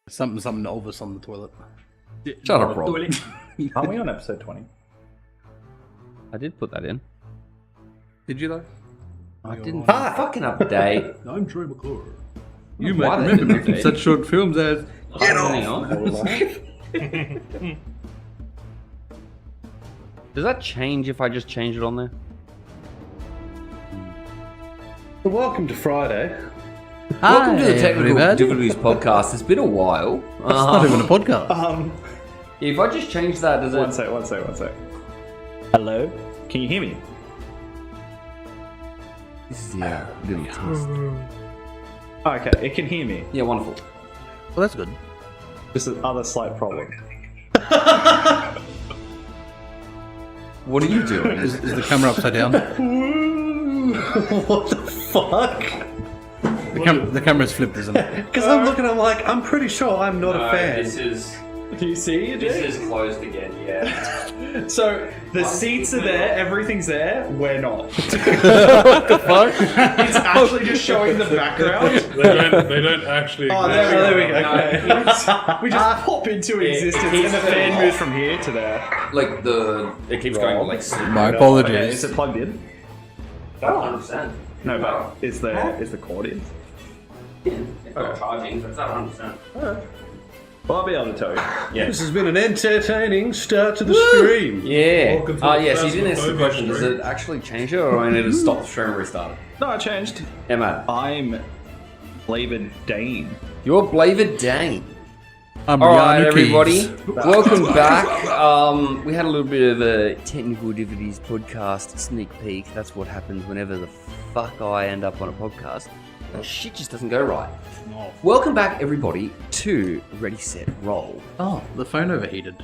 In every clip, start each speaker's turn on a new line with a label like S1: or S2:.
S1: Something Elvis on the toilet.
S2: Shut up, Rob.
S3: Aren't we on episode 20?
S2: I did put that in.
S1: Did you though?
S2: I didn't fucking update.
S1: I'm Troy McClure. You
S2: Why
S1: might
S2: they
S1: remember me
S2: didn't
S1: from
S2: update?
S1: such short films as
S2: Get off! Does that change if I just change it on there?
S4: Welcome to Friday.
S2: Welcome to the Technical
S1: everybody.
S2: Difficulties Podcast. It's been a while.
S1: It's not even a podcast.
S2: If I just change that, does
S3: One
S2: it...
S3: sec. Hello? Can you hear me?
S2: This is the little test.
S3: Oh, okay, it can hear me.
S2: Yeah, wonderful.
S1: Well, that's good.
S3: This is other slight problem.
S2: What are you doing?
S1: Is the camera upside down?
S4: What the fuck?
S1: The camera's flipped, isn't it?
S4: Because I'm looking, I'm like, I'm pretty sure I'm not a fan.
S2: is...
S3: Do you see it?
S2: This is closed again, yeah.
S3: So, the seats are there, everything's there, we're not.
S1: What the fuck?
S3: It's actually just showing the background.
S5: They don't actually.
S3: Oh,
S5: exist.
S3: there we go.
S2: No,
S3: Okay. We just pop into existence
S2: he's
S3: and the
S2: turned
S3: fan
S2: off.
S3: moves from here to there.
S2: Like it keeps going like sleep.
S1: My
S3: Okay,
S1: apologies.
S3: is it plugged in?
S2: 100%.
S3: No, but is the cord in?
S2: It's not charging, so it's not 100%.
S3: Well, I'll be able to tell you.
S2: Yeah.
S4: This has been an entertaining start to the stream.
S2: Yeah.
S5: Welcome to the
S2: Yes, you didn't ask the
S5: Phasmophobia
S2: question. Does
S5: stream.
S2: it actually change it, or I need to stop the stream and restart it?
S3: No, I changed.
S2: Yeah, man.
S3: I'm Flavoured Dane.
S2: You're Blavid Dane.
S1: I'm
S2: Alright,
S1: Rihanna
S2: everybody.
S1: Keys.
S2: Welcome back. We had a little bit of a Technical Difficulties podcast sneak peek. That's what happens whenever the fuck I end up on a podcast. Shit just doesn't go right. Welcome back, everybody, to ReadySetRoll.
S1: Oh, the phone overheated.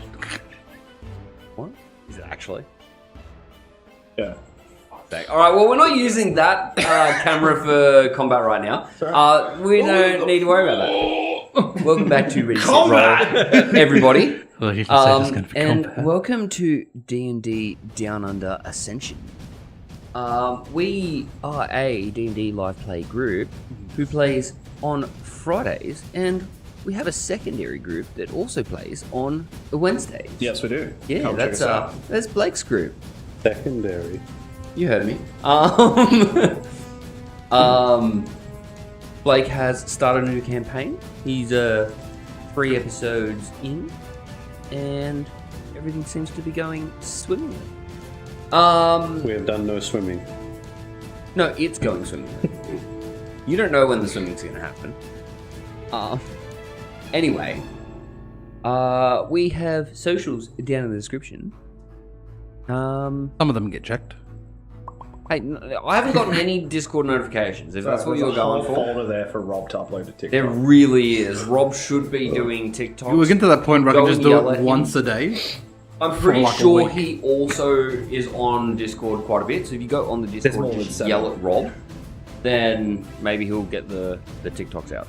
S2: What? Is it actually?
S3: Yeah.
S2: Alright, well, we're not using that camera for combat right now. We don't need to worry about that. Welcome back to ReadySetRoll, everybody.
S1: Well, you can say it's going to be
S2: And
S1: combat.
S2: welcome to D&D Down Under Ascension. We are a D&D live play group who plays on Fridays, and we have a secondary group that also plays on Wednesdays.
S3: Yes, we do.
S2: Yeah,
S3: Come check us out.
S2: that's Blake's group.
S4: Secondary.
S2: You heard me. Blake has started a new campaign. He's 3 episodes in, and everything seems to be going swimmingly.
S4: We have done no swimming.
S2: No, it's going swimmingly. You don't know when the swimming's going to happen. Anyway, we have socials down in the description.
S1: Some of them get checked.
S2: Hey, I haven't gotten any Discord notifications, if that's what you're
S3: There's a
S2: going
S3: whole
S2: for.
S3: folder there for Rob to upload to TikTok.
S2: There really is. Rob should be doing TikToks.
S1: We're getting to that point where I
S2: Go
S1: can just
S2: and
S1: do
S2: yell at
S1: it
S2: him.
S1: once a day.
S2: I'm pretty
S1: like a
S2: sure
S1: week.
S2: he also is on Discord quite a bit. So if you go on the
S3: more
S2: Discord,
S3: than
S2: just
S3: 7.
S2: yell at Rob, then maybe he'll get the TikToks out.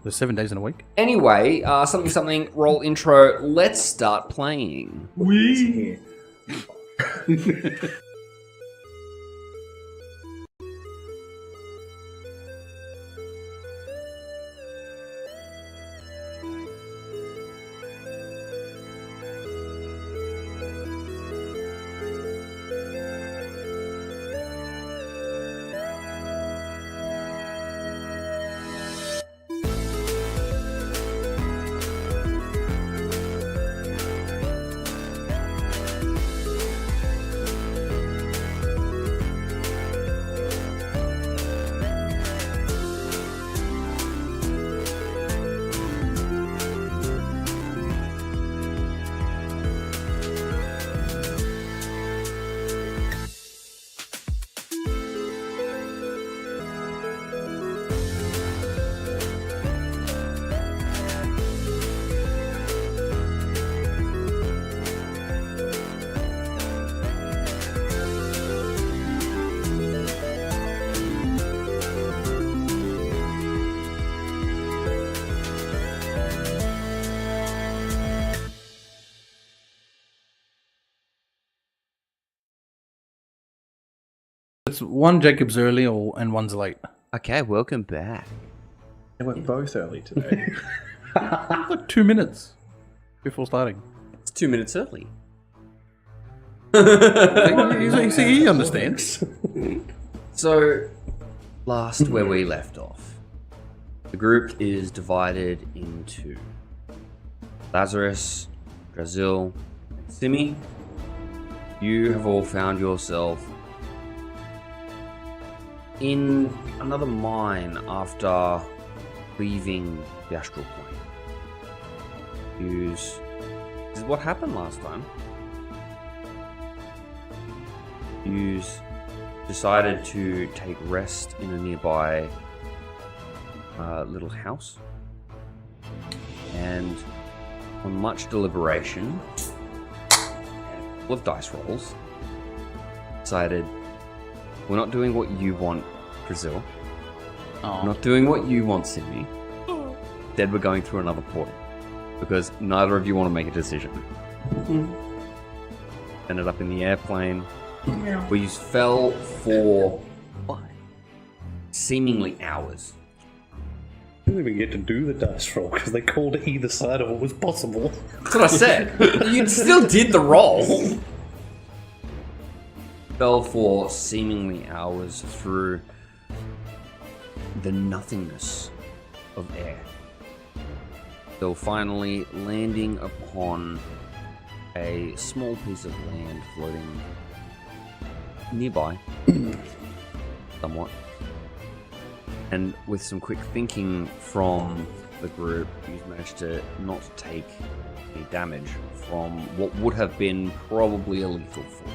S1: There's 7 days in a week.
S2: Anyway, something. Roll intro. Let's start playing.
S3: We.
S1: It's one Jacob's early and one's late.
S2: Okay, welcome back.
S4: They went both early today.
S1: Like 2 minutes before starting.
S2: It's 2 minutes early.
S1: He understands.
S2: So, last where we left off, the group is divided into Lazarus, Brazil, and Simi. You have all found yourself in another mine after leaving the astral plane. This is what happened last time. Yous decided to take rest in a nearby little house, and on much deliberation and a couple of dice rolls, decided we're not doing what you want, Brazil. We're not doing what you want, Sydney. Instead, we're going through another portal because neither of you want to make a decision. Ended up in the airplane. We fell for seemingly hours.
S4: Didn't even get to do the dice roll because they called either side of what was possible.
S2: That's what I said. You still did the roll. Fell for seemingly hours through the nothingness of air. So finally landing upon a small piece of land floating nearby, somewhat. And with some quick thinking from the group, you've managed to not take any damage from what would have been probably a lethal fall.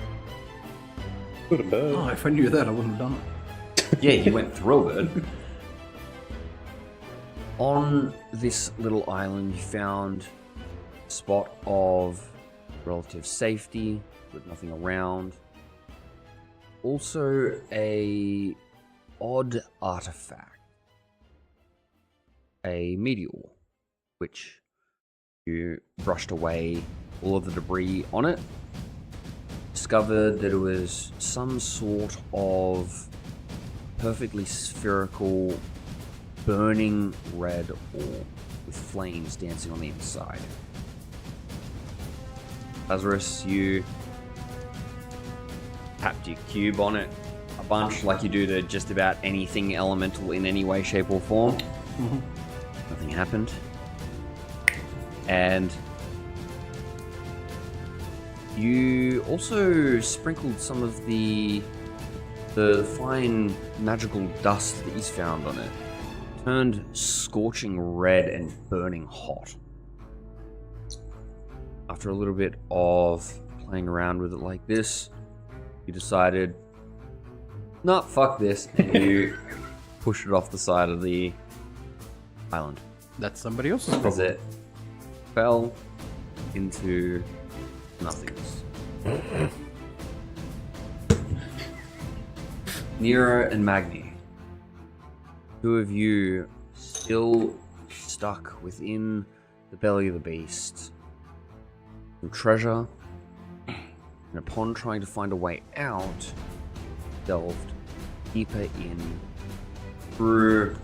S4: Good a bird.
S1: Oh, if I knew that, I wouldn't have done it.
S2: Yeah, you went through it. On this little island, you found a spot of relative safety with nothing around. Also, a odd artifact, a meteor, which you brushed away all of the debris on it. Discovered that it was some sort of perfectly spherical, burning red orb with flames dancing on the inside. Lazarus, you tapped your cube on it a bunch, like you do to just about anything elemental in any way, shape, or form. Nothing happened. And you also sprinkled some of the fine magical dust that he's found on it. Turned scorching red and burning hot. After a little bit of playing around with it like this, you decided, nah, fuck this, and you pushed it off the side of the island.
S1: That's somebody else's
S2: As
S1: problem.
S2: it fell into nothingness. Nero and Magni, two of you still stuck within the belly of the beast. Some treasure, and upon trying to find a way out, delved deeper in through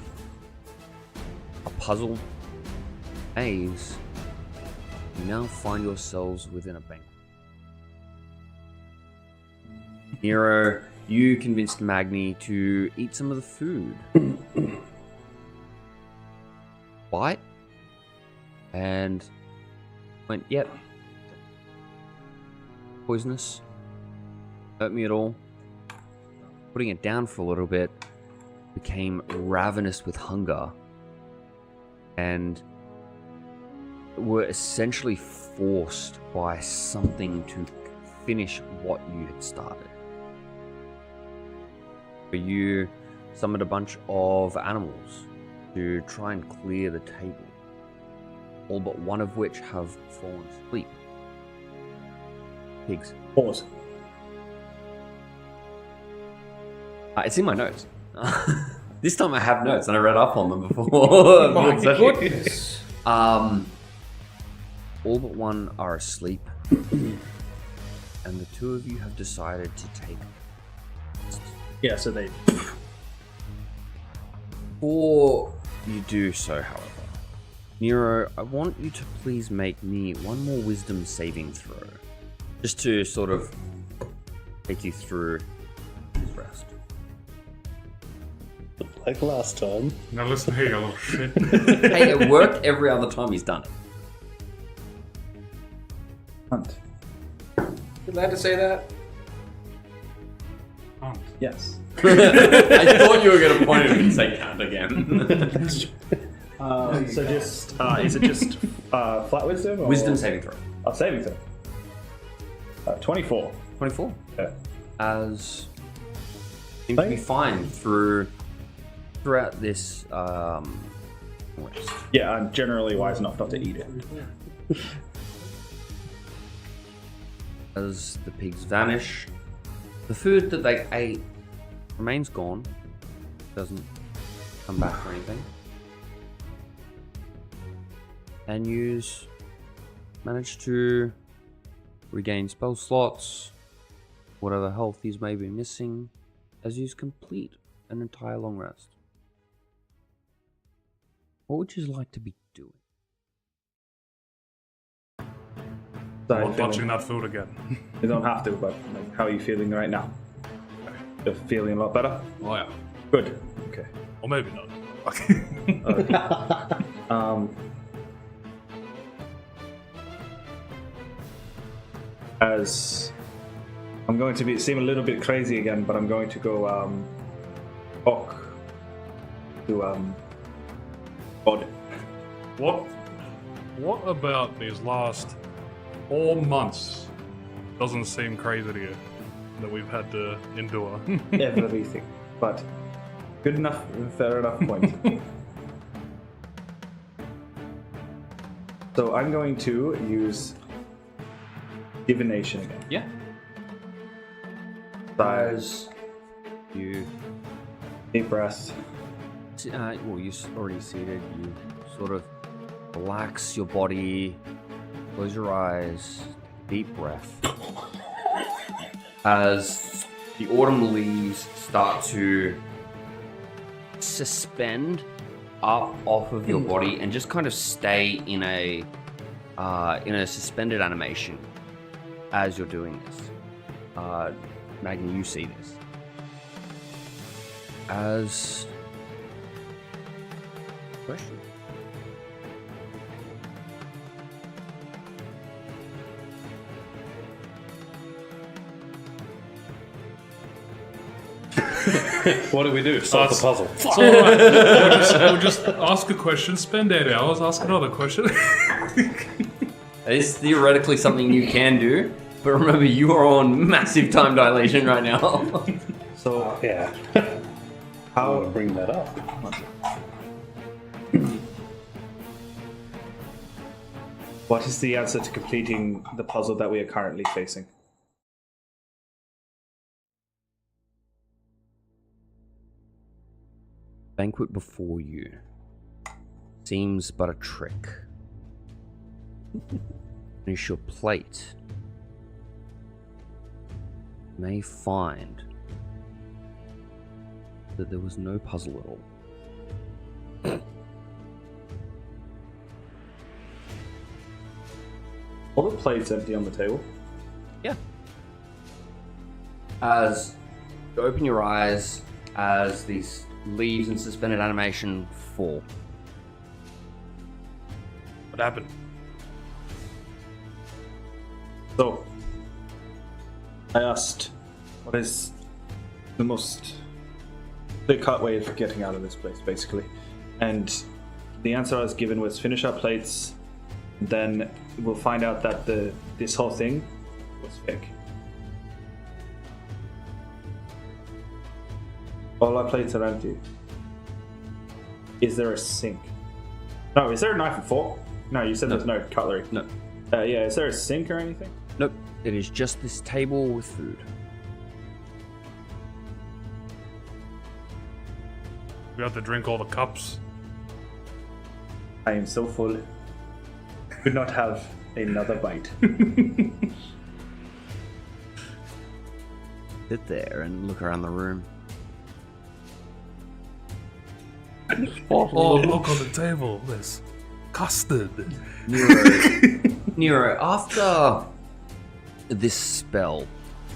S2: a puzzle maze. You now find yourselves within a bank. Nero, you convinced Magni to eat some of the food. Bite, and went, yep. Poisonous. Hurt me at all. Putting it down for a little bit, became ravenous with hunger, and were essentially forced by something to finish what you had started. But you summoned a bunch of animals to try and clear the table, all but one of which have fallen asleep. Pigs.
S4: Pause.
S2: It's in my notes. This time I have notes, and I read up on them before.
S3: My
S2: session.
S3: goodness.
S2: All but one are asleep, and the two of you have decided to take.
S3: Yeah, so they.
S2: For you do so, however. Nero, I want you to please make me one more wisdom saving throw. Just to sort of take you through his rest.
S4: Like last time.
S5: Now listen here, you little shit.
S2: Hey, it worked every other time he's done it.
S1: Hunt.
S6: You allowed to say that?
S1: Yes.
S2: I thought you were going to point at him and say count again.
S1: So just is it just flat wisdom? Or?
S2: Wisdom saving throw.
S1: Oh, saving throw. 24.
S2: 24.
S1: Yeah.
S2: As seems to be fine throughout this rest.
S1: Yeah, I'm generally wise enough not to eat it.
S2: As the pigs vanish, the food that they ate remains gone. Doesn't come back or anything. And yous manage to regain spell slots, whatever health yous may be missing, as yous complete an entire long rest. What would you like to be doing?
S1: So
S5: Not touching that food again.
S1: You don't have to, but like, how are you feeling right now? You're feeling a lot better?
S5: Oh yeah.
S1: Good. Okay.
S5: Or maybe not.
S1: As I'm going to seem a little bit crazy again, but I'm going to go talk to God.
S5: What about these last 4 months doesn't seem crazy to you that we've had to endure?
S1: Everything. But good enough, fair enough point. So I'm going to use divination again.
S2: Yeah.
S1: Size,
S2: You,
S1: deep breath.
S2: well, you're already seated. You sort of relax your body, close your eyes, deep breath. As the autumn leaves start to suspend up off of your body and just kind of stay in a suspended animation as you're doing this. Magni, you see this. As question.
S4: What do we do? Solve the puzzle.
S5: It's alright. We'll just ask a question, spend 8 hours, ask another question.
S2: It's theoretically something you can do, but remember you are on massive time dilation right now.
S1: So
S4: Yeah.
S1: how
S4: I'll bring that up.
S1: what is the answer to completing the puzzle that we are currently facing?
S2: Banquet before you seems but a trick. Finish your plate. May find that there was no puzzle at all.
S1: All the plates empty on the table.
S2: Yeah. As you open your eyes, as these leaves and suspended animation fall.
S5: What happened?
S1: So I asked, what is the most clear-cut way of getting out of this place, basically? And the answer I was given was finish our plates, then we'll find out that this whole thing was fake. All our plates are empty. Is there a sink? No, is there a knife and fork? No, you said there's no cutlery.
S2: No.
S1: Yeah, is there a sink or anything?
S2: Nope. It is just this table with food.
S5: We have to drink all the cups.
S1: I am so full. Could not have another bite.
S2: Sit there and look around the room.
S5: Oh, look on the table. There's custard.
S2: Nero, after this spell,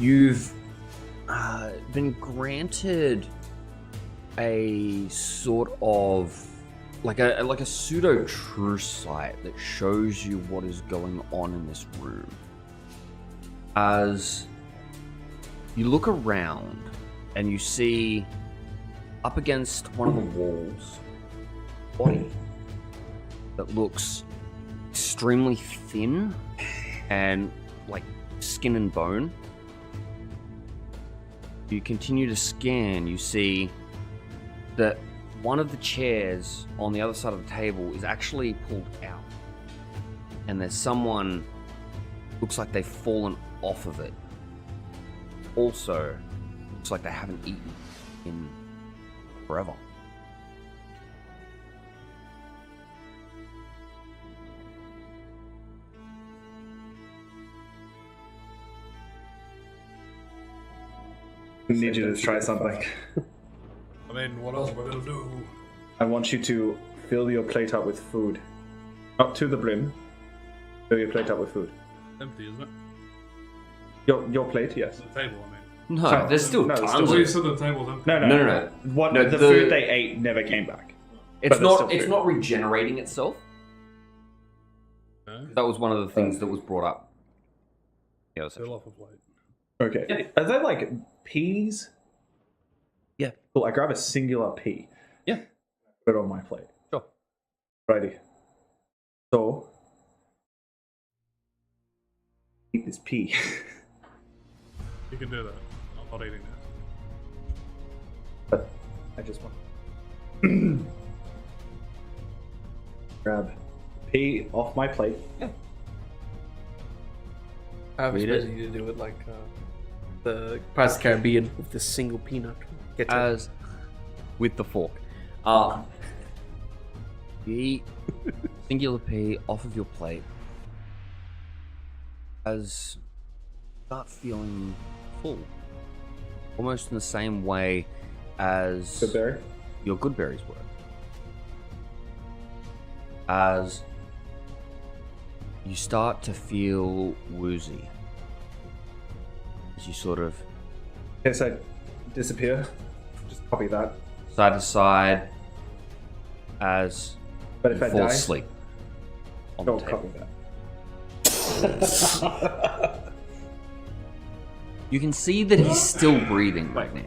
S2: you've been granted a sort of like a pseudo true sight that shows you what is going on in this room. As you look around and you see up against one of the walls a body that looks extremely thin and like skin and bone. You continue to scan, you see that one of the chairs on the other side of the table is actually pulled out. And there's someone, looks like they've fallen off of it. Also, looks like they haven't eaten in forever.
S1: I need you to try something.
S5: I mean, what else are we gonna do?
S1: I want you to fill your plate up with food. Up to the brim. Fill your plate up with food.
S5: Empty, isn't it?
S1: Your plate, yes.
S5: The table, I mean.
S2: No, there's still
S1: no, there's
S2: tons
S5: So
S2: of
S5: you
S2: it.
S5: said the table's empty.
S1: No. What
S2: No,
S1: the
S2: the-
S1: food they ate never came back.
S2: It's
S1: But there's still
S2: not. It's
S1: food.
S2: not regenerating itself.
S5: Okay.
S2: That was one of the things that was brought up. Yeah,
S5: Fill off a plate.
S1: Okay.
S2: Yeah.
S1: Are they like peas?
S2: Yeah.
S1: Cool. I grab a singular pea.
S2: Yeah.
S1: Put it on my plate.
S2: Sure.
S1: Righty. So, eat this pea.
S5: You can do that. I'm not eating this.
S1: But I just want grab pea off my plate.
S6: I was
S2: Read it.
S6: expecting you to do it like the Pirates of the Caribbean with this single peanut. Get to it.
S2: As with the fork, you eat singular pea off of your plate. As you start feeling full, almost in the same way as
S1: Good berry.
S2: your good berries were. As you start to feel woozy, as you sort of
S1: Yes, I disappear. Just copy that.
S2: side to side, as
S1: But if
S2: you
S1: I
S2: fall
S1: die,
S2: asleep on the
S1: don't
S2: table.
S1: copy that.
S2: You can see that he's still breathing right now.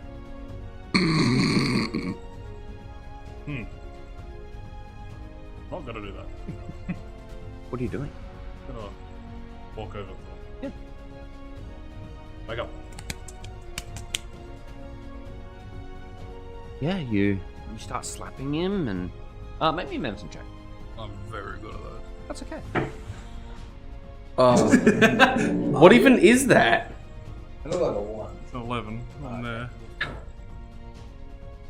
S5: Not gonna do that.
S2: What are you doing?
S5: Gonna walk over.
S2: Yeah.
S5: Wake up.
S2: Yeah, you start slapping him and make me a medicine check.
S5: I'm very good at that.
S2: That's okay.
S6: What even is that?
S5: It's an 11 on there.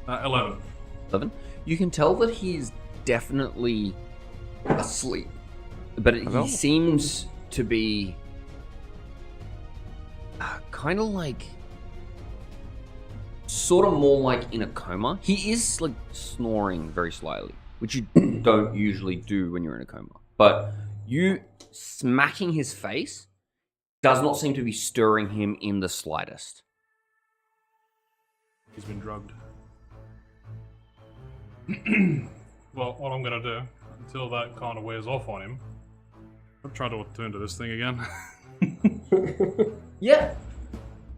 S5: 11.
S2: 11. You can tell that he's definitely asleep, but he seems to be kind of like, sort of more like in a coma. He is like snoring very slightly, which you don't usually do when you're in a coma. But you smacking his face does not seem to be stirring him in the slightest.
S5: He's been drugged. Well, what I'm gonna do, until that kind of wears off on him, I'll try to turn to this thing again.
S2: Yeah.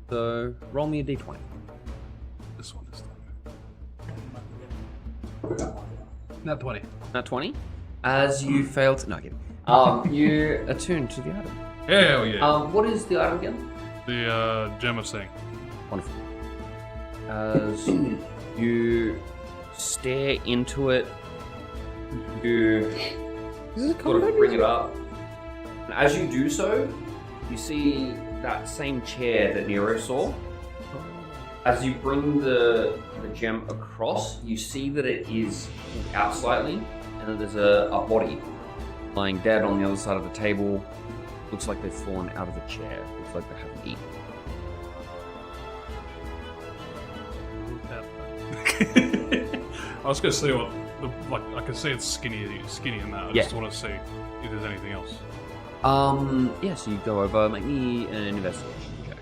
S2: So roll me a d20.
S5: This one this time. Not 20.
S2: Nat 20. As you fail to... No, get you attune to the item.
S5: Hell yeah.
S2: What is the item again?
S5: The gem of seeing.
S2: Wonderful. As you stare into it, you sort of bring it up. And as you do so, you see that same chair that Nero saw. As you bring the gem across, you see that it is pulled out slightly, and that there's a body lying dead on the other side of the table. Looks like they've fallen out of the chair. Looks like they haven't eaten.
S5: I was gonna see what like I can see it's skinny in that. I
S2: Yeah.
S5: just want to see if there's anything else.
S2: Yeah, so you go over, make me an investigation check.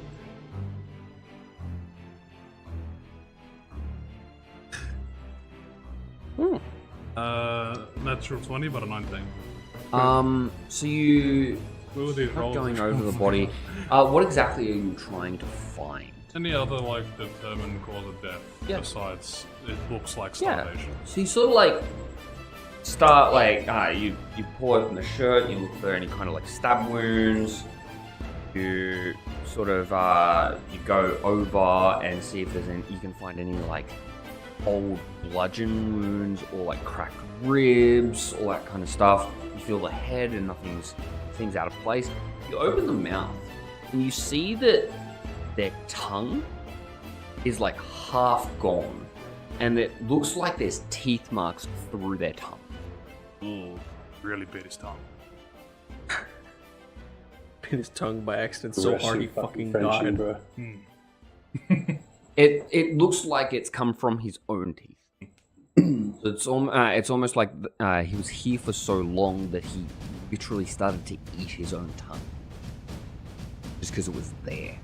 S5: Natural 20, but a 19.
S2: So you
S5: What were these
S2: are
S5: rolls?
S2: going over the body. What exactly are you trying to find?
S5: Any other like determined cause of death
S2: Yeah.
S5: besides it looks like
S2: Yeah.
S5: starvation?
S2: So you sort of like start like you pull open the shirt, you look for any kind of like stab wounds. You sort of you go over and see if there's any, you can find any like old bludgeon wounds or like cracked ribs, all that kind of stuff. You feel the head and nothing's out of place. You open the mouth and you see that their tongue is like half gone, and it looks like there's teeth marks through their tongue.
S5: Ooh, really bit his tongue.
S6: Bit his tongue by accident so
S4: Rest
S6: hard
S4: in
S6: he fucking
S4: Frenchie,
S6: died.
S4: bro.
S2: It looks like it's come from his own teeth. So it's almost like he was here for so long that he literally started to eat his own tongue, just because it was there.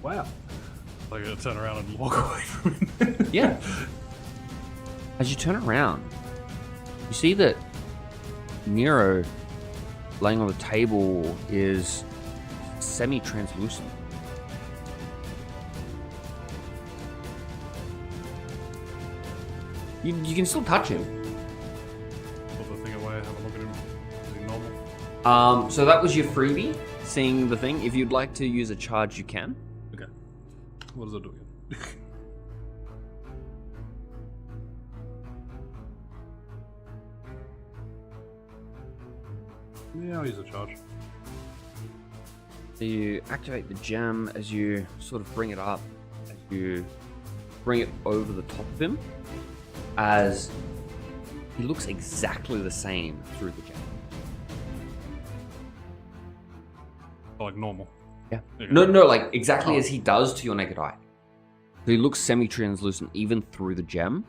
S5: Wow. I gotta turn around and walk away from it.
S2: Yeah. As you turn around, you see that Nero, laying on the table, is semi-translucent. You can still touch him.
S5: Put the thing away, have a look at him. Is he normal?
S2: So that was your freebie, seeing the thing. If you'd like to use a charge, you can.
S5: Okay. What does it do again? Yeah, I'll use a charge.
S2: So you activate the gem as you sort of bring it up, as you bring it over the top of him, as he looks exactly the same through the gem.
S5: Like normal.
S2: Yeah.
S5: Okay.
S2: No, like exactly as he does to your naked eye. So he looks semi-translucent even through the gem,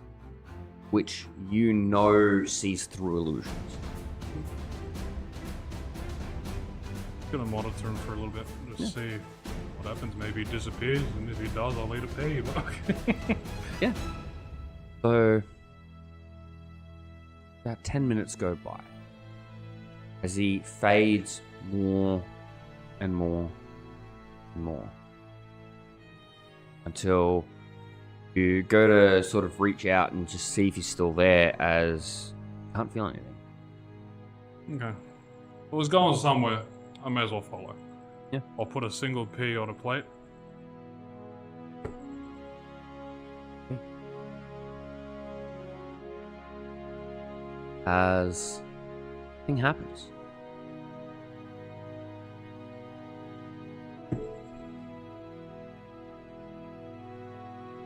S2: which you know sees through illusions.
S5: Gonna monitor him for a little bit, just see what happens. Maybe he disappears, and if he does, I'll need to pay him.
S2: Yeah. So about 10 minutes go by as he fades more and more and more until you go to sort of reach out and just see if he's still there, as you can't feel anything.
S5: Okay. Well, he's going somewhere. I may as well follow.
S2: Yeah.
S5: I'll put a single pea on a plate.
S2: As nothing happens.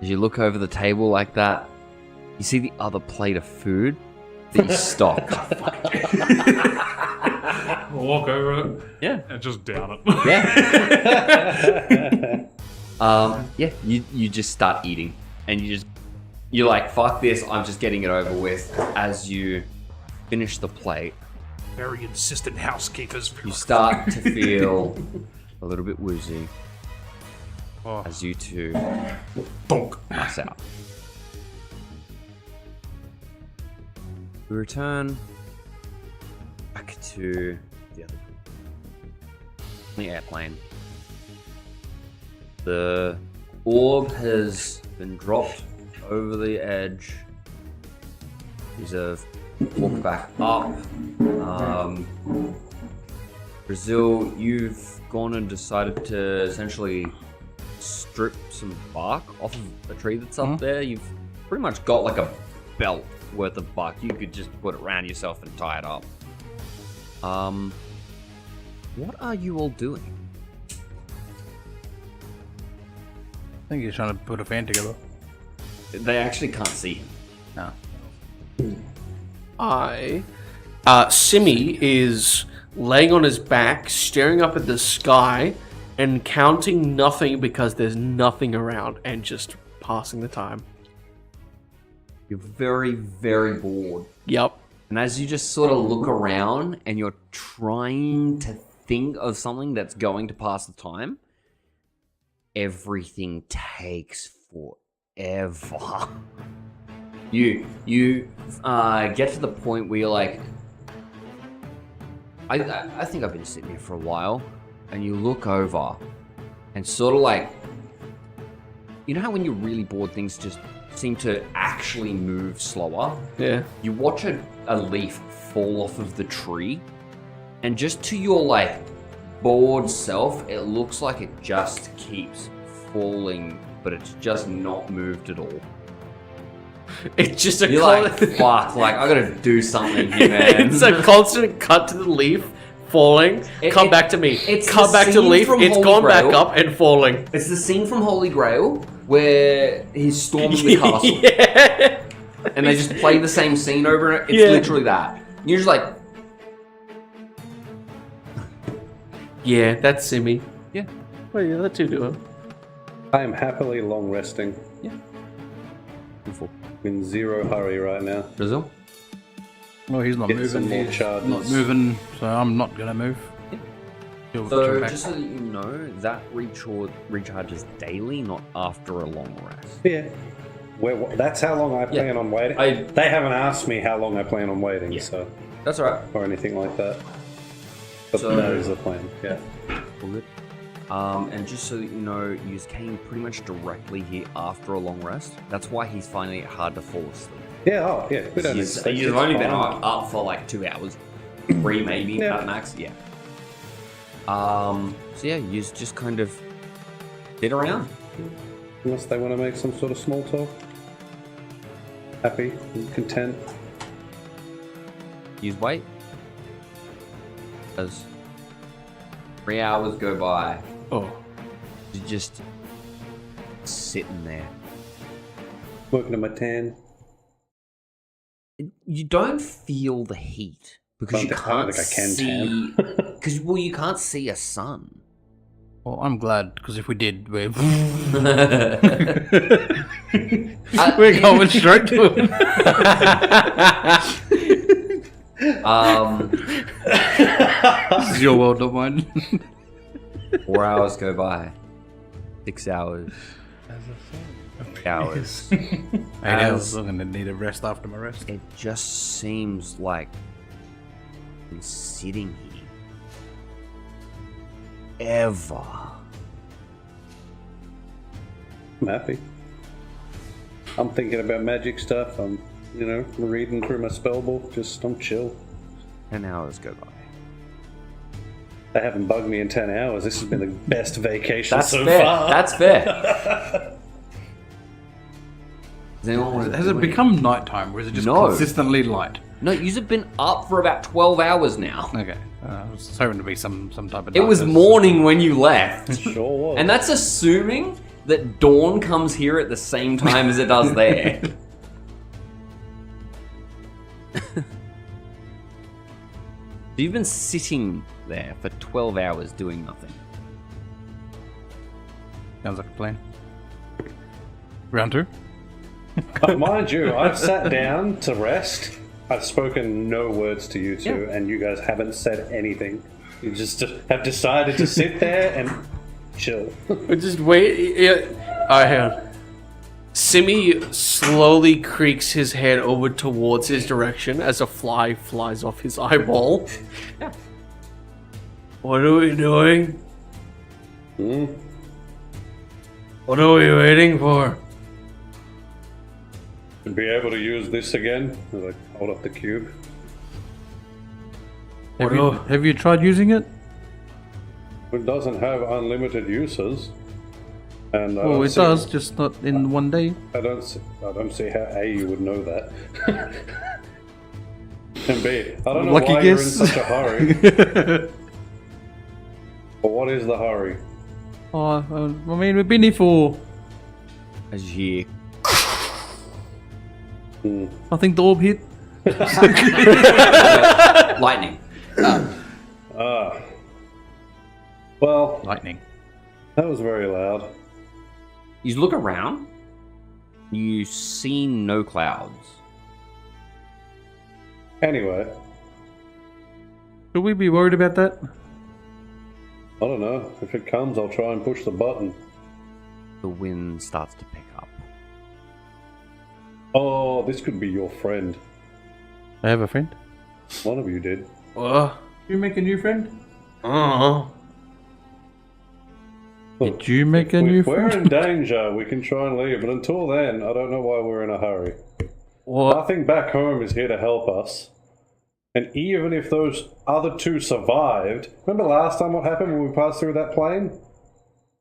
S2: As you look over the table like that, you see the other plate of food that you stocked.
S5: I'll walk over it
S2: Yeah.
S5: and just down it.
S2: Yeah. You just start eating, and you're like, fuck this, I'm just getting it over with. As you finish the plate,
S5: Very insistent housekeepers.
S2: you start to feel a little bit woozy
S5: Oh,
S2: as you two
S5: bonk.
S2: pass out. We return back to the other group. The airplane. The orb has been dropped over the edge. These have walked back up. Brazil, you've gone and decided to essentially strip some bark off of a tree that's up there. You've pretty much got like a belt worth of bark. You could just put it around yourself and tie it up. What are you all doing?
S3: I think he's trying to put a fan together.
S2: They actually can't see him.
S3: No.
S6: Simi is laying on his back, staring up at the sky, and counting nothing because there's nothing around and just passing the time.
S2: You're very, very bored.
S6: Yep.
S2: And as you just sort of look around and you're trying to think of something that's going to pass the time, everything takes forever. You get to the point where you're like, I think I've been sitting here for a while, and you look over and sort of like, you know how when you're really bored things just seem to actually move slower?
S6: Yeah.
S2: You watch a leaf fall off of the tree, and just to your like bored self, it looks like it just keeps falling, but it's just not moved at all.
S6: It's just a
S2: You're like, fuck, like I gotta do something here, man.
S6: It's a constant cut to the leaf falling. Come back to me. Come back to the leaf. It's gone back up and falling.
S2: It's the scene from Holy Grail where he's storming the castle.
S6: Yeah.
S2: And they just play the same scene over and it's literally that. You're just like,
S6: Yeah, that's Simi.
S2: yeah.
S6: Oh yeah, that too do it.
S4: I am happily long resting.
S2: Beautiful.
S4: In zero hurry right now.
S2: Brazil?
S7: Well, he's not
S4: Get some
S7: moving.
S4: more
S7: He's
S4: charges.
S7: not moving, so I'm not gonna move. He'll
S2: So,
S7: chill back.
S2: just so that you know, that recharges daily, not after a long rest.
S4: Yeah. That's how long I plan on waiting. They haven't asked me how long I plan on waiting, so
S2: That's alright.
S4: or anything like that. But
S2: So-
S4: that is the plan. Yeah.
S2: All good. And just so that you know, you came pretty much directly here after a long rest. That's why he's finding it hard to fall asleep.
S4: Yeah. Oh, yeah. We don't.
S2: You've
S4: it's
S2: only been
S4: fine.
S2: up for like 2 hours. 3 maybe
S4: Yeah.
S2: at max, yeah. So yeah, you just kind of sit around.
S4: Unless they want to make some sort of small talk. Happy and content.
S2: You wait. As 3 hours go by,
S6: Oh.
S2: you're just sitting there.
S4: Working on my tan.
S2: You don't feel the heat because you
S4: I don't
S2: can't
S4: think I can
S2: see. Because you can't see a sun.
S7: Well, I'm glad, because if we did, we're
S2: Uh,
S7: we're going straight to it. This is your world, not mine.
S2: 4 hours go by. 6 hours. 8 hours.
S7: 8 hours. I'm gonna need a rest after my rest.
S2: It just seems like I'm sitting here ever.
S4: I'm happy. I'm thinking about magic stuff. I'm, reading through my spell book. I'm chill.
S2: 10 hours go by.
S4: They haven't bugged me in 10 hours. This has been the best vacation
S2: That's
S4: so
S2: fair.
S4: far.
S2: That's fair. Does anyone want to
S7: Has
S2: do
S7: it
S2: it?
S7: become nighttime, or is it just
S2: No.
S7: consistently light?
S2: No, you've been up for about 12 hours now.
S7: Okay, I was hoping to be some type of.
S2: It was
S7: darkness.
S2: morning when you left.
S4: Sure was.
S2: And that's assuming that dawn comes here at the same time as it does there. You've been sitting there for 12 hours doing nothing.
S7: Sounds like a plan. Round 2.
S4: But mind you, I've sat down to rest. I've spoken no words to you two, and you guys haven't said anything. You just have decided to sit there and chill.
S6: Just wait. Yeah. Alright, hang on. Simi slowly creaks his head over towards his direction as a fly flies off his eyeball.
S2: Yeah.
S6: What are we doing?
S4: Hmm?
S6: What are we waiting for?
S4: To be able to use this again, as I hold up the cube.
S7: Have you tried using it?
S4: It doesn't have unlimited uses. And I
S7: Well,
S4: don't
S7: it
S4: see-
S7: does, just not in one day.
S4: I don't see how A you would know that. And B, I don't know
S7: Lucky
S4: why you're in
S7: guess.
S4: such a hurry. But what is the hurry?
S7: I mean, we've been here for.
S2: As you hear
S7: I think the orb hit.
S2: lightning.
S4: Well,
S7: Lightning.
S4: That was very loud.
S2: You look around. You see no clouds.
S4: Anyway,
S7: Should we be worried about that?
S4: I don't know. If it comes, I'll try and push the button.
S2: The wind starts to pick up.
S4: Oh, this could be your friend.
S7: I have a friend.
S4: One of you did.
S7: You make a new friend?
S6: Oh.
S7: Did you make a new
S4: If we're
S7: friend?
S4: in danger, we can try and leave, but until then, I don't know why we're in a hurry.
S7: What?
S4: Nothing back home is here to help us. And even if those other two survived, remember last time what happened when we passed through that plane?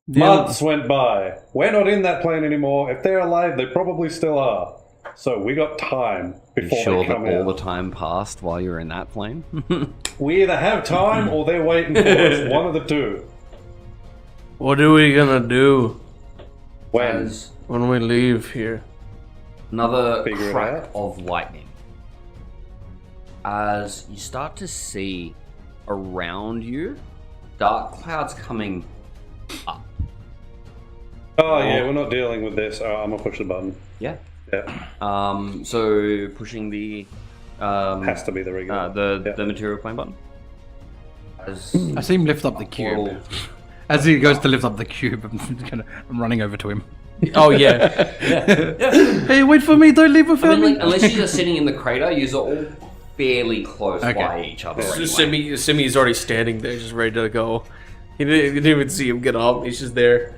S4: Months went by. We're not in that plane anymore. If they're alive, they probably still are. So we got time
S2: You
S4: before
S2: sure
S4: they
S2: that
S4: come
S2: all
S4: out.
S2: the time passed while you were in that plane?
S4: We either have time or they're waiting for us. One of the two.
S6: What are we gonna do
S4: When?
S2: As
S6: when we leave here?
S2: another
S4: Figure it
S2: crack
S4: out.
S2: of lightning. As you start to see around you dark clouds coming up.
S4: Oh yeah, we're not dealing with this. Alright, I'm gonna push the button.
S2: Yeah.
S4: Yeah.
S2: So pushing the
S4: Has to be the regular.
S2: the material plane button. As
S7: I see him lift up the cube.
S2: portal-
S7: As he goes to lift up the cube, I'm running over to him.
S6: Oh yeah.
S7: Hey, wait for me! Don't leave
S2: I
S7: without
S2: mean,
S7: me!
S2: like, unless you're sitting in the crater, you're all fairly close
S7: Okay.
S2: by each other. Anyway.
S6: Simi's already standing there, just ready to go. You didn't even see him get up. He's just there.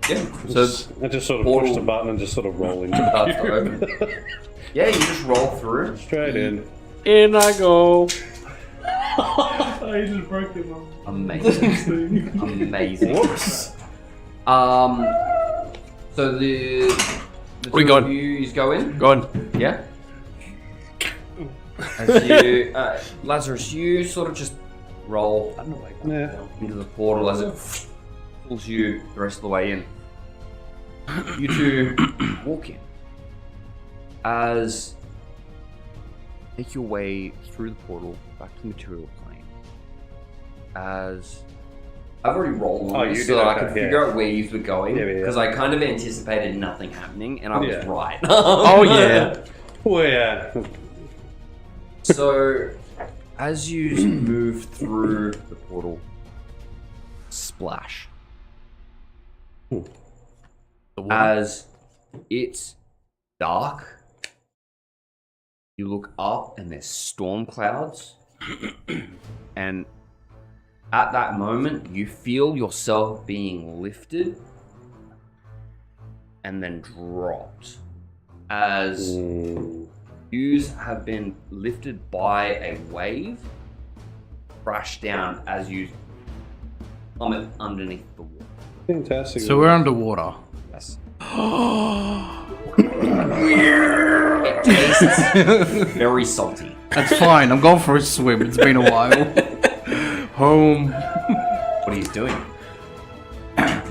S2: Yeah. So
S4: I just sort of
S2: portal-
S4: push the button and just sort of roll into
S2: starts to
S4: the
S2: open.
S4: cube.
S2: Yeah, you just roll through.
S4: Straight in.
S6: In I go.
S5: I just broke him up.
S2: Amazing. Amazing.
S4: Whoops.
S2: So the
S6: We
S2: two
S6: gone.
S2: of you go in.
S6: Go on.
S2: Yeah. As you, Lazarus, you sort of just roll
S4: Yeah.
S2: into the portal as it pulls you the rest of the way in. You two walk in. As make your way through the portal back to the material plane. As I've already rolled on
S4: Oh,
S2: this
S4: you
S2: so
S4: did,
S2: I
S4: okay,
S2: could
S4: yeah.
S2: figure out where you were going
S4: Yeah, yeah, yeah.
S2: because I kind of anticipated nothing happening and I was
S4: Yeah.
S2: right.
S6: Oh yeah.
S4: Oh yeah.
S2: So, as you move through the portal, splash. As it's dark, you look up and there's storm clouds. And at that moment, you feel yourself being lifted and then dropped. As yous have been lifted by a wave, crash down as you plummet underneath the water.
S4: Fantastic.
S7: So we're underwater.
S2: Yes. It tastes very salty.
S7: That's fine. I'm going for a swim. It's been a while. Home.
S2: What are you doing?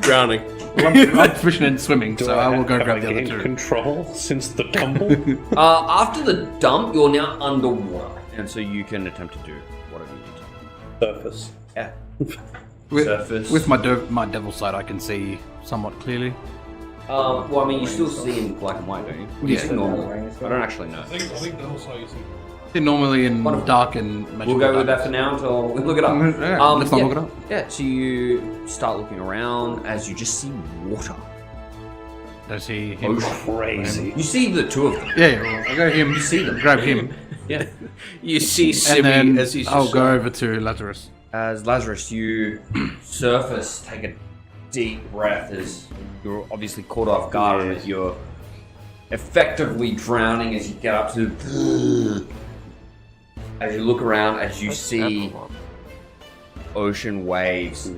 S6: Drowning.
S7: Well, I'm fishing and swimming,
S4: Do
S7: so I will go
S4: have
S7: grab
S4: I
S7: the other
S4: gained
S7: two.
S4: control since the tumble?
S2: After the dump, you're now underwater, and so you can attempt to do whatever you need to.
S4: Surface.
S2: Yeah.
S7: With,
S2: Surface.
S7: with my devil sight, I can see somewhat clearly.
S2: Well, I mean, you still see in black and white, don't you? What do you
S7: Yeah.
S2: see normally? I don't actually know.
S5: I think the whole site is
S7: See normally in
S2: Wonderful.
S7: dark and magical.
S2: We'll go with that
S7: darkness.
S2: for now until we look it up.
S7: Yeah, let's not look it up.
S2: Yeah, so you start looking around as you just see water.
S7: Does he him?
S4: Crazy.
S2: You see the two of them.
S7: Yeah, well, I'll go him.
S2: You see them.
S7: Grab him.
S2: Yeah.
S6: You see
S7: And
S6: Simi
S7: then
S6: as he's
S7: I'll
S6: just
S7: go over to Lazarus.
S2: As Lazarus, you surface, take a deep breath as you're obviously caught off guard and as you're effectively drowning as you get up to. As you look around, as you see ocean waves.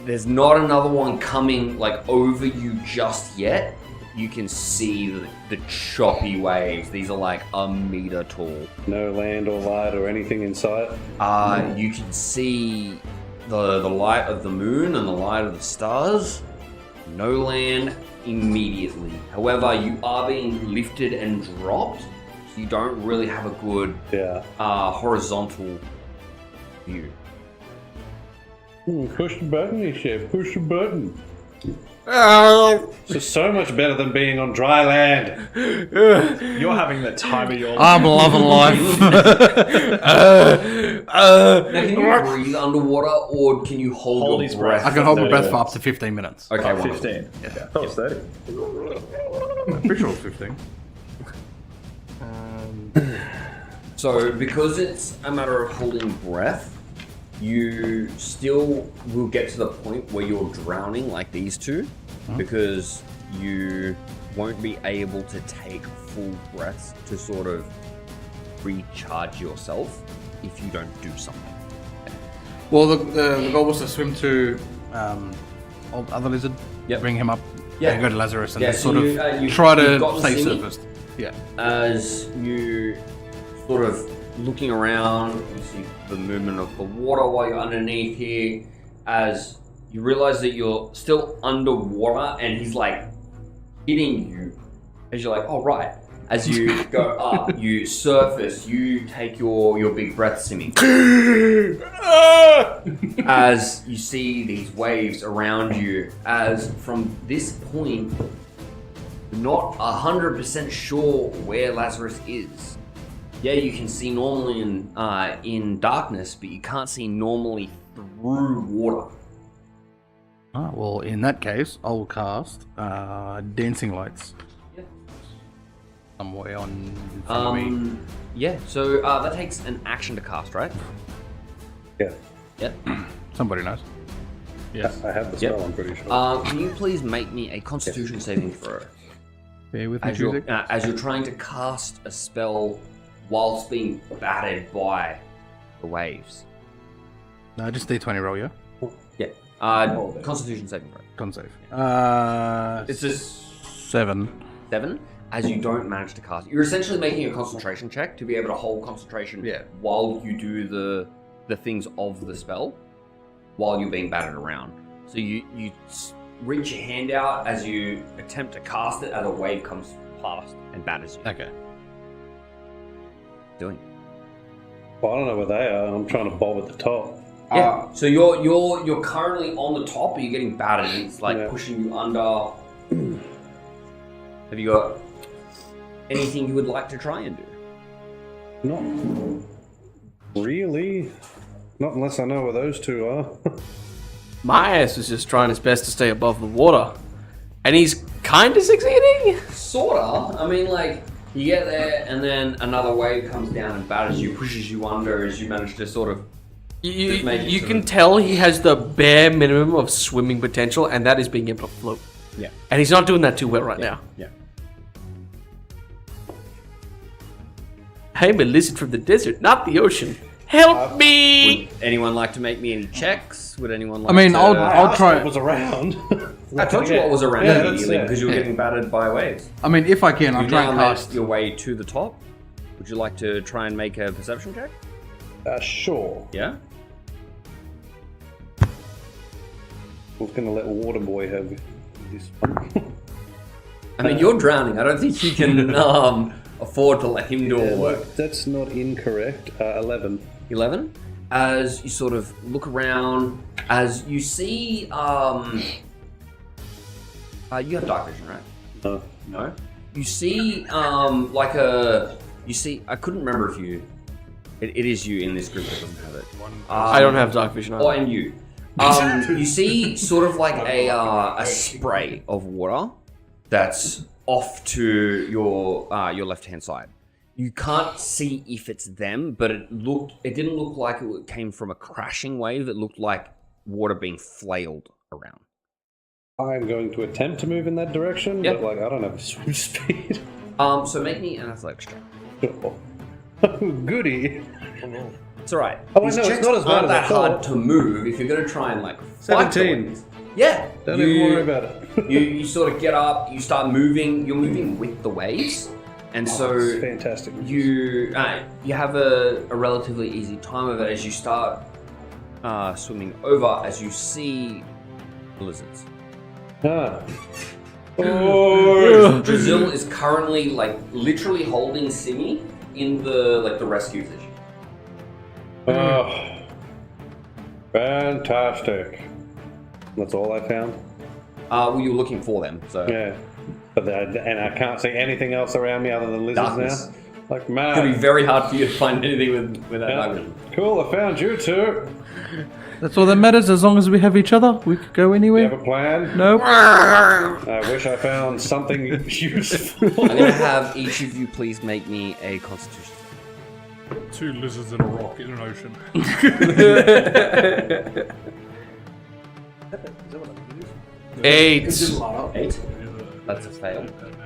S2: There's not another one coming like over you just yet. You can see the choppy waves. These are like a meter tall.
S4: No land or light or anything in sight.
S2: You can see the light of the moon and the light of the stars. No land immediately. However, you are being lifted and dropped, so you don't really have a good
S4: Yeah.
S2: horizontal view.
S4: Push the button, chef. Push the button. This is so much better than being on dry land.
S1: You're having the time of your life.
S7: I'm loving life.
S2: Now, can you breathe underwater, or can you hold
S1: his
S2: your breath?
S7: I can hold my breath for up to 15 minutes.
S2: Okay,
S1: Oh,
S2: wonderful.
S1: 15. Yeah. That was 30.
S7: I'm pretty sure it's 15.
S2: So, because it's a matter of holding breath, you still will get to the point where you're drowning like these two, because you won't be able to take full breaths to sort of recharge yourself if you don't do something.
S7: Well, the goal was to swim to old other lizard,
S2: Yep.
S7: bring him up,
S2: Yeah.
S7: and go to Lazarus, and
S2: Yeah,
S7: then
S2: so
S7: sort
S2: you-
S7: of
S2: you've-
S7: try
S2: you've
S7: to
S2: gotten
S7: stay
S2: Simi?
S7: surfaced. Yeah.
S2: As you sort of looking around, you see the movement of the water while you're underneath here, as you realize that you're still underwater and he's like hitting you as you're like, oh right. As you go up, you surface, you take your big breath, Simi. As you see these waves around you, as from this point, you're not 100% sure where Lazarus is. Yeah, you can see normally in darkness, but you can't see normally through water.
S7: Ah, well, in that case, I'll cast dancing lights.
S2: Yeah.
S7: Somewhere on in front of me.
S2: Yeah, so that takes an action to cast, right?
S4: Yeah.
S2: Yep.
S7: Somebody knows.
S5: Yes.
S4: I have the
S2: Yep.
S4: spell, I'm pretty sure.
S2: Can you please make me a Constitution saving throw
S7: Bear with me,
S2: as you're,
S7: Tuesday.
S2: as you're trying to cast a spell whilst being battered by the waves?
S7: No, just D20 roll, yeah?
S2: Yeah. Constitution saving throw.
S7: Con save.
S2: It's just
S7: 7.
S2: 7. As you don't manage to cast, you're essentially making a concentration check to be able to hold concentration while you do the things of the spell while you're being battered around. So you reach your hand out as you attempt to cast it as a wave comes past and batters you.
S7: Okay.
S2: Doing.
S4: Well, I don't know where they are. I'm trying to bob at the top.
S2: Yeah. So you're currently on the top, but you're getting battered. And it's like
S4: Yeah.
S2: pushing you under. Have you got anything you would like to try and do?
S4: Not really. Not unless I know where those two are.
S6: My ass was just trying his best to stay above the water. And he's kind of succeeding?
S2: Sorta. I mean, like, you get there, and then another wave comes down and batters you, pushes you under as you manage to sort of. Just make it
S6: You
S2: sort
S6: can
S2: of-
S6: tell he has the bare minimum of swimming potential, and that is being able to float.
S2: Yeah.
S6: And he's not doing that too well right now.
S2: Yeah.
S6: I'm a lizard from the desert, not the ocean. Help me!
S2: Would anyone like to make me any checks? Would anyone like
S7: I mean,
S2: to...
S7: I'll
S4: I
S7: try.
S4: What was around.
S2: I told you what was around
S4: Yeah, that's
S2: immediately
S4: it.
S2: because you were
S7: Yeah.
S2: getting battered by waves.
S7: I mean, if I can, I'll
S2: You
S7: try
S2: now
S7: and
S2: made
S7: cast.
S2: your way to the top. Would you like to try and make a perception check?
S4: Sure.
S2: Yeah?
S4: I was going to let Waterboy have this one.
S2: I mean, you're drowning. I don't think you can afford to let him do all the work.
S4: That's not incorrect. 11.
S2: 11. As you sort of look around, as you see, you have dark vision, right?
S4: No.
S2: No. You see, you see. I couldn't remember if you. It is you in this group that doesn't have it.
S6: I don't have dark vision.
S2: Oh,
S6: either.
S2: and you. You see, sort of like a spray of water that's off to your left hand side. You can't see if it's them, but it didn't look like it came from a crashing wave. It looked like water being flailed around.
S4: I'm going to attempt to move in that direction,
S2: Yep.
S4: but I don't have swim speed.
S2: So make me an athletics check.
S4: Goody.
S2: It's all right.
S4: Oh,
S2: These
S4: I know, it's
S2: checks
S4: not as bad
S2: aren't
S4: as I
S2: that hard
S4: thought.
S2: to move if you're going to try and like fight the
S4: 17.
S2: waves. Yeah.
S4: Don't even worry about it.
S2: you sort of get up, you start moving, you're moving with the waves, and so
S4: It's fantastic.
S2: you have a relatively easy time of it as you start swimming over as you see lizards.
S4: Ah.
S2: Brazil is currently like literally holding Simi in the rescue position.
S4: Oh, fantastic. That's all I found.
S2: Well, you're looking for them, so.
S4: Yeah. But and I can't see anything else around me other than lizards
S2: Darkness.
S4: now. Like,
S2: It'll be
S4: man.
S2: very hard for you to find anything with that night vision.
S4: Cool, I found you two.
S7: That's all that matters. As long as we have each other, we could go
S4: You
S7: anywhere.
S4: have a plan?
S7: No.
S4: I wish I found something useful.
S2: I'm gonna have each of you please make me a constitution.
S5: 2 lizards in a rock in an ocean.
S6: 8.
S2: 8? That's a fail.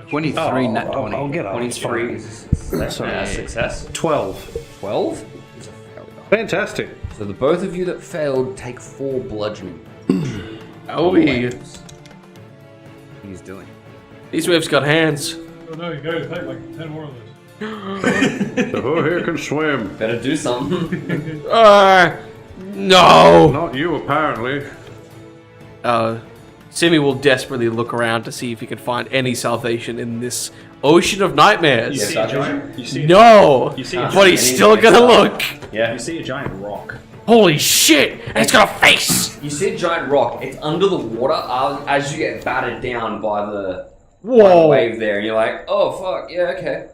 S7: 23, nat 20.
S4: I'll get up.
S2: 23 is a success.
S4: 12.
S2: 12 is a failure.
S4: Fantastic.
S2: So the both of you that failed take 4 bludgeoning.
S6: Oh, yeah.
S2: What he's doing.
S6: These waves got hands.
S5: Oh no, you gotta take like 10 more of those.
S4: The who here can swim.
S2: Better do something.
S6: No.
S4: Not you, apparently.
S6: Simi will desperately look around to see if he can find any salvation in this ocean of nightmares.
S1: You see a giant. You see.
S6: No,
S1: You see a
S6: but he's
S2: giant
S6: still
S2: insect
S6: gonna
S2: stuff.
S6: look.
S2: Yeah.
S1: You see a giant rock.
S6: Holy shit! And it's got a face.
S2: You see a giant rock. It's under the water as you get battered down by the
S6: Whoa.
S2: wave there. And you're like, oh fuck, yeah, okay.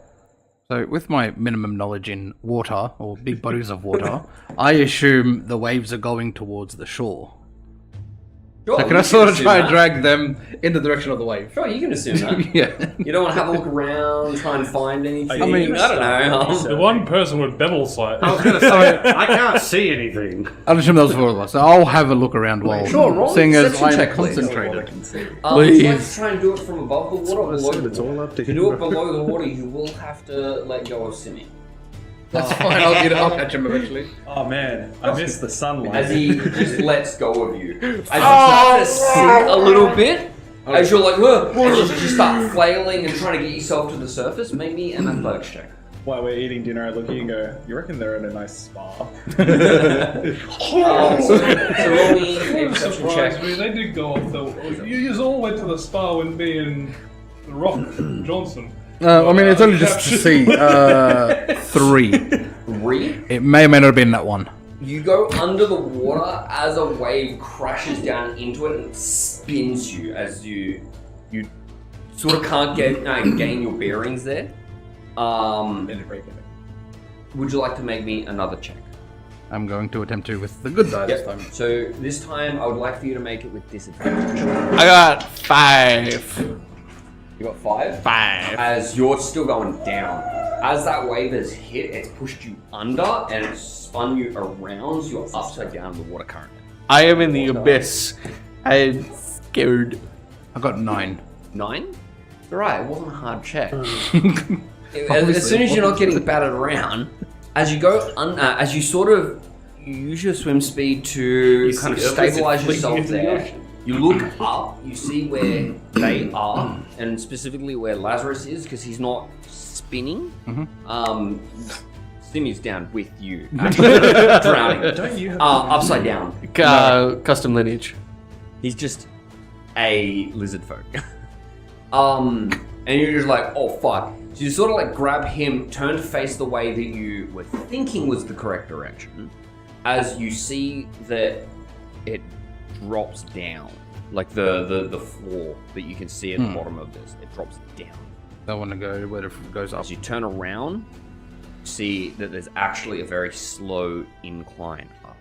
S7: So, with my minimum knowledge in water, or big bodies of water, I assume the waves are going towards the shore.
S2: Sure,
S7: So can
S2: you
S7: I sort of
S2: assume
S7: try and
S2: that.
S7: drag them in the direction of the wave?
S2: Sure, you can assume that.
S7: Yeah.
S2: You don't want to have a look around, try and find anything.
S1: I mean,
S2: I don't know.
S5: The one person with bevel sight.
S4: I was going to say, I can't see anything.
S7: I'll assume those four of us. So I'll have a look around while
S2: Sure, roll
S7: seeing as
S2: perception
S7: I'm
S2: check, please.
S7: concentrated.
S2: Would you like
S6: Please.
S2: to try and do it from above the water or below the
S4: It's all
S2: water?
S4: up to
S2: To do it below the water, you will have to let go of Simi.
S7: That's fine. I'll catch him eventually.
S1: Oh man, I missed the sunlight.
S2: As he just lets go of you. As you start to sink a little bit, as you're like, whoa, and you just start flailing and trying to get yourself to the surface, make me an athletics check.
S1: While we're eating dinner, I look at you and go, you reckon they're in a nice spa?
S2: So roll me a perception
S5: Surprised
S2: check.
S5: me. They did go off though. You all went to the spa with me and The Rock Johnson.
S7: I mean, it's only just to see. 3.
S2: 3.
S7: It may or may not have been that one.
S2: You go under the water as a wave crashes down into it and spins you as you sort of can't gain your bearings there. Would you like to make me another check?
S7: I'm going to attempt to with the good die this time.
S2: So this time I would like for you to make it with disadvantage.
S6: I got 5.
S2: You got 5?
S6: 5.
S2: As you're still going down. As that wave has hit, it's pushed you under and it's spun you around. So you're upside down in the water currently.
S6: I am in the abyss. I'm scared.
S7: I got 9.
S2: 9? It's alright, it wasn't a hard check. As soon as you're not getting battered around, as you go, as you sort of use your swim speed to kind of stabilize yourself there, you look up, you see where they are, and specifically where Lazarus is, because he's not spinning. Simi's down with you, drowning.
S1: Don't you have
S2: upside down.
S6: Custom lineage.
S2: He's just a lizard folk. And you're just like, oh fuck. So you sort of like grab him, turn to face the way that you were thinking was the correct direction, as you see that it drops down. Like the floor that you can see at the bottom of this, it drops down.
S7: I want to go where it goes up.
S2: As you turn around, you see that there's actually a very slow incline up.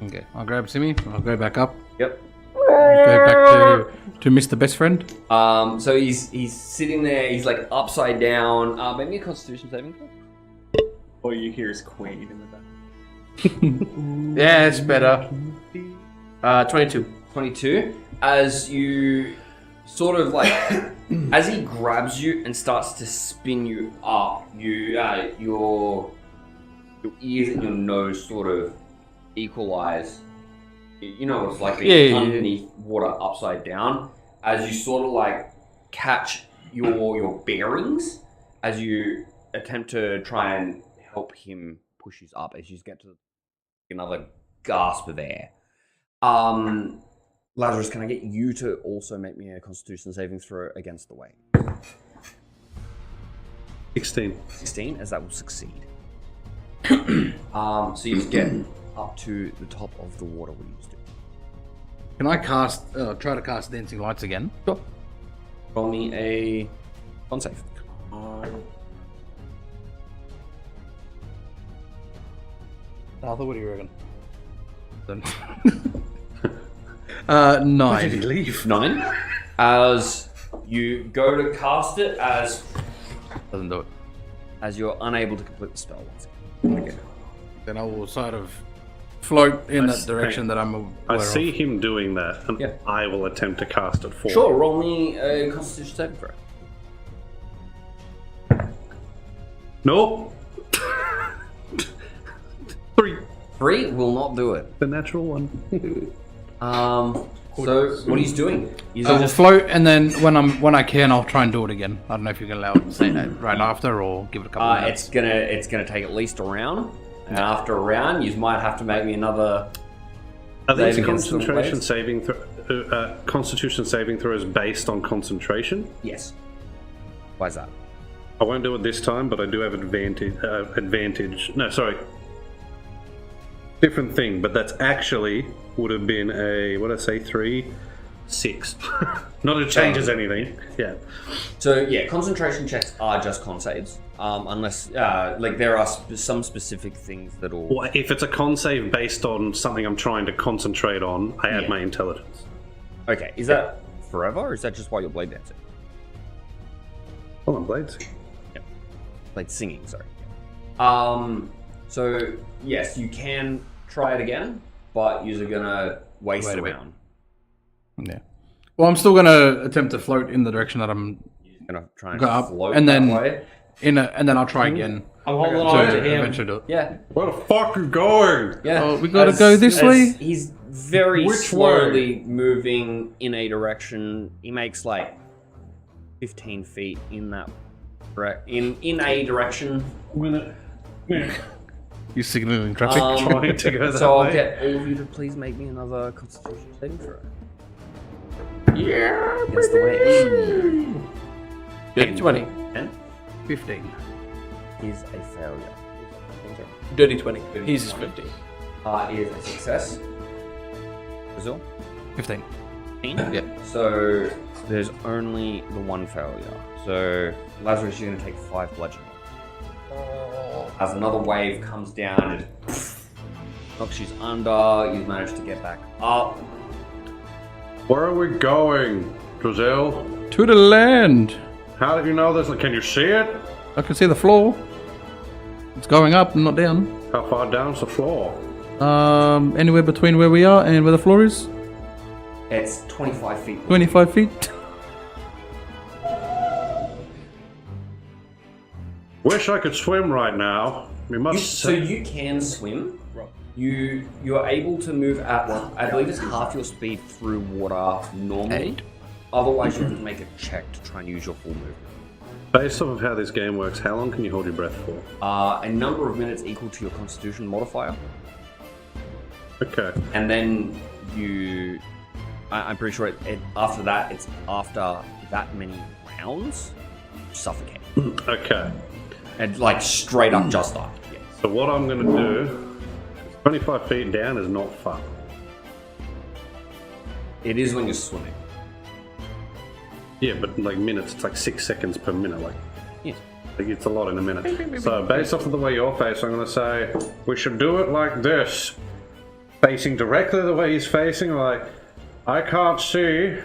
S7: Okay, I'll grab Simi. I'll go back up.
S2: Yep.
S7: Go back to Mr. Best Friend.
S2: So he's sitting there, he's like upside down. Maybe a Constitution saving throw?
S1: All you hear is Queen in the back.
S6: Yeah, it's better. 22.
S2: 22. As you sort of like, as he grabs you and starts to spin you up, your ears and your nose sort of equalize. You know, it's like being underneath water upside down. As you sort of like catch your bearings, as you attempt to try and help him push you up, as you get to another gasp of air. Lazarus, can I get you to also make me a Constitution saving throw against the wave?
S4: 16.
S2: 16, as that will succeed. So you just get up to the top of the water we used to.
S7: Can I try to cast Dancing Lights again?
S2: Sure. Roll me a con save.
S7: Arthur, what do you reckon?
S4: Why did
S7: 9.
S4: he leave?
S2: 9. As you go to cast it,
S7: Doesn't do it.
S2: as you're unable to complete the spell once again.
S7: Then I will sort of float in that direction that I'm aware
S4: I see
S7: of.
S4: him doing that, and
S2: Yeah.
S4: I will attempt to cast it for
S2: Sure,
S4: him.
S2: roll me a Constitution saving throw.
S4: Nope. 3.
S2: 3 will not do it.
S4: The natural one.
S2: So what he's doing? He's
S7: I will
S2: just
S7: float, and then when I can, I'll try and do it again. I don't know if you can allow it to say that right after, or give it a couple of minutes.
S2: it's gonna take at least a round, and after a round, you might have to make me another.
S4: Are these
S2: Save against the
S4: concentration
S2: waves?
S4: saving Constitution saving throws based on concentration?
S2: Yes. Why is that?
S4: I won't do it this time, but I do have advantage. No, sorry. Different thing, but that's actually would have been a, what did I say, 3, 6. Not that it changes anything. Yeah.
S2: So yeah, concentration checks are just con saves, unless like there are some specific things that'll.
S4: Well, if it's a con save based on something I'm trying to concentrate on, I add
S2: Yeah.
S4: my intelligence.
S2: Okay, is that forever, or is that just while you're blade dancing?
S4: Oh, I'm blades.
S2: Like singing, sorry. So yes, you can try it again, but you're gonna waste
S7: Wait
S2: a
S7: a bit.
S2: round.
S7: Yeah. Well, I'm still gonna attempt to float in the direction that I'm
S2: You're gonna try and
S7: go up,
S2: float
S7: and
S2: that
S7: then
S2: way.
S7: and then I'll try again.
S3: I'm holding
S7: to
S3: on to him.
S7: eventually do it.
S2: Yeah,
S4: Where the fuck are you going?
S2: yeah.
S7: Oh, we gotta go this way?
S2: He's very
S4: Which
S2: slowly moving in a direction. He makes like 15 feet in that in a direction.
S7: You signaling traffic?
S4: Trying to go that
S2: So I'll
S4: way.
S2: get all of you to please make me another Constitution saving throw.
S6: Yeah.
S2: Against the wave.
S6: 20.
S2: 10
S7: 15.
S2: is a failure.
S6: Dirty 20. He's 50.
S2: Is a success. Brazil.
S7: 15.
S2: 15?
S7: Yeah.
S2: So there's only the one failure. So Lazarus, you're going to take 5 bludgeoning. As another wave comes down, it knocks you under. You manage to get back up.
S4: Where are we going, Giselle?
S7: To the land.
S4: How did you know this? Can you see it?
S7: I can see the floor. It's going up, not down.
S4: How far down's the floor?
S7: Anywhere between where we are and where the floor is.
S2: It's 25 feet.
S7: 25 feet.
S4: Wish I could swim right now. We must.
S2: So you can swim. You're able to move at, I believe it's half your speed through water normally. Otherwise, you have to make a check to try and use your full movement.
S4: Based off of how this game works, how long can you hold your breath for?
S2: A number of minutes equal to your Constitution modifier,
S4: Okay.
S2: and then I'm pretty sure after that, it's after that many rounds, you suffocate.
S4: Okay.
S2: And like straight up just die. Yeah.
S4: So what I'm going to do, 25 feet down is not far.
S2: It is when you're swimming.
S4: Yeah, but like minutes, it's like 6 seconds per minute. Like
S2: Yes.
S4: it's a lot in a minute. So based off of the way you're facing, I'm going to say we should do it like this. Facing directly the way he's facing, like, I can't see.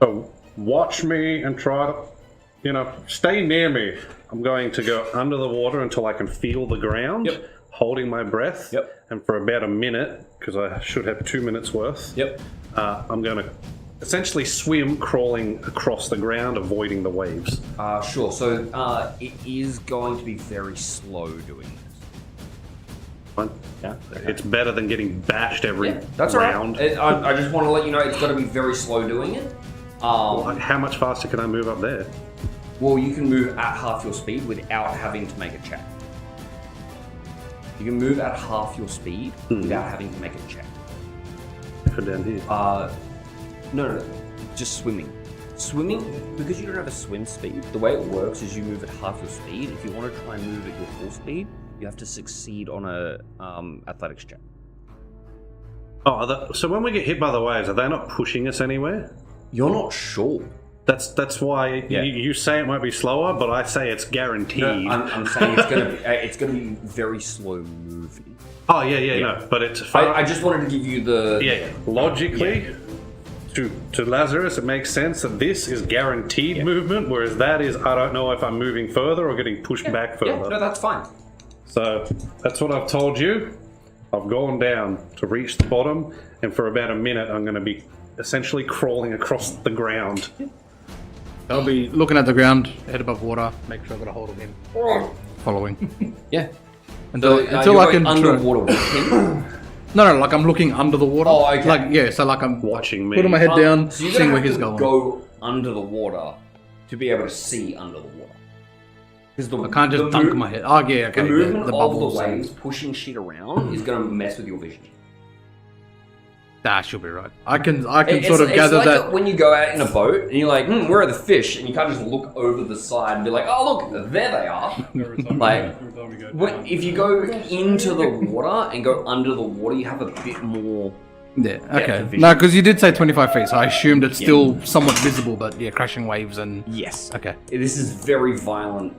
S4: So watch me and try to, stay near me. I'm going to go under the water until I can feel the ground,
S2: Yep.
S4: holding my breath.
S2: Yep.
S4: And for about a minute, because I should have 2 minutes worth,
S2: Yep.
S4: I'm going to essentially swim, crawling across the ground, avoiding the waves.
S2: Sure. So it is going to be very slow doing this.
S4: Fine.
S2: Yeah.
S4: It's better than getting bashed every
S2: That's all
S4: round.
S2: right. I just want to let you know it's got to be very slow doing it.
S4: Like, how much faster can I move up there?
S2: Well, you can move at half your speed without having to make a check. You can move at half your speed without having to make a check.
S4: For down here.
S2: No, just swimming. Swimming, because you don't have a swim speed, the way it works is you move at half your speed. If you want to try and move at your full speed, you have to succeed on a athletics check.
S4: Oh, so when we get hit by the waves, are they not pushing us anywhere?
S2: You're not sure.
S4: That's why you say it might be slower, but I say it's guaranteed.
S2: No, I'm saying it's gonna be very slow moving.
S4: Oh no, but it's.
S2: I just wanted to give you the
S4: Logically, to Lazarus, it makes sense that this is guaranteed movement, whereas that is I don't know if I'm moving further or getting pushed back further.
S2: Yeah, no, that's fine.
S4: So that's what I've told you. I've gone down to reach the bottom, and for about a minute, I'm going to be essentially crawling across the ground.
S7: I'll be looking at the ground, head above water, make sure I've got a hold of him. Following.
S2: Yeah.
S7: Until
S2: you're
S7: I can
S2: going underwater with him.
S7: No, like I'm looking under the water.
S2: Oh, okay.
S7: Like, so like I'm
S4: Watching me.
S7: putting my head down,
S2: So you're
S7: seeing
S2: gonna
S7: where
S2: have
S7: he's
S2: to
S7: going.
S2: go under the water to be able to see under the water. Because
S7: I can't just dunk my head. Oh, yeah, okay.
S2: The movement
S7: the
S2: of
S7: bubbles.
S2: the waves pushing shit around is going to mess with your vision.
S7: That should be right. I can
S2: It's
S7: sort of gather
S2: like
S7: that.
S2: when you go out in a boat and you're like, where are the fish? And you can't just look over the side and be like, oh, look, there they are.
S5: Every time
S2: Like,
S5: we go
S2: When,
S5: down.
S2: if you go into the water and go under the water, you have a bit more.
S7: Yeah, okay.
S2: vision.
S7: No, because you did say 25 feet, so I assumed it's still somewhat visible, but yeah, crashing waves and.
S2: Yes.
S7: Okay.
S2: This is very violent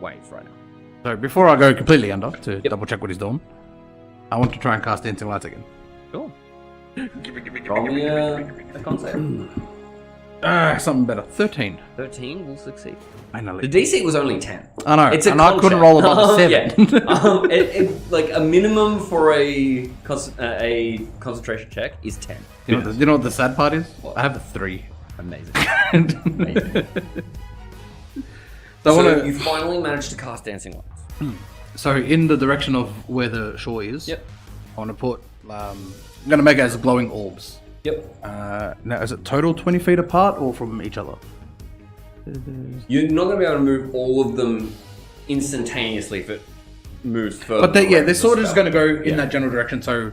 S2: waves right now.
S7: So before I go completely under to double check what he's doing, I want to try and cast Dancing Lights again.
S2: Cool. Roll me a con save.
S7: Something better. 13.
S2: 13 will succeed.
S7: Finally.
S2: The DC was only 10.
S7: I know,
S2: It's a
S7: and I
S2: con
S7: couldn't
S2: check.
S7: roll above a 7.
S2: Yeah. Like a minimum for a concentration check is 10.
S7: You know what the sad part is?
S2: What?
S7: I have a 3.
S2: Amazing.
S7: So I
S2: So
S7: wanna,
S2: you finally managed to cast Dancing Lights.
S7: so in the direction of where the shore is,
S2: Yep.
S7: I want to put. I'm going to make it as glowing orbs.
S2: Yep.
S7: Now, is it total 20 feet apart or from each other?
S2: You're not going to be able to move all of them instantaneously if it moves further.
S7: But they're
S2: around
S7: sort of
S2: the
S7: just
S2: spell.
S7: going to go in that general direction. So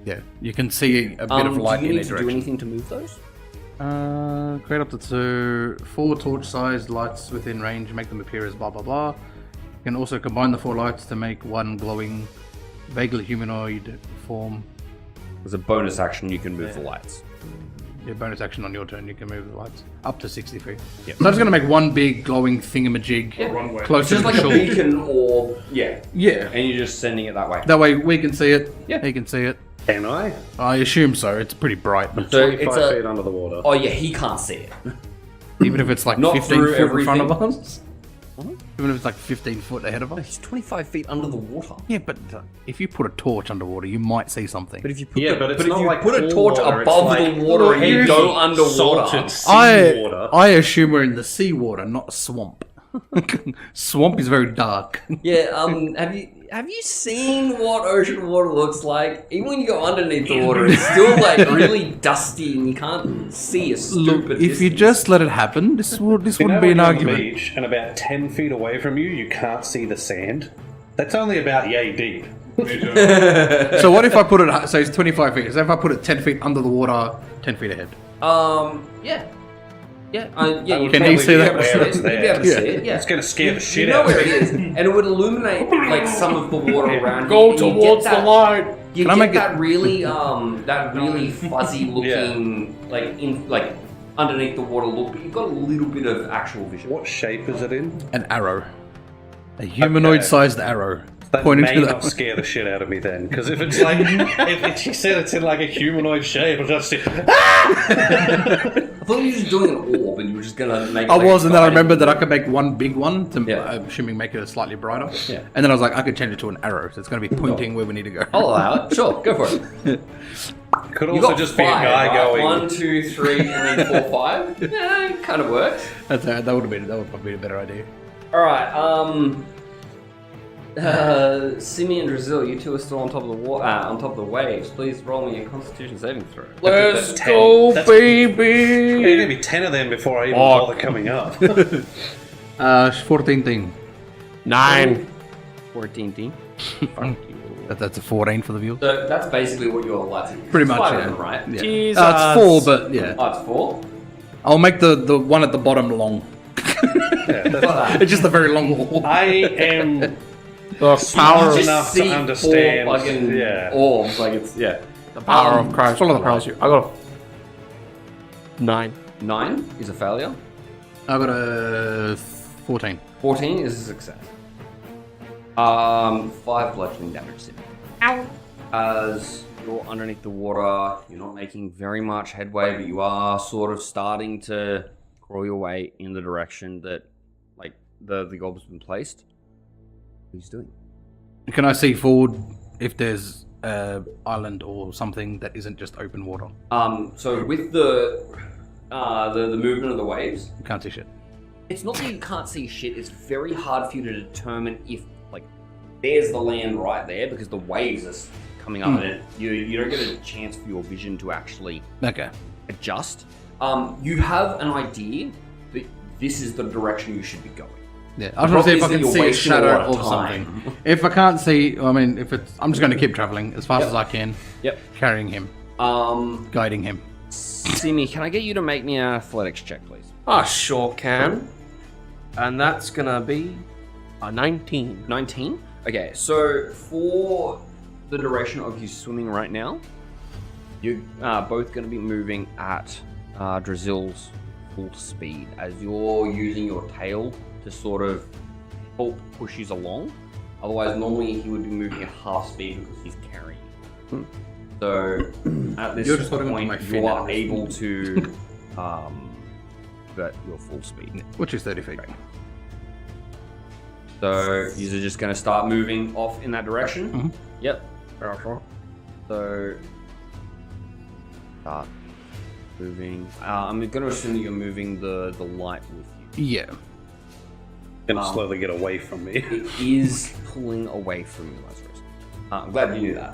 S2: Yeah.
S7: you can see a bit of light
S2: do you
S7: in
S2: need
S7: each
S2: to do
S7: direction.
S2: anything to move those?
S7: Create up to 4 torch-sized lights within range, make them appear as blah blah blah. You can also combine the 4 lights to make one glowing, vaguely humanoid form.
S2: As a bonus action, you can move the lights.
S7: Your bonus action on your turn, you can move the lights up to 60 feet. So I'm just going to make one big glowing thingamajig
S5: Runway.
S7: closer
S2: Just
S7: to
S2: like
S7: the
S2: a
S7: shore.
S2: beacon or... Yeah.
S7: Yeah.
S2: And you're just sending it that way.
S7: That way we can see it.
S2: Yeah.
S7: He can see it.
S4: Can I?
S7: I assume so. It's pretty bright.
S2: So
S4: 25
S2: it's
S4: feet under the water.
S2: Oh yeah, he can't see it.
S7: Even if it's like
S2: Not
S7: 15
S2: through
S7: foot in front of
S2: everything?
S7: us. Even if it's like 15 foot ahead of us.
S2: He's 25 feet under the water.
S7: Yeah, but if you put a torch underwater, you might see something.
S2: But if you put
S4: But it's
S2: if
S4: not
S2: you
S4: like
S2: put a
S4: cool
S2: torch
S4: water, it's
S2: above
S4: like
S2: the water and you go
S4: heavy,
S2: underwater.
S4: salted seawater.
S7: I assume we're in the seawater, not a swamp. Swamp is very dark.
S2: Yeah, have you seen what ocean water looks like? Even when you go underneath the water, it's still like really dusty and you can't see a stupid
S7: Look, if you
S2: distance.
S7: just let it happen, this
S4: You know
S7: wouldn't be
S4: when
S7: an
S4: you're on the
S7: argument.
S4: beach and about 10 feet away from you, you can't see the sand? That's only about yay deep.
S7: So what if I put it, so it's 25 feet, so if I put it 10 feet under the water, 10 feet ahead?
S2: Yeah. Yeah, you
S7: Can
S2: probably
S7: he see
S2: be
S7: that?
S2: able to see it. You'd be able to
S7: Yeah.
S2: see it, yeah.
S4: It's going to scare the shit
S2: You know
S4: out of
S2: where
S4: me.
S2: it is, and it would illuminate like some of the water around
S6: Go
S2: you. and you
S6: towards
S2: get
S6: the
S2: that,
S6: light.
S2: You
S7: Can I
S2: get
S7: make it-
S2: that really fuzzy looking, like underneath the water look, but you've got a little bit of actual vision.
S4: What shape is it in?
S7: An arrow. A humanoid-sized arrow.
S4: That
S7: Pointing
S4: may
S7: to
S4: not
S7: that.
S4: scare the shit out of me then, because if it's like, if she said it's in like a humanoid shape, I'll just see,
S2: I thought you were just doing an orb and you were just gonna make.
S7: I
S2: like,
S7: was, and then I
S2: guiding-
S7: remembered that I could make one big one to,
S2: Yeah.
S7: I'm assuming, make it slightly brighter.
S2: Yeah.
S7: And then I was like, I could change it to an arrow, so it's going to be pointing where we need to go.
S2: I'll allow it. Sure, go for it.
S4: could
S2: You
S4: also
S2: got
S4: just
S2: 5,
S4: be a guy
S2: right?
S4: going,
S2: 1, 2, 3, and then 4, 5. Yeah, it kind of works.
S7: That would probably be a better idea.
S2: All right. Simi and Brazil, you two are still on top of the on top of the waves. Please roll me a Constitution saving throw.
S6: Let's
S4: That's 10.
S6: go,
S4: That's-
S6: baby.
S4: there's going to be 10 of them before I even
S6: Fuck.
S4: bother coming up.
S7: 14 thing.
S6: 9.
S2: 14 team.
S7: That's a 14 for the viewers.
S2: So that's basically what your lights are.
S7: Pretty much,
S2: 5 of
S7: yeah.
S2: them, right?
S7: Yeah.
S6: Jesus.
S7: It's 4, but yeah.
S2: Oh, it's 4.
S7: I'll make the one at the bottom long.
S4: Yeah, that's-
S7: It's just a very long wall.
S4: I am
S6: The power of
S4: enough to understand.
S2: Fucking
S4: Yeah.
S2: orbs, like it's the
S6: power of Christ. Full of the powers you. I got a 9.
S2: 9 is a failure.
S7: I got a 14.
S2: 14 is a success. 5 bludgeoning damage. Ow! As you're underneath the water, you're not making very much headway, but you are sort of starting to crawl your way in the direction that, like, the gob's been placed. What he's doing.
S7: Can I see forward if there's an island or something that isn't just open water?
S2: So with the movement of the waves,
S7: You can't see shit.
S2: it's not that you can't see shit. It's very hard for you to determine if, like, there's the land right there because the waves are coming up and you don't get a chance for your vision to actually
S7: Okay.
S2: adjust. You have an idea that this is the direction you should be going.
S7: Yeah, I just want to see if I
S2: Problem
S7: can
S2: is that
S7: see
S2: you're
S7: a
S2: wasting a lot
S7: shadow
S2: of
S7: or
S2: time.
S7: something. If I can't see, I mean, if it's, I'm just going to keep traveling as fast as I can,
S2: Yep.
S7: carrying him, guiding him.
S2: Simi, can I get you to make me an athletics check, please?
S6: I sure can. And that's gonna be a 19.
S2: 19? Okay, so for the direction of you swimming right now, you're both going to be moving at Drazil's full speed as you're using your tail to sort of help push you along. Otherwise, normally he would be moving at half speed because he's carrying you. So at this
S7: You're just holding onto
S2: point,
S7: my fin
S2: you
S7: at
S2: are
S7: this
S2: able
S7: point.
S2: to get your full speed.
S7: Which is 30 feet.
S2: So you're just going to start moving off in that direction.
S7: Mhm.
S2: Yep. So start moving. I'm going to assume that you're moving the light with you.
S7: Yeah.
S4: Gonna slowly get away from me.
S2: It is pulling away from you, Lazarus. I'm glad you knew that.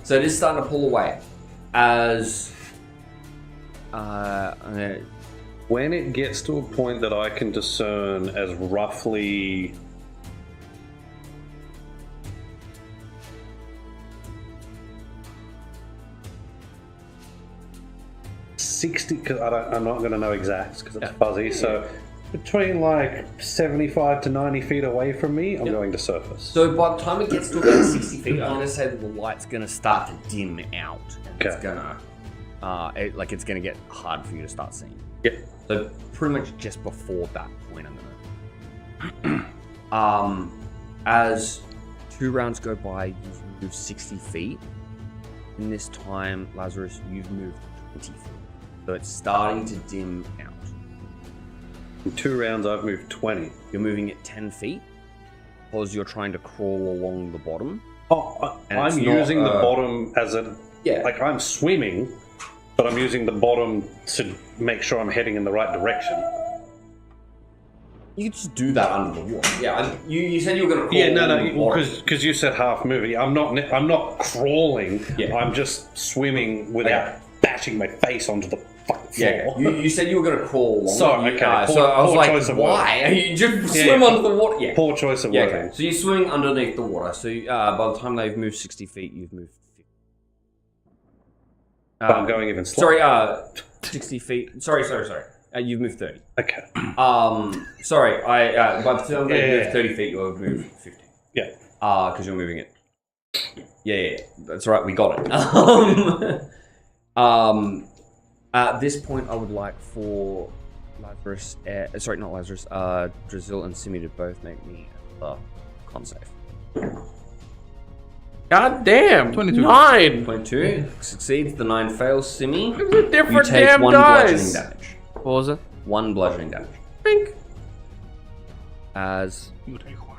S2: So it is starting to pull away as.
S4: When it gets to a point that I can discern as roughly 60, because I'm not going to know exacts because it's fuzzy. So between like 75 to 90 feet away from me, I'm going to surface.
S2: So by the time it gets to about 60 feet, I'm going to say that the light's going to start to dim out. And it's going to, it's going to get hard for you to start seeing.
S4: Yeah.
S2: So pretty much just before that point, I'm gonna. As 2 rounds go by, you've moved 60 feet. In this time, Lazarus, you've moved 20 feet. So it's starting to dim out.
S4: In 2 rounds, I've moved 20.
S2: You're moving at 10 feet because you're trying to crawl along the bottom.
S4: Oh,
S2: And
S4: I'm
S2: it's not,
S4: using the bottom as a...
S2: Yeah.
S4: Like, I'm swimming, but I'm using the bottom to make sure I'm heading in the right direction.
S2: You could just do that under the water. Yeah, you said you were going to crawl.
S4: Yeah,
S2: along the bottom.
S4: because you said half moving. I'm not crawling.
S2: Yeah.
S4: I'm just swimming without bashing my face onto the fucking
S2: Yeah,
S4: floor.
S2: you said you were going to crawl along.
S4: Sorry, okay.
S2: So I was
S4: Poor
S2: like,
S4: choice of
S2: why? You just
S4: Yeah,
S2: swim
S4: yeah.
S2: under the water. Yeah.
S4: Poor choice of
S2: Yeah,
S4: wording.
S2: okay. So you're swimming underneath the water. So by the time they've moved 60 feet, you've moved 50.
S4: But I'm going even slower.
S2: Sorry, 60 feet. Sorry. You've moved 30.
S4: Okay.
S2: Sorry, by the time they've
S4: Yeah.
S2: moved 30 feet, you've moved 50.
S4: Yeah.
S2: Because you're moving it. Yeah. That's right, we got it. At this point, I would like for Lazarus, not Lazarus, Drazil and Simi to both make me a con save.
S6: God damn!
S7: 22.
S6: 9!
S2: 22 succeeds, the 9 fails. Simi,
S6: These are
S2: you
S6: different
S2: take
S6: damn
S2: 1 bludgeoning
S6: dice!
S2: damage.
S6: What was it?
S2: 1 bludgeoning damage.
S6: Pink.
S2: As
S5: You take one.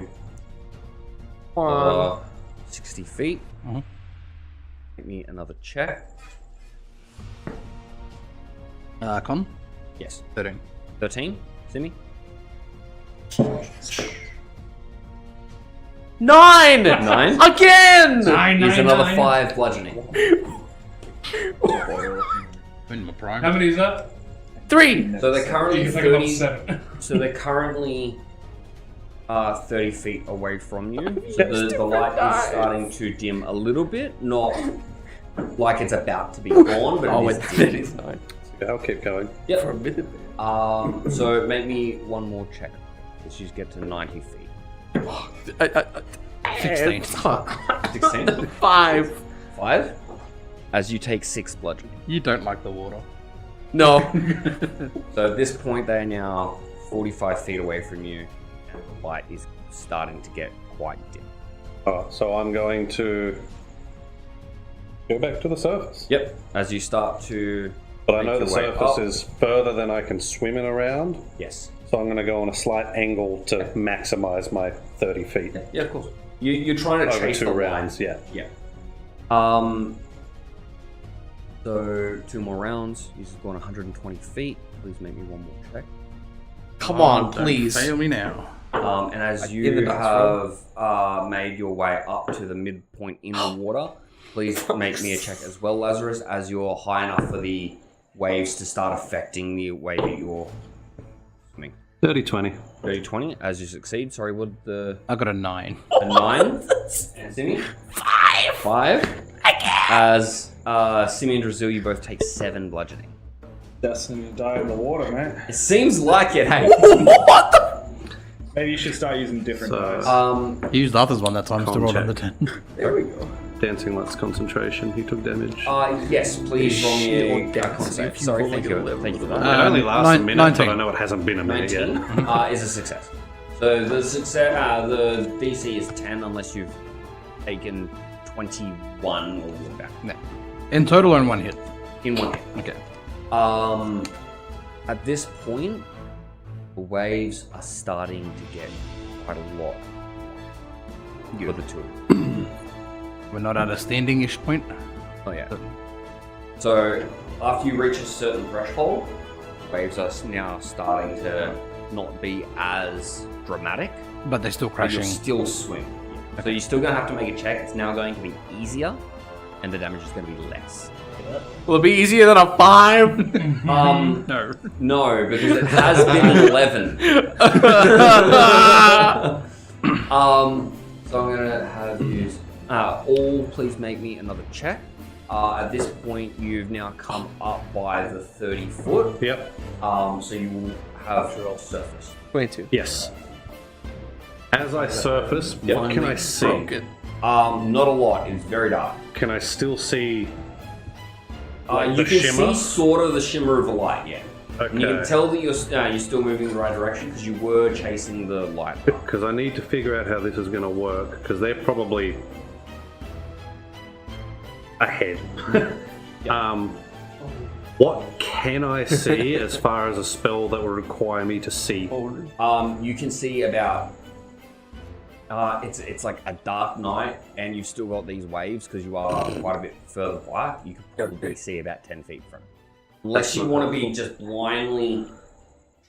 S2: you
S6: 1.
S2: 60 feet.
S7: Mhm.
S2: Make me another check.
S7: Con?
S2: Yes.
S7: 13.
S2: 13. Simi.
S6: 9!
S2: 9.
S6: Again!
S2: Use another 5 bludgeoning.
S7: In my prime.
S5: How many is that?
S6: 3!
S2: So they're
S5: You
S2: currently
S5: can think about
S2: 30.
S5: 7.
S2: So they're currently 30 feet away from you. So the light is starting to dim a little bit, not like it's about to be gone, but
S6: Oh,
S2: it
S6: wait,
S2: is
S6: that
S2: dim.
S6: is 9.
S4: I'll keep going.
S2: Yep.
S6: For a minute there.
S2: So make me one more check. Let's just get to 90 feet.
S7: 16.
S2: 16.
S6: 5.
S2: 5. As you take 6 bludgeoning.
S7: You don't like the water.
S6: No.
S2: So at this point, they are now 45 feet away from you, and the light is starting to get quite dim.
S4: So I'm going to go back to the surface.
S2: Yep. As you start to.
S4: But I
S2: make
S4: know the
S2: your way
S4: surface
S2: up-
S4: is further than I can swim in around.
S2: Yes.
S4: So I'm going to go on a slight angle to maximize my 30 feet.
S2: Yeah, of course. You're trying to
S4: Over
S2: chase
S4: 2
S2: the
S4: rounds,
S2: light.
S4: yeah.
S2: Yeah. So 2 more rounds. You've gone 120 feet. Please make me one more check.
S6: Come on,
S7: Don't
S6: please.
S7: fail me now.
S2: And as
S3: in the
S2: you
S3: dice
S2: have made your way up to the midpoint in the water, please make me a check as well, Lazarus, as you're high enough for the waves to start affecting the way that you're swimming.
S4: 30-20.
S2: 30-20, as you succeed. Sorry, what the...
S7: I got a 9.
S2: A 9? And Simi? 5. As Simi and Drazil, you both take 7 bludgeoning.
S1: Destined to die in the water, man.
S2: It seems like it, hey.
S1: Maybe you should start using different
S4: So-
S1: dice.
S7: He used Arthur's one that time to roll
S4: check.
S7: under 10.
S2: There we go.
S4: Dancing Lights concentration. He took damage.
S2: Yes, please roll me a
S6: Shit,
S2: con save. Sorry, thank you. Thank you for that.
S4: It only lasts a minute,
S7: 19.
S4: but I know it hasn't been a minute
S2: 19
S4: yet.
S2: is a success. So the success, the DC is 10 unless you've taken 21 or more back
S7: In total, on 1 hit.
S2: in 1 hit.
S7: Okay.
S2: At this point, the waves are starting to get quite a lot for the 2 of you.
S7: We're not at a standing-ish point.
S2: Oh yeah. So after you reach a certain threshold, waves are now starting to not be as dramatic.
S7: But they're still
S2: But you're
S7: crashing.
S2: still swim. So you're still going to have to make a check. It's now going to be easier, and the damage is going to be less.
S6: Will it be easier than a 5?
S7: No.
S2: No, because it has been an 11. So I'm going to have you all please make me another check. At this point, you've now come up by the 30 foot.
S4: Yep.
S2: So you will have your surface.
S6: 22.
S4: Yes. As I surface, what can I see?
S6: Broken.
S2: Not a lot. It's very dark.
S4: Can I still see
S2: You
S4: the
S2: can
S4: shimmer?
S2: see sort of the shimmer of the light, yeah. And you can
S4: Okay.
S2: tell that you're still moving in the right direction because you were chasing the light.
S4: Because I need to figure out how this is going to work, because they're probably ahead. What can I see as far as a spell that will require me to see?
S2: You can see about. It's like a dark night, and you've still got these waves because you are quite a bit further back. You can probably see about 10 feet from it. Unless you want to be just blindly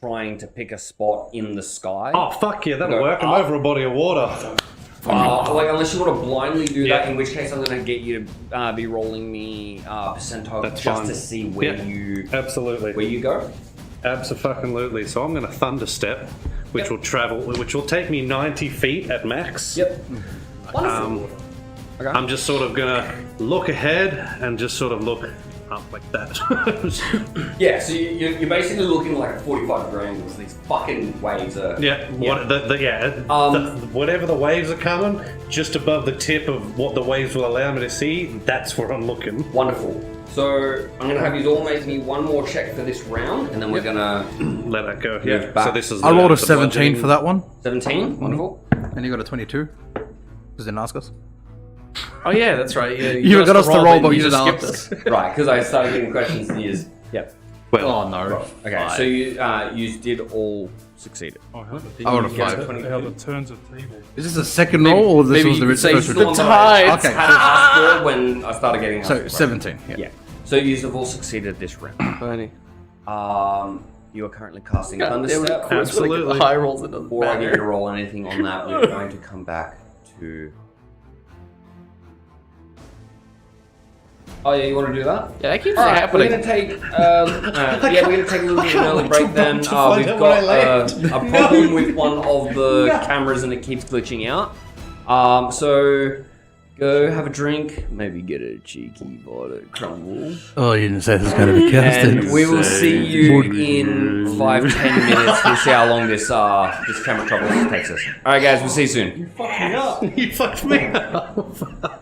S2: trying to pick a spot in the sky.
S4: Oh, fuck yeah, that'll
S2: Go
S4: work. I'm
S2: up.
S4: over a body of water.
S2: Like unless you want to blindly do that,
S4: Yeah.
S2: in which case I'm going to get you to be rolling me percentile
S4: That's
S2: just
S4: fine.
S2: to see where
S4: Yeah.
S2: you
S4: Absolutely.
S2: go.
S4: Absolutely. So I'm going to thunder step, which will take me 90 feet at max.
S2: Yep. Wonderful.
S4: I'm just sort of going to look ahead and just sort of look up like that.
S2: Yeah, so you're basically looking like a 45 degree angle. These fucking waves are.
S4: Yeah, whatever the waves are coming, just above the tip of what the waves will allow me to see, that's where I'm looking.
S2: Wonderful. So I'm going to have you all make me one more check for this round, and then we're going to
S4: Let that go.
S2: Move
S4: Yeah.
S2: back.
S4: So this is.
S7: I rolled a
S4: the
S7: 17
S4: bludgeoning.
S7: for that one.
S2: 17. Wonderful.
S7: And you got a 22. Because didn't ask us.
S6: Oh yeah, that's right. Yeah,
S7: You got us to roll, but you
S6: just
S7: didn't
S6: skipped
S7: ask
S6: us.
S2: Right, because I started getting questions and you just. Yep.
S4: Well,
S7: Oh no.
S2: Okay, so you did all succeeded.
S5: I heard it.
S7: I would have
S2: Yes,
S7: 5.
S2: 22.
S5: How the turns of table.
S7: Is this a second roll or this
S6: maybe
S7: was
S6: you
S7: the
S6: could say
S7: first
S6: the
S7: roll?
S2: one that
S6: tides.
S2: I
S7: Okay.
S2: hadn't asked for when I started getting asked
S7: So
S2: for.
S7: 17. Yeah.
S2: Yeah. So you have all succeeded this round.
S6: Funny.
S2: You are currently casting
S6: God damn it, of
S2: Thunderstep.
S6: course, when I get the high rolls, it doesn't
S2: Before I get you
S6: matter.
S2: to roll anything on that, we're going to come back to. Oh yeah, you want to do that?
S6: Yeah, that keeps
S2: All right,
S6: happening.
S2: we're gonna take. We're gonna take a little bit of an early break then. We've
S4: find out where I
S2: got a problem with one of the cameras and it keeps glitching out. So Go have a drink, maybe get a cheeky violet crumble.
S7: Oh, you didn't say this was going to be casted.
S2: And we will see you in 5-10 minutes. We'll see how long this camera trouble takes us. Alright guys, we'll see you soon.
S7: You fucked me up.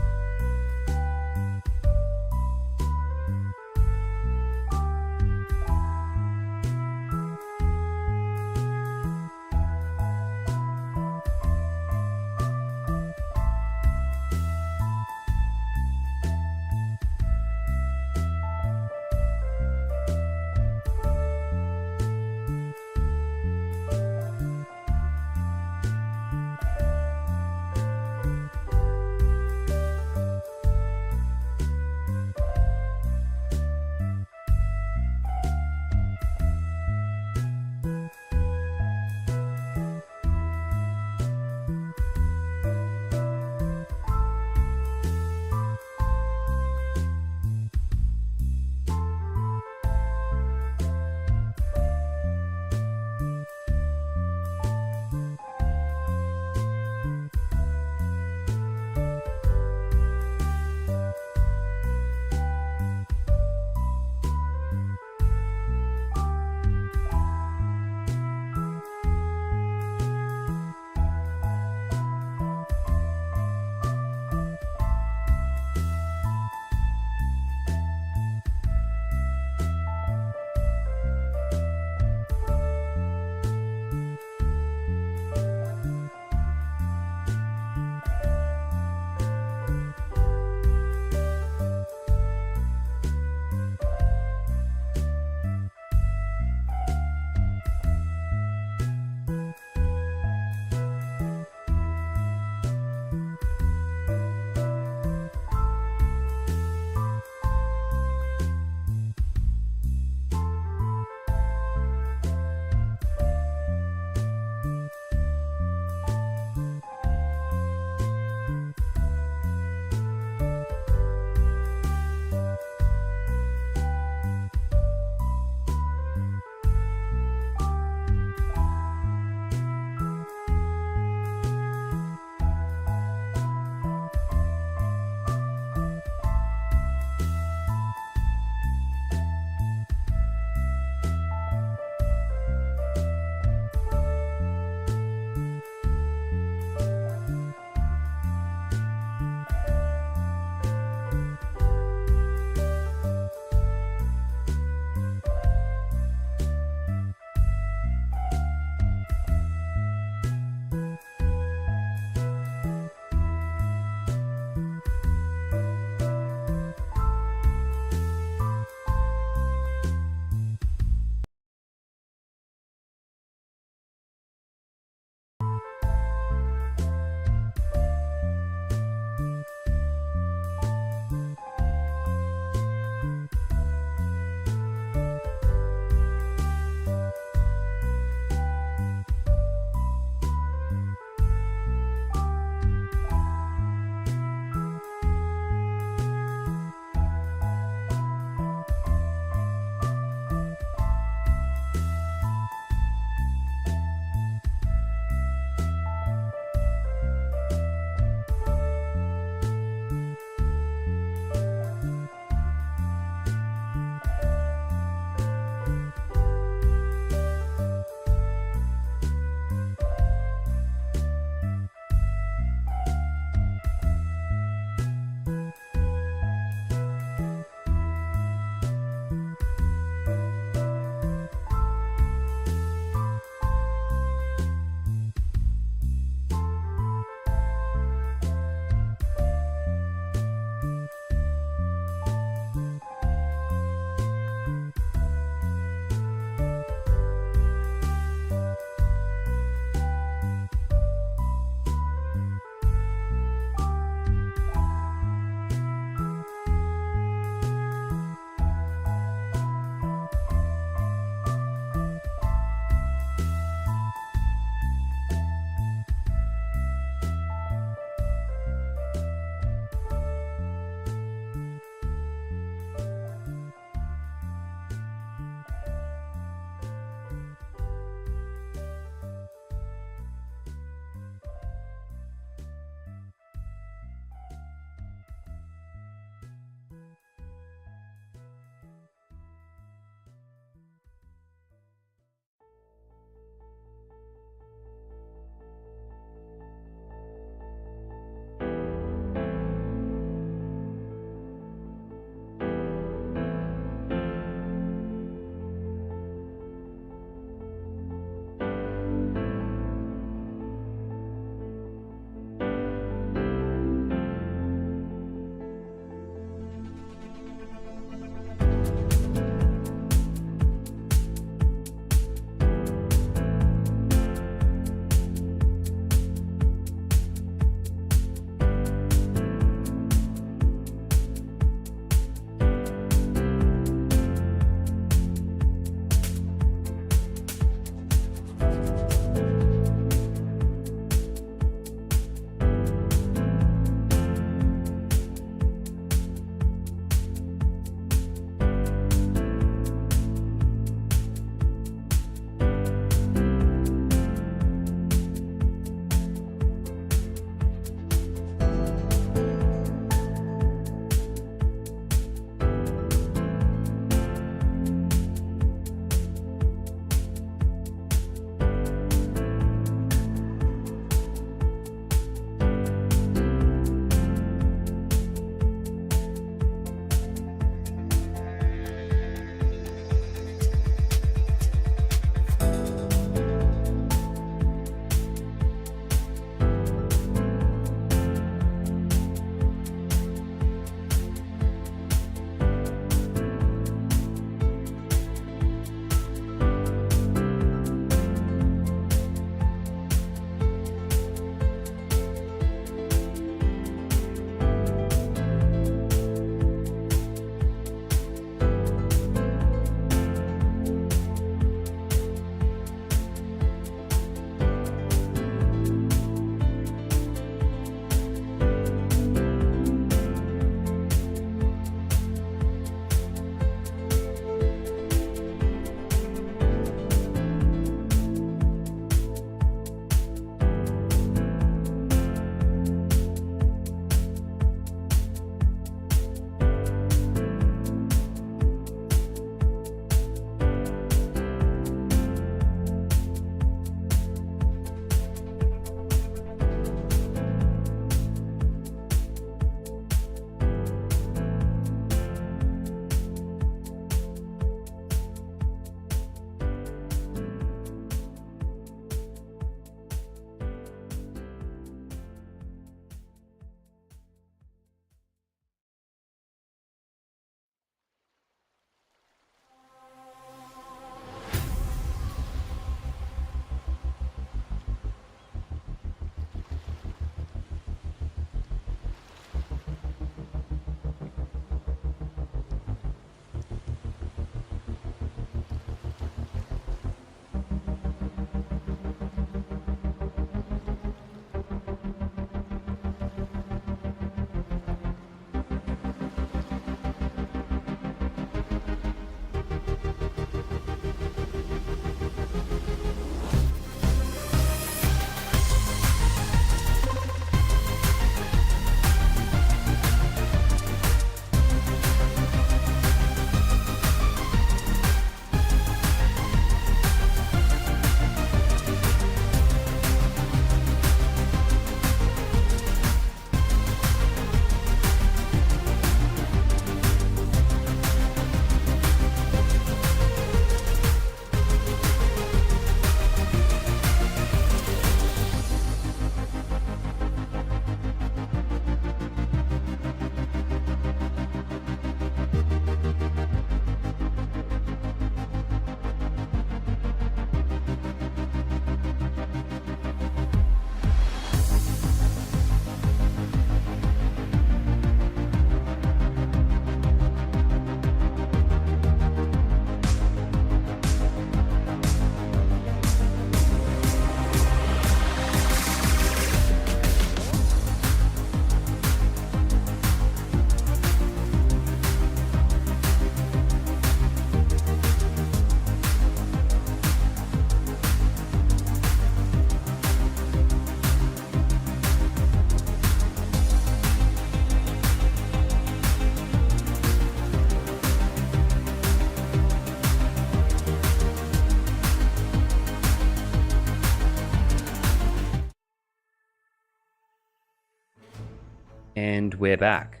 S2: And we're back.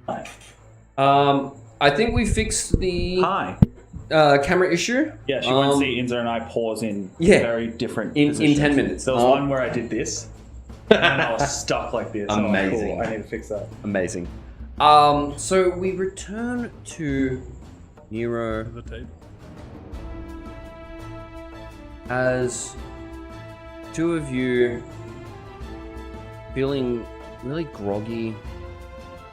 S1: Hi.
S2: I think we fixed the
S1: Hi.
S2: camera issue.
S1: Yeah, she won't see Inza and I pause in
S2: Yeah.
S1: very different
S2: In
S1: positions.
S2: 10 minutes.
S1: There was one where I did this, and I was stuck like this. and I was like,
S2: Amazing.
S1: cool, I need to fix that.
S2: Amazing. So we return to Nero
S5: The tape.
S2: as two of you feeling really groggy,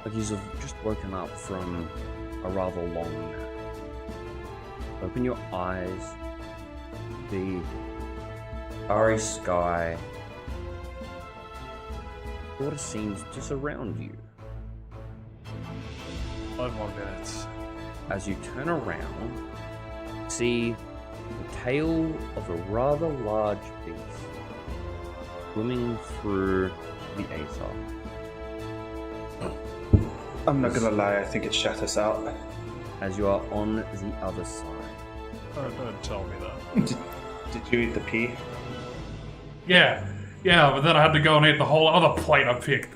S2: like you've just woken up from a rather long nap. Open your eyes, the starry sky sort of seems to surround you.
S5: 5 more minutes.
S2: As you turn around, see the tail of a rather large beast swimming through the Aether.
S1: I'm not gonna lie, I think it shut us out.
S2: As you are on the other side.
S5: Don't tell me that.
S1: Did you eat the pea?
S5: Yeah, but then I had to go and eat the whole other plate I picked.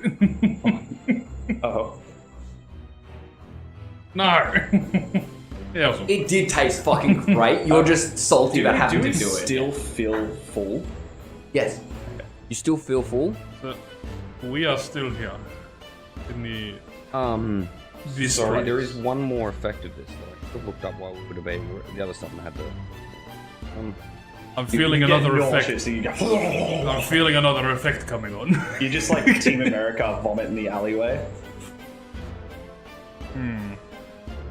S1: Oh.
S5: No. Yeah, it was
S2: It did taste fucking great. You're just salty that happened to do it.
S1: Still feel full?
S2: Yes. You still feel full?
S5: So, we are still here. In the
S2: Sorry, there is one more effect of this. Though. I should have looked up while we would have been the other stuff and I had to.
S5: I'm feeling another effect.
S1: Nauseous, and you go,
S5: I'm feeling another effect coming on.
S1: you just like Team America vomit in the alleyway.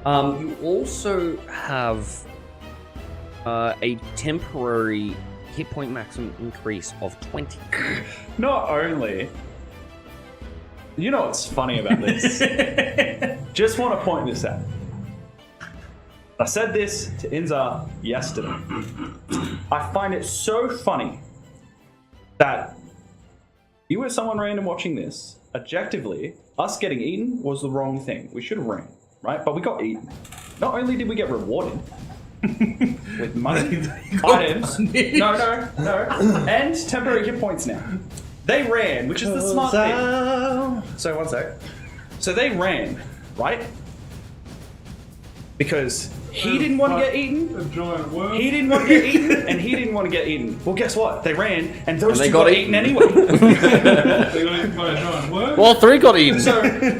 S2: You also have a temporary hit point maximum increase of 20.
S1: Not only. You know what's funny about this? Just want to point this out. I said this to Inza yesterday. I find it so funny that you were someone random watching this. Objectively, us getting eaten was the wrong thing. We should have ran, right? But we got eaten. Not only did we get rewarded with money, items, no, and temporary hit points now. They ran, which is the smart thing. So, one sec. So they ran, right? Because he didn't want to get eaten,
S5: A giant worm.
S1: he didn't want to get eaten, and he didn't want to get eaten. Well, guess what? They ran, and those
S2: they
S1: two
S2: got
S1: got eaten anyway.
S5: They got eaten by a giant worm.
S6: Well, 3 got eaten.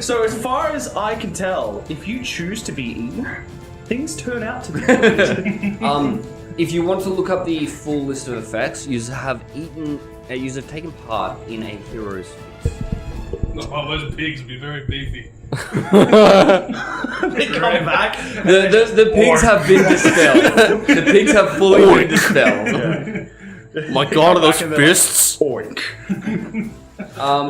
S1: So as far as I can tell, if you choose to be eaten, things turn out to be good.
S2: If you want to look up the full list of effects, you have taken part in a hero's feast.
S5: Oh, those pigs would be very beefy.
S1: They come back.
S2: The pigs have been dispelled. The pigs have fully been dispelled.
S6: My god, are those fists?
S1: Oink.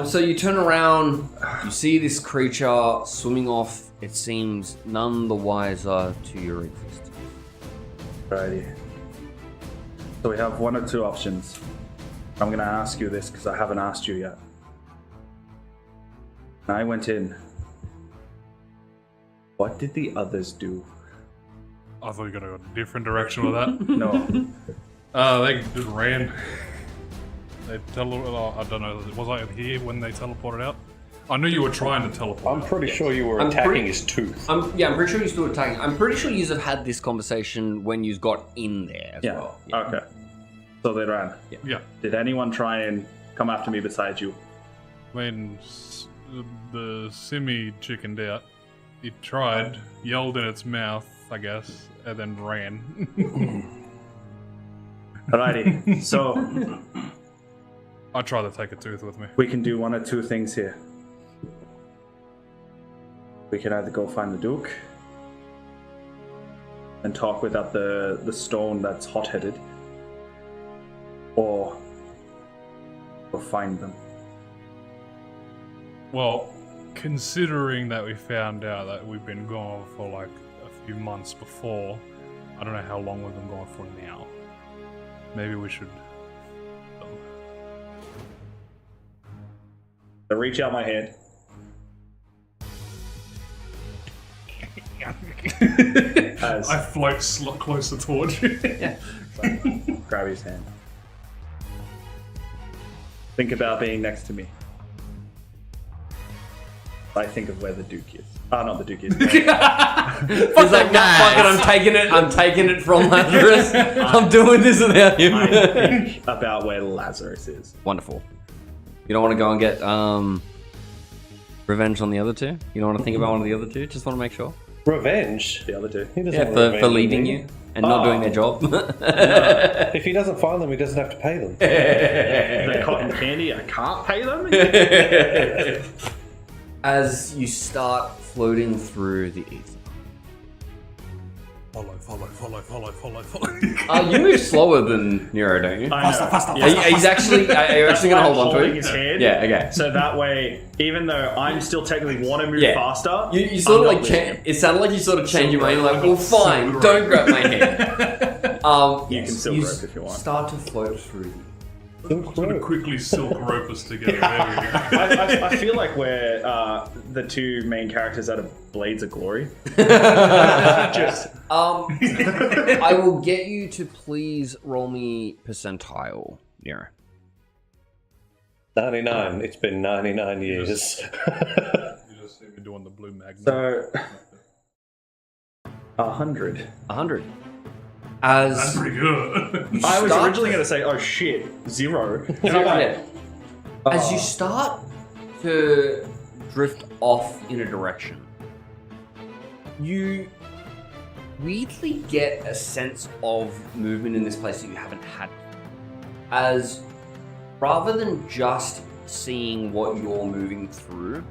S2: So you turn around, you see this creature swimming off. It seems none the wiser to your existence.
S1: Alrighty. So we have one or two options. I'm gonna ask you this because I haven't asked you yet. I went in. What did the others do?
S5: I thought you were going to go a different direction with that.
S1: No.
S5: They just ran. I don't know. Was I here when they teleported out? I knew you were trying to teleport.
S4: I'm pretty sure you were
S2: I'm
S4: attacking
S2: pretty-
S4: his tooth.
S2: I'm pretty sure you're still attacking. I'm pretty sure you have had this conversation when you got in there as
S1: Yeah.
S2: well.
S1: Okay. So they ran.
S5: Yeah.
S1: Did anyone try and come after me besides you?
S5: I mean, the Simi chickened out. It tried, yelled in its mouth, I guess, and then ran.
S1: Alrighty. So
S5: I tried to take a tooth with me.
S1: we can do one or two things here. We can either go find the Duke and talk without the stone that's hot-headed, or go find them.
S5: Well, considering that we found out that we've been gone for like a few months before, I don't know how long we've been gone for now. Maybe we should.
S1: I reach out my hand. As
S5: I float closer towards you.
S1: grab his hand. Think about being next to me. I think of where the Duke is. Not the Duke is.
S2: He's like, nah, fuck it, I'm taking it from Lazarus. I'm doing this without him.
S1: I think about where Lazarus is.
S2: Wonderful. You don't want to go and get revenge on the other two? You don't want to think about one of the other two? Just want to make sure?
S4: Revenge.
S1: The other two.
S4: He doesn't
S2: Yeah,
S4: want
S2: for
S4: revenge on
S2: leaving
S4: me.
S2: you and not doing their job.
S4: If he doesn't find them, he doesn't have to pay them.
S1: The cotton candy, I can't pay them.
S2: As you start floating through the ether.
S5: Follow.
S2: You move slower than Nero, don't you?
S1: Faster.
S2: Are you actually going to hold on to
S1: holding
S2: it?
S1: his hand.
S2: Yeah, okay.
S1: So that way, even though I'm still technically want to move
S2: Yeah.
S1: faster,
S2: You sort of
S1: I'm
S2: like
S1: not losing.
S2: it sounded like you sort of changed your mind. You're like, well, fine, don't grab my hand.
S1: You can silk rope if you want.
S2: Start to float through.
S5: Gonna quickly silk rope us together. There we go.
S1: I feel like we're the two main characters out of Blades of Glory.
S2: I will get you to please roll me percentile, Nero.
S4: 99. It's been 99 years.
S5: You just see me doing the blue magnet.
S1: So 100.
S2: 100.
S5: That's
S2: As
S5: pretty good.
S1: I was
S2: Start-
S1: originally going to say, oh shit, 0. And I'm
S2: Yeah.
S1: like,
S2: As you start to drift off in a direction, you weirdly get a sense of movement in this place that you haven't had. As rather than just seeing what you're moving through,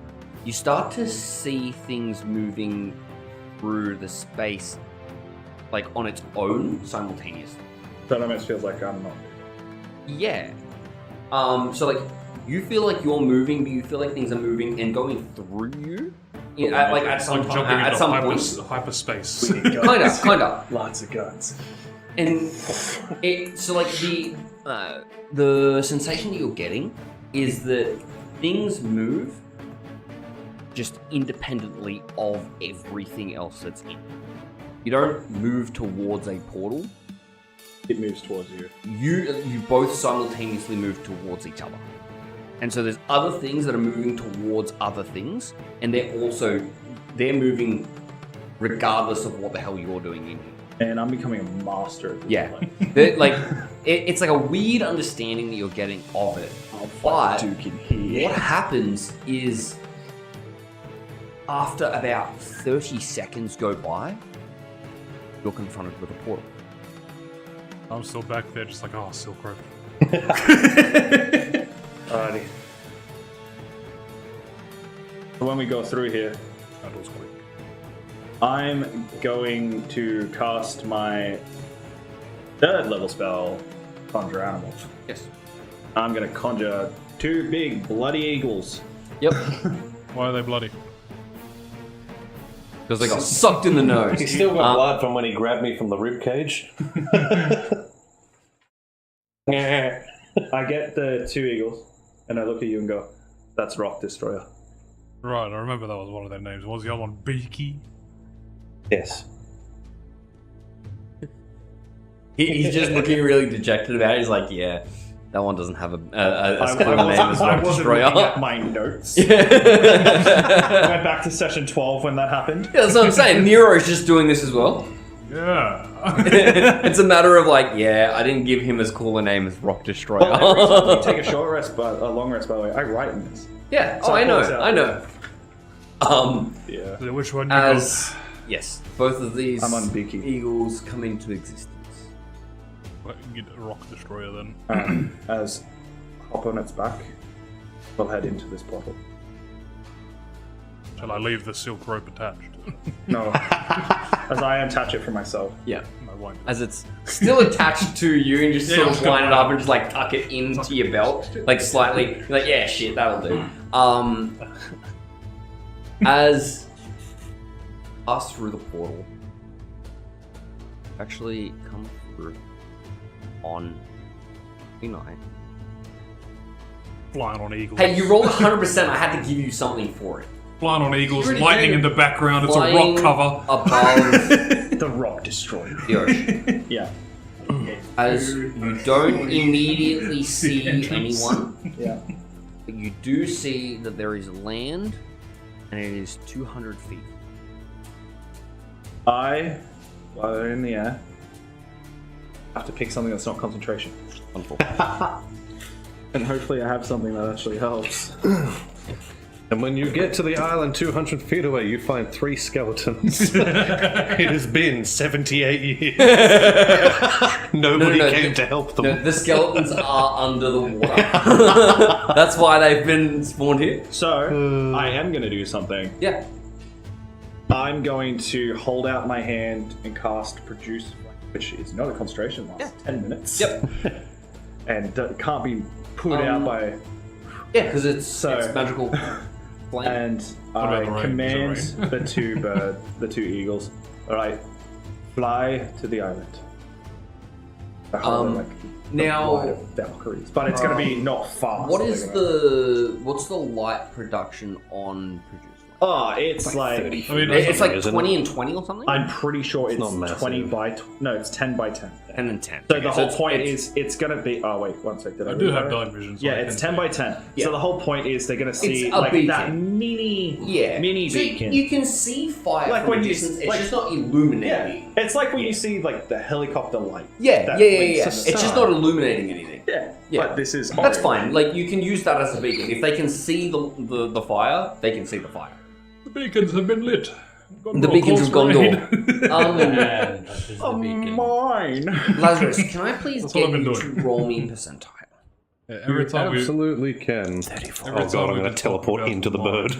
S2: you start to see things moving through the space like on its own simultaneously.
S1: that almost feels like I'm not.
S2: Yeah. So like you feel like you're moving, but you feel like things are moving and going through you. At some
S5: Like
S2: time,
S5: jumping
S2: at
S5: into
S2: some point.
S5: hyperspace.
S2: Kind of.
S1: Lots of guns.
S2: And so like the sensation that you're getting is that things move just independently of everything else that's in. You don't move towards a portal.
S1: It moves towards you.
S2: You both simultaneously move towards each other. And so there's other things that are moving towards other things, and they're moving regardless of what the hell you're doing in here.
S1: And I'm becoming a master of this.
S2: Yeah. It's like a weird understanding that you're getting of it. But
S1: Duke in here.
S2: what happens is after about 30 seconds go by, you're confronted with a portal.
S5: I'm still back there, just like, oh, silk rope.
S1: Alrighty. So when we go through here,
S5: That was quick.
S1: I'm going to cast my 3rd level spell, Conjure Animals.
S2: Yes.
S1: I'm going to conjure 2 big bloody eagles.
S2: Yep.
S5: Why are they bloody?
S2: Because they got sucked in the nose.
S4: He's still got blood from when he grabbed me from the rib cage.
S1: I get the 2 eagles, and I look at you and go, that's Rock Destroyer.
S5: Right, I remember that was one of their names. What was the other one? Beaky?
S4: Yes.
S2: He's just looking really dejected about it. He's like, yeah, that one doesn't have as clear a name as
S1: I
S2: Rock
S1: wasn't looking at
S2: Destroyer.
S1: my notes. Went back to session 12 when that happened.
S2: Yeah, that's what I'm saying. Nero's just doing this as well.
S5: Yeah.
S2: It's a matter of like, yeah, I didn't give him as cool a name as Rock Destroyer.
S1: Well, every time you take a short rest, but a long rest, by the way, I write in this.
S2: Yeah,
S1: So
S2: I
S1: I
S2: know,
S1: pull this out.
S2: I know.
S1: Yeah.
S5: So which one you
S2: As yes, both of these
S1: I'm on Beaky.
S2: eagles come into existence.
S5: got? Get a rock destroyer then.
S1: As hop on its back, we'll head into this portal.
S5: Shall I leave the silk rope attached?
S1: No. As I attach it for myself.
S2: Yeah,
S5: I won't.
S2: as it's still attached to you, and just sort of
S5: Yeah,
S2: line it up and just like tuck it into your belt, like slightly. You're like, yeah, shit, that'll do. As us through the portal, actually come through on a night.
S5: Flying on eagles.
S2: Hey, you rolled 100%. I had to give you something for it.
S5: Flying on eagles,
S2: You already
S5: lightning
S2: did.
S5: in the background, it's a
S2: Flying
S5: rock cover.
S2: above
S1: The Rock Destroyer.
S2: the ocean.
S1: Yeah.
S2: As you don't immediately see anyone,
S1: Yeah.
S2: but you do see that there is land and it is 200 feet.
S1: While they're in the air, have to pick something that's not concentration.
S2: Wonderful.
S1: And hopefully I have something that actually helps.
S4: And when you get to the island 200 feet away, you find 3 skeletons. It has been 78 years. Nobody came to help them.
S2: No, the skeletons are under the water. That's why they've been spawned here.
S1: So, I am going to do something.
S2: Yeah.
S1: I'm going to hold out my hand and cast Produce, which is not a concentration, lasts 10 minutes.
S2: Yep.
S1: And can't be put out by...
S2: Yeah, because it's
S1: So-
S2: magical flame.
S1: And
S5: about
S1: I
S5: the rain?
S1: command
S5: Is it
S1: the two eagles. Alright, fly to the island. The whole, the
S2: now-
S1: flight of Valkyries. But it's going to be not fast.
S2: What's
S1: They're gonna-
S2: the light production on Produce?
S1: Oh, it's like...
S4: 30
S5: I mean,
S2: It's like
S4: isn't
S2: 20
S4: it?
S2: and 20 or something?
S1: I'm pretty sure it's
S4: not massive.
S1: 20 by... No, it's 10 by 10.
S2: 10 and 10.
S1: So the whole
S2: it's-
S1: point
S2: it's-
S1: is it's going to be... Oh, wait, one sec. Did I
S5: I do
S1: read
S5: have
S1: that?
S5: dark vision. So
S1: Yeah,
S5: I
S1: it's
S5: can
S1: 10 by 10.
S2: Yeah.
S1: So the whole point is they're going to see
S2: a
S1: like
S2: beacon.
S1: that mini
S2: So
S1: beacon.
S2: you can see fire
S1: Like
S2: from
S1: when
S2: a
S1: you-
S2: distance, it's
S1: like-
S2: just not
S1: Yeah,
S2: illuminating.
S1: it's like when you see like the helicopter light.
S2: Yeah,
S1: that
S2: yeah.
S1: blinks in the
S2: It's just
S1: sky.
S2: not illuminating anything.
S1: Yeah,
S2: Yeah.
S1: but this is
S2: That's
S1: orange.
S2: fine. Like you can use that as a beacon. If they can see the fire, they can see the fire.
S5: The beacons have been lit.
S2: The beacons have gone
S1: Oh, mine.
S2: Lazarus, can I please
S5: That's what
S2: get
S5: I've been
S2: you
S5: doing.
S2: to roll me percentile?
S5: Yeah, every time we
S4: Absolutely can.
S5: 34.
S4: Oh god, I'm going to teleport into the bird.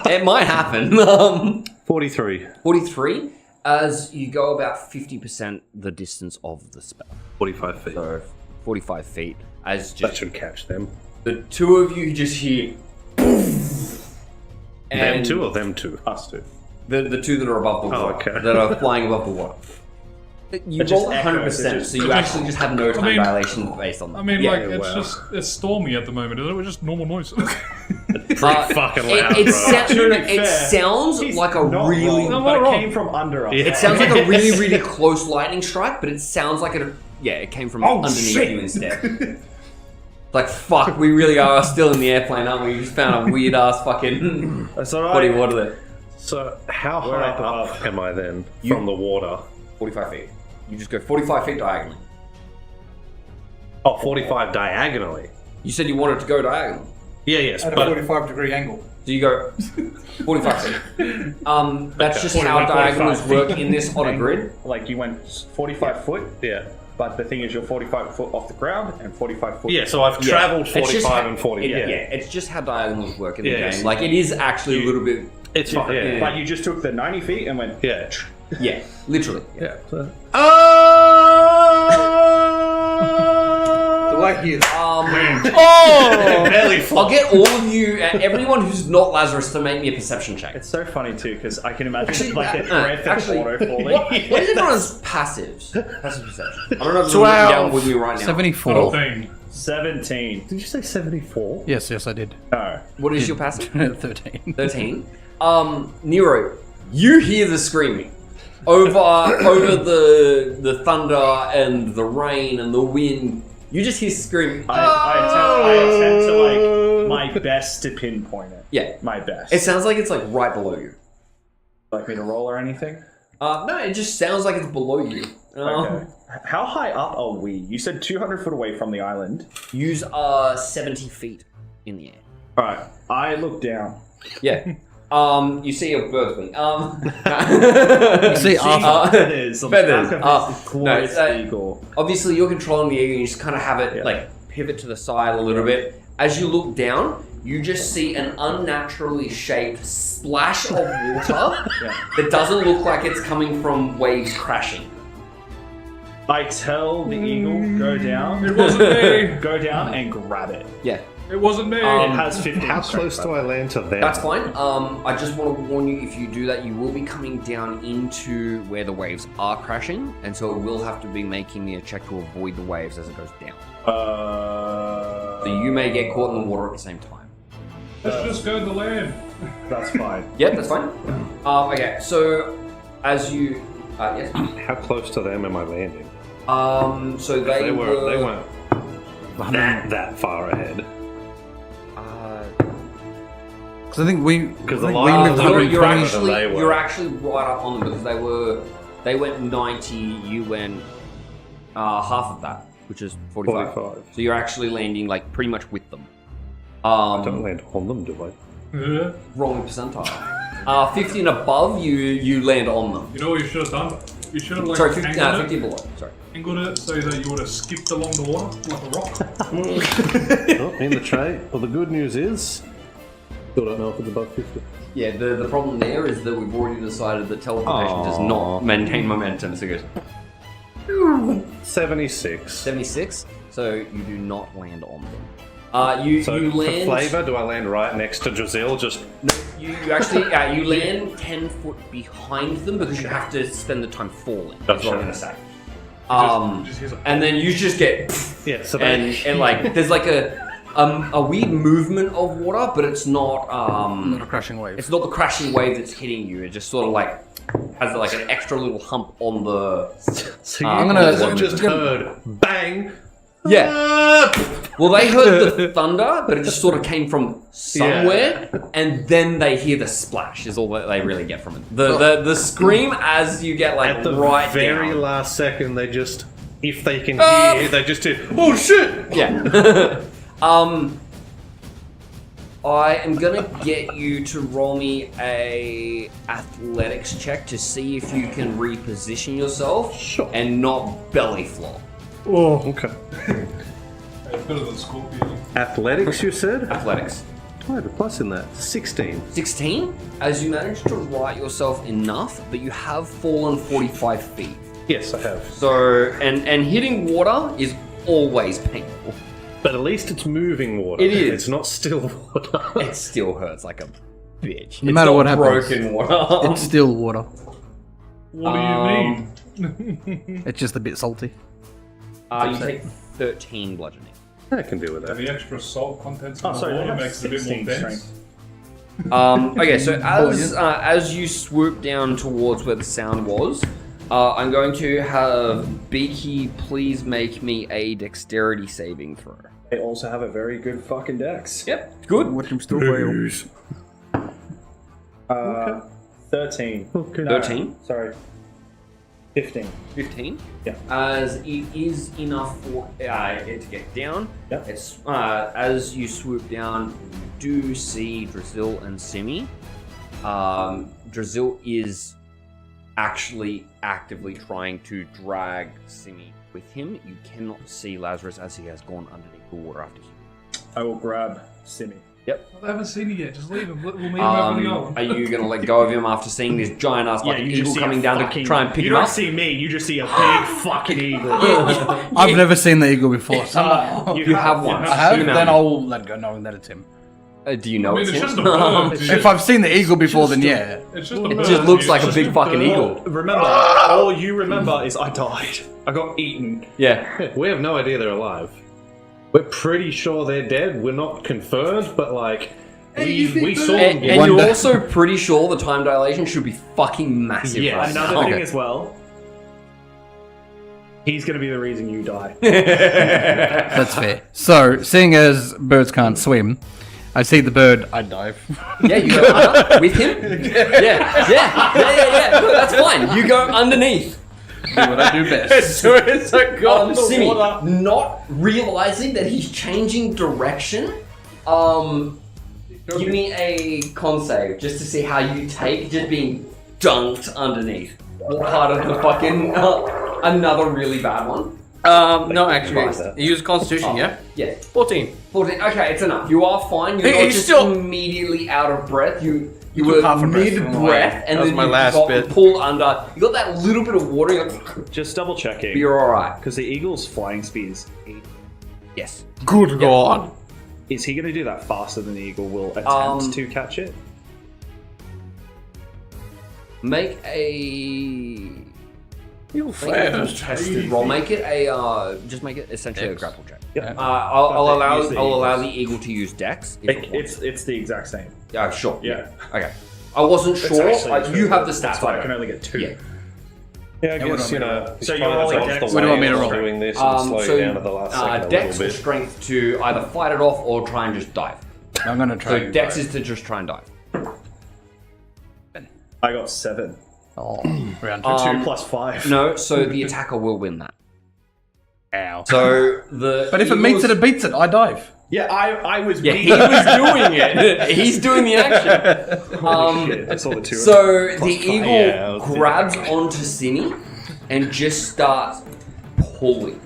S2: It might happen.
S4: 43.
S2: 43. As you go about 50% the distance of the spell.
S4: 45 feet.
S2: So 45 feet. As
S4: That
S2: just
S4: should catch them.
S2: the two of you just hear.
S4: Them
S2: And
S4: two or them two?
S1: Us two.
S2: the two that are above the water.
S4: okay.
S2: That are flying above the water. You
S1: It just
S2: roll
S1: echoes,
S2: 100%,
S1: it just-
S2: so you actually just have no time
S5: mean-
S2: violation based on that.
S5: I mean,
S2: Yeah.
S5: like, it's stormy at the moment, isn't it? We're just normal noise.
S4: Pretty fucking loud,
S2: it,
S4: bro.
S2: sa- no, no, it
S1: fair,
S2: sounds
S1: He's
S2: like a
S1: not
S2: really.
S1: wrong,
S5: not
S1: but
S5: wrong.
S1: it came from under us.
S4: Yeah.
S2: It sounds like a really, really close lightning strike, but it sounds like it came from underneath
S1: shit.
S2: you instead. Like, fuck, we really are still in the airplane, aren't we? We just found a weird ass fucking
S1: That's alright.
S2: body of water there.
S4: So, how
S1: We're
S4: high
S1: up
S4: up
S1: above.
S4: am I then from the water?
S2: 45 feet. You just go 45 feet diagonally.
S4: Oh, 45 diagonally.
S2: You said you wanted to go diagonal.
S4: Yeah, yes,
S3: At a
S4: but
S3: 45-degree angle.
S2: So you go 45 feet. That's just how
S1: 45
S2: diagonals
S1: feet.
S2: work in this on a grid.
S1: Like you went 45 foot,
S4: yeah.
S1: but the thing is you're 45 foot off the ground and 45 foot.
S4: Yeah, so I've travelled
S2: It's just
S4: 45
S2: how-
S4: and 40.
S2: Yeah,
S4: Yeah.
S2: it's just how diagonals work in the
S4: Yeah,
S2: game.
S4: yes.
S2: Like, it is actually a little bit.
S4: It's fine. Yeah.
S1: But you just took the 90 feet and went.
S4: Yeah.
S2: Yeah, literally.
S4: Yeah. So-
S3: Do I hear that?
S4: Belly flop.
S2: I'll get all of you, everyone who's not Lazarus, to make me a perception check.
S1: It's so funny too because I can imagine like the
S2: uh,
S1: breath
S2: actually,
S1: of auto falling.
S2: What is everyone's passives? Passive perception. I don't know if it's
S7: 12.
S2: down with me right now.
S7: 74.
S5: thing.
S1: 17.
S4: Did you say 74?
S7: Yes, I did.
S1: No.
S2: What is your passive?
S7: 13.
S2: 13. Nero, you hear the screaming over the thunder and the rain and the wind. You just hear screaming.
S1: I attempt to like my best to pinpoint it.
S2: Yeah,
S1: My best.
S2: it sounds like it's like right below you.
S1: like me to roll or anything?
S2: No, it just sounds like it's below you.
S1: Okay. How high up are we? You said 200 foot away from the island.
S2: Use 70 feet in the air.
S1: Alright, I look down.
S2: Yeah. You see a bird's wing.
S7: You see Arthur.
S1: Feathers. on the
S2: Feathers.
S1: back of this
S2: No,
S1: glorious
S2: it's,
S1: eagle.
S2: Obviously, you're controlling the eagle. And you just kind of have it
S1: Yeah.
S2: like pivot to the side a little bit. As you look down, you just see an unnaturally shaped splash of water that doesn't look like it's coming from waves crashing.
S1: I tell the eagle, go down.
S5: It wasn't me.
S1: Go down and grab it.
S2: Yeah,
S5: It wasn't me.
S1: It has 15
S4: How
S1: strength,
S4: close do I land to them?
S2: that's fine. I just want to warn you, if you do that, you will be coming down into where the waves are crashing, and so it will have to be making me a check to avoid the waves as it goes down. So you may get caught in the water at the same time.
S5: Let's just go to the land.
S1: That's fine.
S2: Yep, that's fine. Okay, so as you, yes.
S4: How close to them am I landing?
S2: So they
S4: weren't that far ahead.
S7: Because I think we
S4: Because the
S7: we
S4: line-
S7: moved
S2: You're
S7: 120.
S2: actually right up on them because they went 90. You went half of that, which is 45.
S4: 45.
S2: So you're actually landing like pretty much with them.
S4: I don't land on them, do I?
S2: Wrong percentile. 50 and above, you land on them.
S5: You know what you should have done? You should have like
S2: Sorry, 50
S5: angled it,
S2: below. Sorry.
S5: angled it so that you would have skipped along the water like a rock.
S4: Oh, in the tray. Well, the good news is, still don't know if it's above 50.
S2: Yeah, the problem there is that we've already decided that teleportation does not maintain momentum. So it goes
S4: 76.
S2: 76. So you do not land on them. You
S4: So
S2: you
S4: for
S2: land.
S4: flavour, do I land right next to Drizzle? Just
S2: No, you actually you land 10 foot behind them because you have to spend the time falling. That's what I'm gonna say.
S5: Just here's a
S2: And then you just get
S4: yeah. So
S2: and like there's like a weird movement of water, but it's not
S7: Not a crashing wave.
S2: it's not the crashing wave that's hitting you. It just sort of like has like an extra little hump on the.
S4: so you
S2: I'm
S7: gonna-
S4: just heard bang.
S2: Yeah. Well, they heard the thunder, but it just sort of came from somewhere, and then they hear the splash. Is all that they really get from it. The scream as you get like
S4: At the
S2: right
S4: very
S2: down.
S4: last second, they just, if they can hear, they just do. Oh shit!
S2: Yeah. I am gonna get you to roll me a athletics check to see if you can reposition yourself
S4: Sure.
S2: and not belly flop.
S4: Oh, okay.
S5: It's better than Scorpion.
S4: Athletics, you said?
S2: Athletics.
S4: I have a plus in that. 16.
S2: 16, as you manage to right yourself enough, but you have fallen 45 feet.
S4: Yes, I have.
S2: So, and hitting water is always painful.
S4: But at least it's moving water.
S2: It is.
S4: It's not still water.
S2: It still hurts like a bitch.
S7: No matter
S2: not
S7: what happens.
S2: broken water.
S7: It's still water.
S5: What do you mean?
S7: It's just a bit salty.
S2: You take 13 bludgeoning.
S4: I can deal with that.
S5: The extra salt contents in
S1: Oh,
S5: the
S1: sorry,
S5: water
S1: I have
S5: makes it a bit more
S1: 16
S5: dense.
S1: strength.
S2: Okay, so as you swoop down towards where the sound was, I'm going to have Beaky please make me a dexterity saving throw.
S1: They also have a very good fucking dex.
S2: Yep, good.
S7: Watch him still fail.
S1: 13.
S4: Okay.
S2: 13.
S1: Sorry. 15.
S2: 15.
S1: Yeah.
S2: As it is enough for it to get down.
S1: Yep.
S2: It's as you swoop down, you do see Drizzle and Simi. Drizzle is actually actively trying to drag Simi with him. You cannot see Lazarus as he has gone underneath the water after him.
S1: I will grab Simi.
S5: I haven't seen it yet. Just leave him. We'll meet him over the
S2: Are you gonna let go of him after seeing this giant ass like eagle coming down to try and pick
S1: you
S2: him
S1: don't
S2: up?
S1: see me, you just see a big fucking eagle.
S7: I've never seen the eagle before. So
S2: You have one.
S7: I have,
S2: You know.
S7: then I'll let go knowing that it's him.
S2: Do you know
S5: I mean,
S2: it's
S5: it's
S2: him?
S5: just a bird. dude.
S7: If I've seen the eagle before, then yeah.
S5: It's just a
S2: It
S5: bird,
S2: just looks
S5: dude.
S2: like a
S5: It's
S2: big
S5: just
S2: fucking
S5: bird.
S2: eagle.
S1: Remember, all you remember is I died. I got eaten.
S2: Yeah.
S4: We have no idea they're alive. We're pretty sure they're dead. We're not confirmed, but like, we saw them.
S2: And you're
S7: Wonder-
S2: also pretty sure the time dilation should be fucking massive.
S4: Yeah,
S2: right
S1: Another
S2: now.
S1: thing as well, he's going to be the reason you die.
S7: That's fair. So, seeing as birds can't swim, I see the bird, I dive.
S2: Yeah, you go under with him. Yeah. No, that's fine. You go underneath.
S7: Do what I do best.
S2: Simi, not realizing that he's changing direction. Give me a con save just to see how you take just being dunked underneath. What part of the fucking another really bad one?
S6: No, actually,
S4: Like that.
S6: he used Constitution, yeah?
S2: Yes.
S6: 14.
S2: 14. Okay, it's enough. You are fine. You're not
S6: He's
S2: just
S6: still-
S2: immediately out of breath. You
S7: took
S2: were
S7: half a breath.
S2: mid-breath, and
S6: That was
S2: then
S6: my
S2: you
S6: last
S2: got
S6: bit.
S2: pulled under. You got that little bit of water. You're like,
S1: Just double checking.
S2: you're all right.
S1: Because the eagle's flying speed is 8.
S2: Yes.
S6: Good God.
S1: Is he going to do that faster than the eagle will attempt to catch it?
S2: Make a
S6: You
S2: tested roll. Make it a just make it essentially a grapple check.
S1: Yep.
S2: I'll allow
S1: Use the
S2: I'll allow
S1: eagles.
S2: the eagle to use Dex. If it wants.
S1: It's the exact same.
S2: Yeah, sure.
S1: Yeah.
S2: Okay. I wasn't
S1: It's
S2: sure.
S1: actually
S2: You
S1: true.
S2: have the stats.
S1: That's why I
S2: for
S1: can
S2: it.
S1: only get 2.
S2: Yeah.
S4: Yeah, I guess, you know,
S1: So
S4: he's
S1: you're
S4: trying to
S1: rolling
S4: dodge
S1: dex?
S4: the
S7: What do you want
S4: way
S7: me to
S4: of
S7: roll?
S4: doing this and slow you down at the last second a
S2: Dex
S4: little
S2: or
S4: bit.
S2: strength to either fight it off or try and just dive.
S7: I'm gonna try.
S2: So Dex is to just try and dive.
S1: I got 7.
S7: Oh, round 2.
S1: 2 plus 5.
S2: No, so the attacker will win that.
S7: Ow.
S2: So the
S7: But if it meets it, it beats it. I dive.
S1: Yeah, I was.
S2: Yeah, he was doing it. He's doing the action.
S1: Shit, I saw the 2.
S2: So the eagle
S4: Yeah, I was
S2: grabs onto Simi and just starts pulling.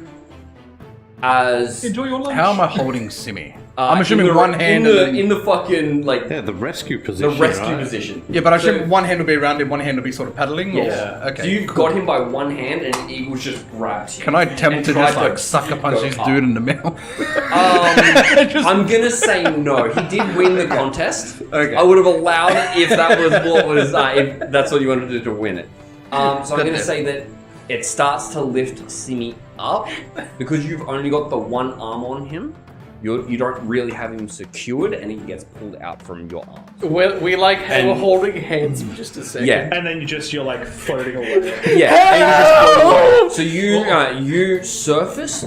S2: As
S5: Enjoy your lunch.
S7: How am I holding Simi? I'm assuming
S2: in the-
S7: one hand.
S2: in the fucking like
S4: Yeah, the rescue
S2: the
S4: position.
S2: rescue
S4: right?
S2: position.
S7: Yeah, but I
S2: So-
S7: assume one hand will be around him, one hand will be sort of paddling.
S2: Yes.
S7: Or? Okay.
S2: So you've got him by one hand, and the eagle's just grabbed him.
S7: Can I attempt
S2: and
S7: to
S2: tried
S7: just like sucker punch
S2: go
S7: this
S2: up.
S7: dude in the mouth?
S2: I'm gonna say no. He did win the contest.
S7: Okay.
S2: I would have allowed it if that was what was if that's what you wanted to do to win it. So I'm gonna say that it starts to lift Simi up because you've only got the one arm on him. You don't really have him secured, and he gets pulled out from your arm.
S6: We like how we're holding hands for just a second.
S2: Yeah.
S1: And then you're like floating away.
S2: Yeah, and you just go away. So you surface.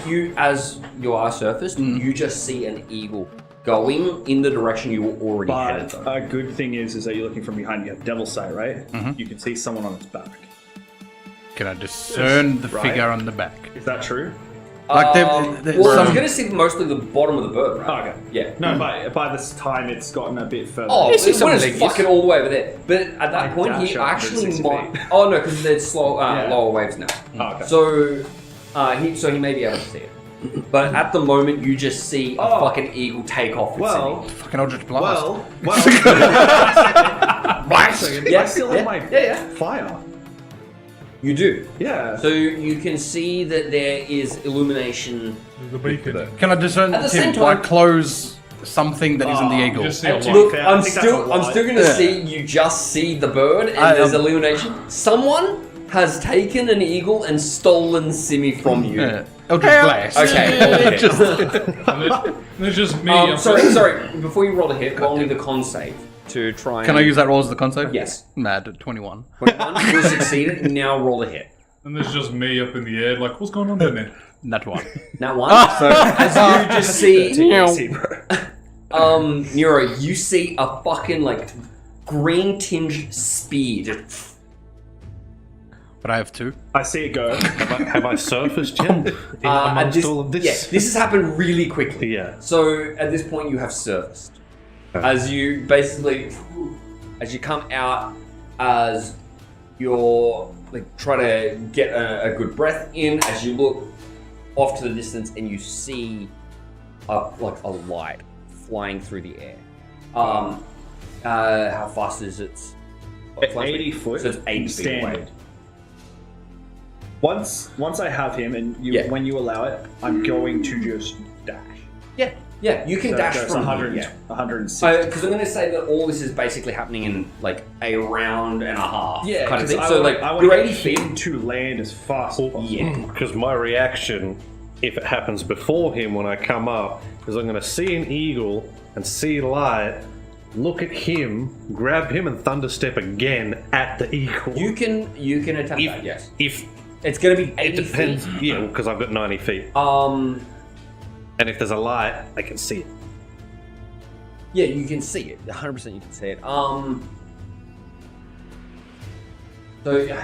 S2: You as you are surfaced, you just see an eagle going in the direction you were already headed.
S1: But
S2: Though.
S1: a good thing is that you're looking from behind. You have devil sight, right? You can see someone on its back.
S7: Can I discern the
S1: Right.
S7: figure on the back?
S1: Is that true?
S7: Like
S2: well, I was
S7: some-
S2: going to see mostly the bottom of the bird, right?
S1: Oh, okay.
S2: Yeah.
S1: No, by this time it's gotten a bit further.
S2: Oh,
S6: see
S2: it
S6: some
S2: was
S6: legs.
S2: fucking all the way over there. But at that
S1: I
S2: point, he
S1: dash up
S2: actually
S1: 160
S2: might.
S1: feet.
S2: Oh no, because there's slow,
S1: Yeah.
S2: lower waves now.
S1: Oh, okay.
S2: So, he may be able to see it. But at the moment, you just see a fucking eagle take off. With
S1: well,
S7: Fucking Eldritch Blast.
S1: well.
S2: Yeah,
S1: I still have my fire.
S2: you do.
S1: Yeah.
S2: So you can see that there is illumination.
S5: The beacon.
S7: Can I discern
S2: At the same
S7: do I
S2: time-
S7: close something that isn't the eagle?
S5: Just see a
S1: And
S5: light.
S2: Look,
S1: fair, I
S2: I'm
S1: think that's a
S2: still
S1: lie.
S2: going to see you just see the bird and there's illumination. Someone has taken an eagle and stolen Simi from you.
S7: Yeah. Eldritch Blast.
S2: Okay.
S5: There's just me. I'm
S2: Sorry. Before you roll a hit, roll me the con save to try. And...
S7: Can I use that roll as the con save?
S2: Yes.
S7: Mad, 21.
S2: 21. You succeeded. Now roll a hit.
S5: And there's just me up in the air, like, what's going on down there?
S7: Nat 1.
S2: Now one. As you just see,
S1: See, bro.
S2: Nero, you see a fucking like green tinged spear just.
S7: But I have 2.
S1: I see it go.
S4: Have I surfaced yet?
S2: and
S4: Amongst all of this?
S2: Yeah, this has happened really quickly.
S4: Yeah.
S2: So at this point, you have surfaced. As you basically, as you come out, as you're like try to get a good breath in, as you look off to the distance and you see a light flying through the air. How fast is it?
S1: 80 foot.
S2: So it's 80 feet away.
S1: standard. Once I have him, and when you allow it, I'm going to just dash.
S2: Yeah, you can
S1: So
S2: dash
S1: it goes
S2: from
S1: 100,
S2: here.
S1: 160.
S2: Because I'm going to say that all this is basically happening in like a round and a half kind of thing.
S1: I
S2: So
S1: want-
S2: like
S1: I want
S2: you're
S1: to
S2: 80
S1: get
S2: feet.
S1: him to land as fast as possible.
S2: Yeah.
S4: Because my reaction, if it happens before him when I come up, is I'm going to see an eagle and see light, look at him, grab him, and thunderstep again at the eagle.
S2: You can attempt that. Yes.
S4: If
S2: It's going to be
S4: it
S2: 80
S4: depends,
S2: feet.
S4: yeah, because I've got 90 feet, and if there's a light, I can see it.
S2: Yeah, you can see it. 100% you can see it. So,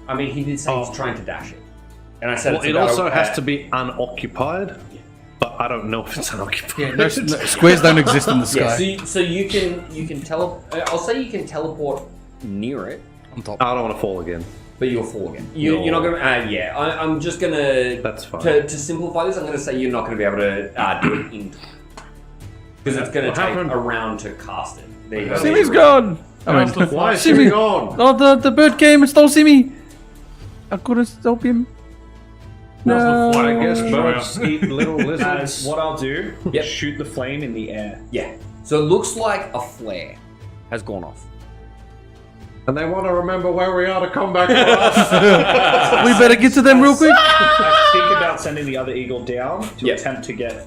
S2: I mean, he did say he's trying to dash it. And I said
S4: Well,
S2: it's
S4: it
S2: about
S4: also
S2: a-
S4: has to be unoccupied, but I don't know if it's unoccupied.
S7: No, squares don't exist in the sky.
S2: Yeah, so you can I'll say you can teleport near it,
S7: On top.
S4: I don't want to fall again.
S2: but you'll fall again. You're not going to... I'm just going to...
S4: That's fine.
S2: To simplify this, I'm going to say you're not going to be able to do it in time. Because it's going to
S4: What
S2: take
S4: happened?
S2: a round to cast it. There you go.
S7: Simi's gone! I
S5: How's the
S7: mean,
S5: fly
S7: Simi
S4: on?
S7: Oh, the bird came and stole Simi! I couldn't stop him.
S5: How's the fly?
S4: I guess
S5: Oh,
S4: birds
S5: yeah.
S4: eat little lizards.
S1: As what I'll do,
S2: Yep.
S1: shoot the flame in the air.
S2: Yeah. So it looks like a flare has gone off.
S4: And they want to remember where we are to come back for us.
S7: We better get to them real quick.
S1: I think about sending the other eagle down to
S2: Yep.
S1: attempt to get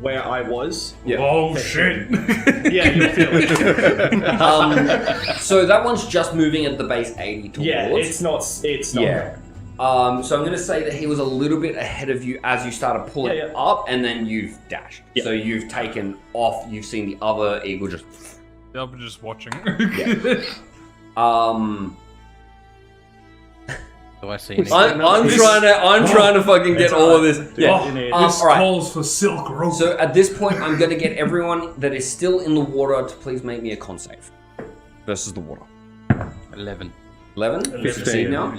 S1: where I was.
S5: Oh, shit.
S1: Yeah, you'll feel it.
S2: So that one's just moving at the base 80 towards.
S1: Yeah, it's not.
S2: Yeah. So I'm going to say that he was a little bit ahead of you as you started pulling up, and then you've dashed.
S1: Yeah.
S2: So you've taken off. You've seen the other eagle just.
S5: They'll be just watching.
S7: Do I see anything?
S2: I'm trying to fucking get all of this. Yeah.
S5: This
S2: all right.
S5: calls for silk rope.
S2: So at this point, I'm going to get everyone that is still in the water to please make me a con save versus the water.
S7: 11.
S2: 11 will succeed now.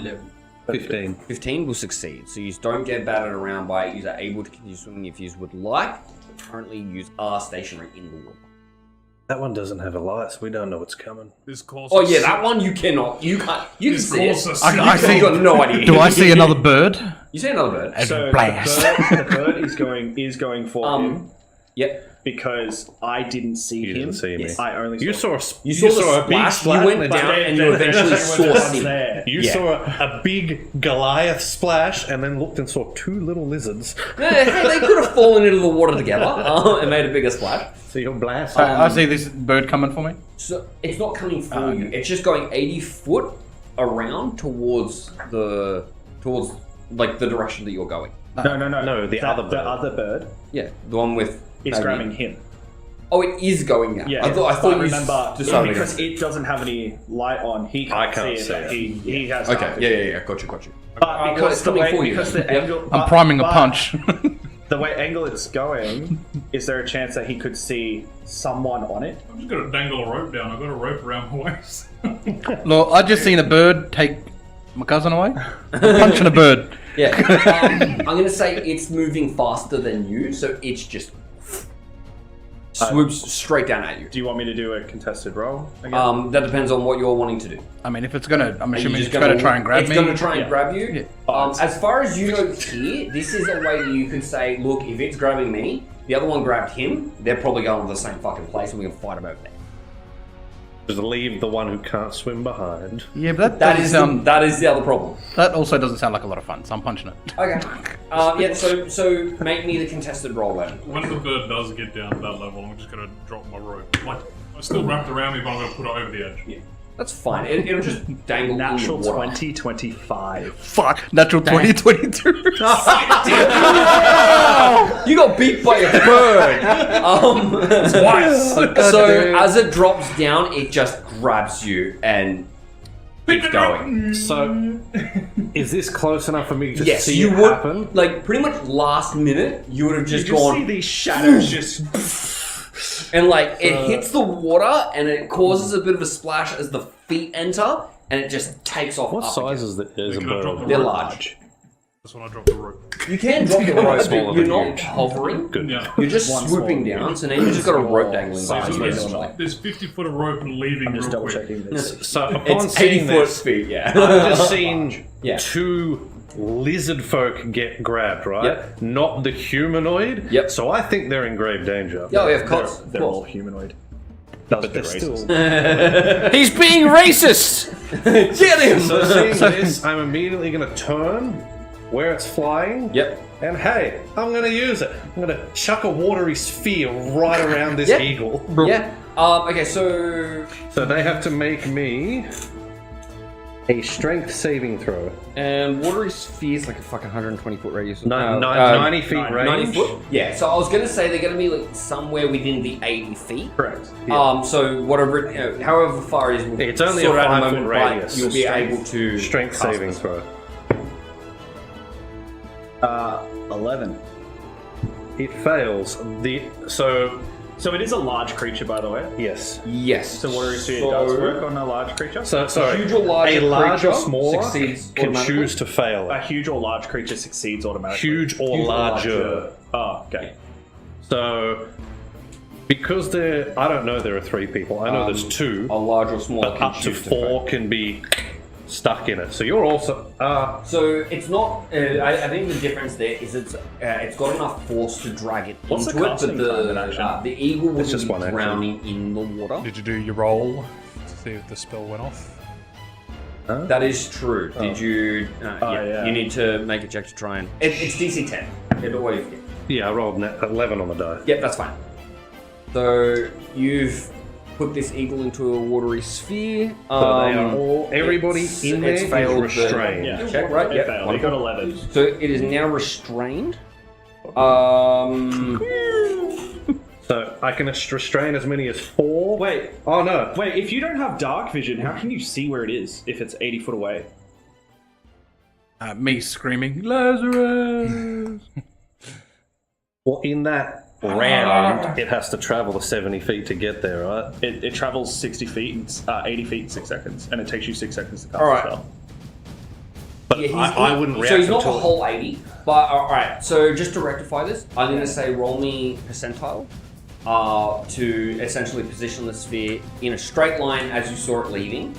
S4: 15.
S2: 15 will succeed. So you don't get battered around by it. You are able to continue swimming if you would like. But currently, you are stationary in the water.
S4: That one doesn't have a light, so we don't know what's coming.
S5: This calls
S2: Oh
S5: for
S2: yeah, that one you cannot. You can't. You can
S5: This
S2: see
S5: calls
S2: it.
S5: for
S7: I see.
S2: You got no idea.
S7: Do I see another bird?
S2: You see another bird?
S1: So
S7: Blast.
S1: the bird is going for him
S2: Yep.
S1: because I didn't see
S4: You
S1: him.
S4: didn't see me.
S2: Yes.
S1: I only
S4: You
S1: saw.
S4: saw a
S2: You saw the
S4: a big
S2: splash.
S4: splash.
S2: You went down and you eventually saw Sim.
S1: there.
S4: You
S2: Yeah.
S4: saw a big Goliath splash, and then looked and saw two little lizards.
S2: Hey, they could have fallen into the water together and made a bigger splash.
S4: So you're blasting.
S7: I see this bird coming for me.
S2: So it's not coming for you. It's just going 80 foot around towards like the direction that you're going.
S1: No,
S4: the other bird.
S1: The other bird
S2: Yeah, the one with
S1: is
S2: maybe-
S1: grabbing him.
S2: Oh, it is going now.
S1: Yeah,
S2: I thought
S1: but
S2: you
S1: remember
S2: decided
S1: because
S2: against it.
S1: it doesn't have any light on. He
S4: I
S1: can't
S4: can't
S1: see
S4: see
S1: it.
S4: it.
S1: He has.
S2: Okay,
S1: dark
S2: yeah,
S1: vision.
S2: got you.
S1: But
S2: well,
S1: because
S2: it's
S1: the
S2: coming
S1: way
S2: for you
S1: because
S2: then.
S1: the
S2: Yep.
S1: angle,
S7: I'm
S1: but-
S7: priming a
S1: but
S7: punch.
S1: The way angle it's going, is there a chance that he could see someone on it?
S5: I'm just gonna dangle a rope down. I've got a rope around my waist.
S7: Look, I just seen a bird take my cousin away. I'm punching a bird.
S2: Yeah, I'm gonna say it's moving faster than you, so it's just swoops straight down at you.
S1: Do you want me to do a contested roll again?
S2: That depends on what you're wanting to do.
S7: I mean, if it's gonna, I'm
S2: Are you
S7: assuming
S2: just
S7: it's gonna try and grab
S2: it's
S7: me.
S2: gonna try and
S1: Yeah.
S2: grab you.
S7: Yeah.
S2: As far as you know here, this is a way that you can say, look, if it's grabbing me, the other one grabbed him, they're probably going to the same fucking place and we can fight them over there.
S4: Just leave the one who can't swim behind.
S7: Yeah, but
S2: That is the other problem.
S7: that also doesn't sound like a lot of fun. So I'm punching it.
S2: Okay. Yeah, so make me the contested roll then.
S5: When the bird does get down to that level, I'm just gonna drop my rope. Like, it's still wrapped around me, but I'm gonna put it over the edge.
S2: Yeah. That's fine. It'll just dangle
S1: Natural
S2: in the water.
S1: 2025.
S7: Fuck. Natural 2022.
S2: You got beat by a bird. Twice. So as it drops down, it just grabs you and keeps going.
S4: So, is this close enough for me to
S2: Yes,
S4: see
S2: you
S4: it
S2: would.
S4: happen?
S2: Like pretty much last minute, you would have just
S1: You see
S2: gone
S1: these shadows just.
S2: and like it hits the water and it causes a bit of a splash as the feet enter and it just takes off.
S4: What
S2: up
S4: size
S2: again.
S4: is it? Is a
S5: Can I drop
S4: bird?
S5: the
S2: They're
S5: rope?
S2: large.
S5: That's when I drop the rope.
S2: You can drop the rope,
S4: Smaller
S2: but you're
S4: than
S2: not
S4: huge.
S2: hovering.
S4: Good.
S5: Yeah.
S2: You're just
S1: One
S2: swooping
S1: small.
S2: down, so now you've just got a rope dangling
S1: Size
S2: behind
S1: of
S2: you.
S1: it.
S2: It's like-
S5: There's 50 foot of rope and leaving
S1: I'm just
S5: real
S1: double
S5: quick.
S1: checking this.
S4: So, upon
S2: It's 80
S4: seeing
S2: foot
S4: this,
S2: feet, yeah.
S4: I've just seen
S2: Yeah.
S4: two lizard folk get grabbed, right?
S2: Yep.
S4: Not the humanoid.
S2: Yep.
S4: So I think they're in grave danger.
S2: Yeah, we have cots.
S1: They're all humanoid.
S4: But they're still.
S6: He's being racist!
S2: Get him!
S4: So seeing this, I'm immediately going to turn where it's flying.
S2: Yep.
S4: And hey, I'm going to use it. I'm going to chuck a watery sphere right around this
S2: Yeah.
S4: eagle.
S2: Yeah. Okay, so
S4: So they have to make me a strength saving throw.
S2: and watery spheres like a fucking 120 foot radius.
S4: 90 feet range.
S2: 90 foot. Yeah. So I was gonna say they're gonna be like somewhere within the 80 feet.
S1: Correct.
S2: So whatever, however far it is, we'll
S4: It's only a
S2: sort out in
S4: 5 foot
S2: moment, but
S4: radius.
S2: You'll be able to
S4: Strength
S2: cast
S4: saving
S2: it.
S4: throw.
S1: 11.
S4: It fails.
S1: So it is a large creature, by the way.
S4: Yes.
S2: Yes.
S1: So watery sphere does work on a large creature.
S4: So sorry.
S2: huge or larger
S4: a larger,
S2: creature
S4: smaller
S2: succeeds
S4: can
S2: automatically?
S4: choose to fail.
S1: A huge or large creature succeeds automatically.
S4: Huge or
S2: Huge or
S4: larger.
S1: Oh, okay.
S4: So because I don't know there are 3 people. I know there's 2.
S2: A large or smaller
S4: But
S2: can
S4: up to
S2: choose
S4: 4 can be stuck in it. So you're also
S2: So it's not. I think the difference there is it's got enough force to drag it
S1: What's the
S2: into it,
S1: casting
S2: but
S1: time in action?
S2: the eagle will
S4: just
S2: be
S4: one action.
S2: drowning in the water.
S5: Did you do your roll to see if the spell went off?
S2: That is true. Did you?
S1: yeah.
S2: You need to make a check to try and. It's DC 10. It always.
S4: I rolled 11 on the die.
S2: Yep, that's fine. So you've put this eagle into a watery sphere.
S4: So they are all, everybody in there is
S2: failed the-
S4: restrained.
S1: Yeah.
S2: Check, right?
S1: It
S2: Yeah.
S1: failed. He got 11.
S2: So it is now restrained.
S4: So I can restrain as many as 4.
S1: Wait,
S4: Oh no.
S1: wait, if you don't have dark vision, how can you see where it is if it's 80 foot away?
S7: Me screaming, Lazarus!
S4: Well, in that round, it has to travel the 70 feet to get there, right?
S1: It travels 60 feet, and 80 feet in 6 seconds, and it takes you 6 seconds to cast
S2: All right.
S1: the spell.
S4: But
S2: Yeah,
S4: I wouldn't react
S2: So he's not the
S4: until
S2: whole 80, but alright, so just to rectify this, I'm going to say roll me percentile to essentially position the sphere in a straight line as you saw it leaving.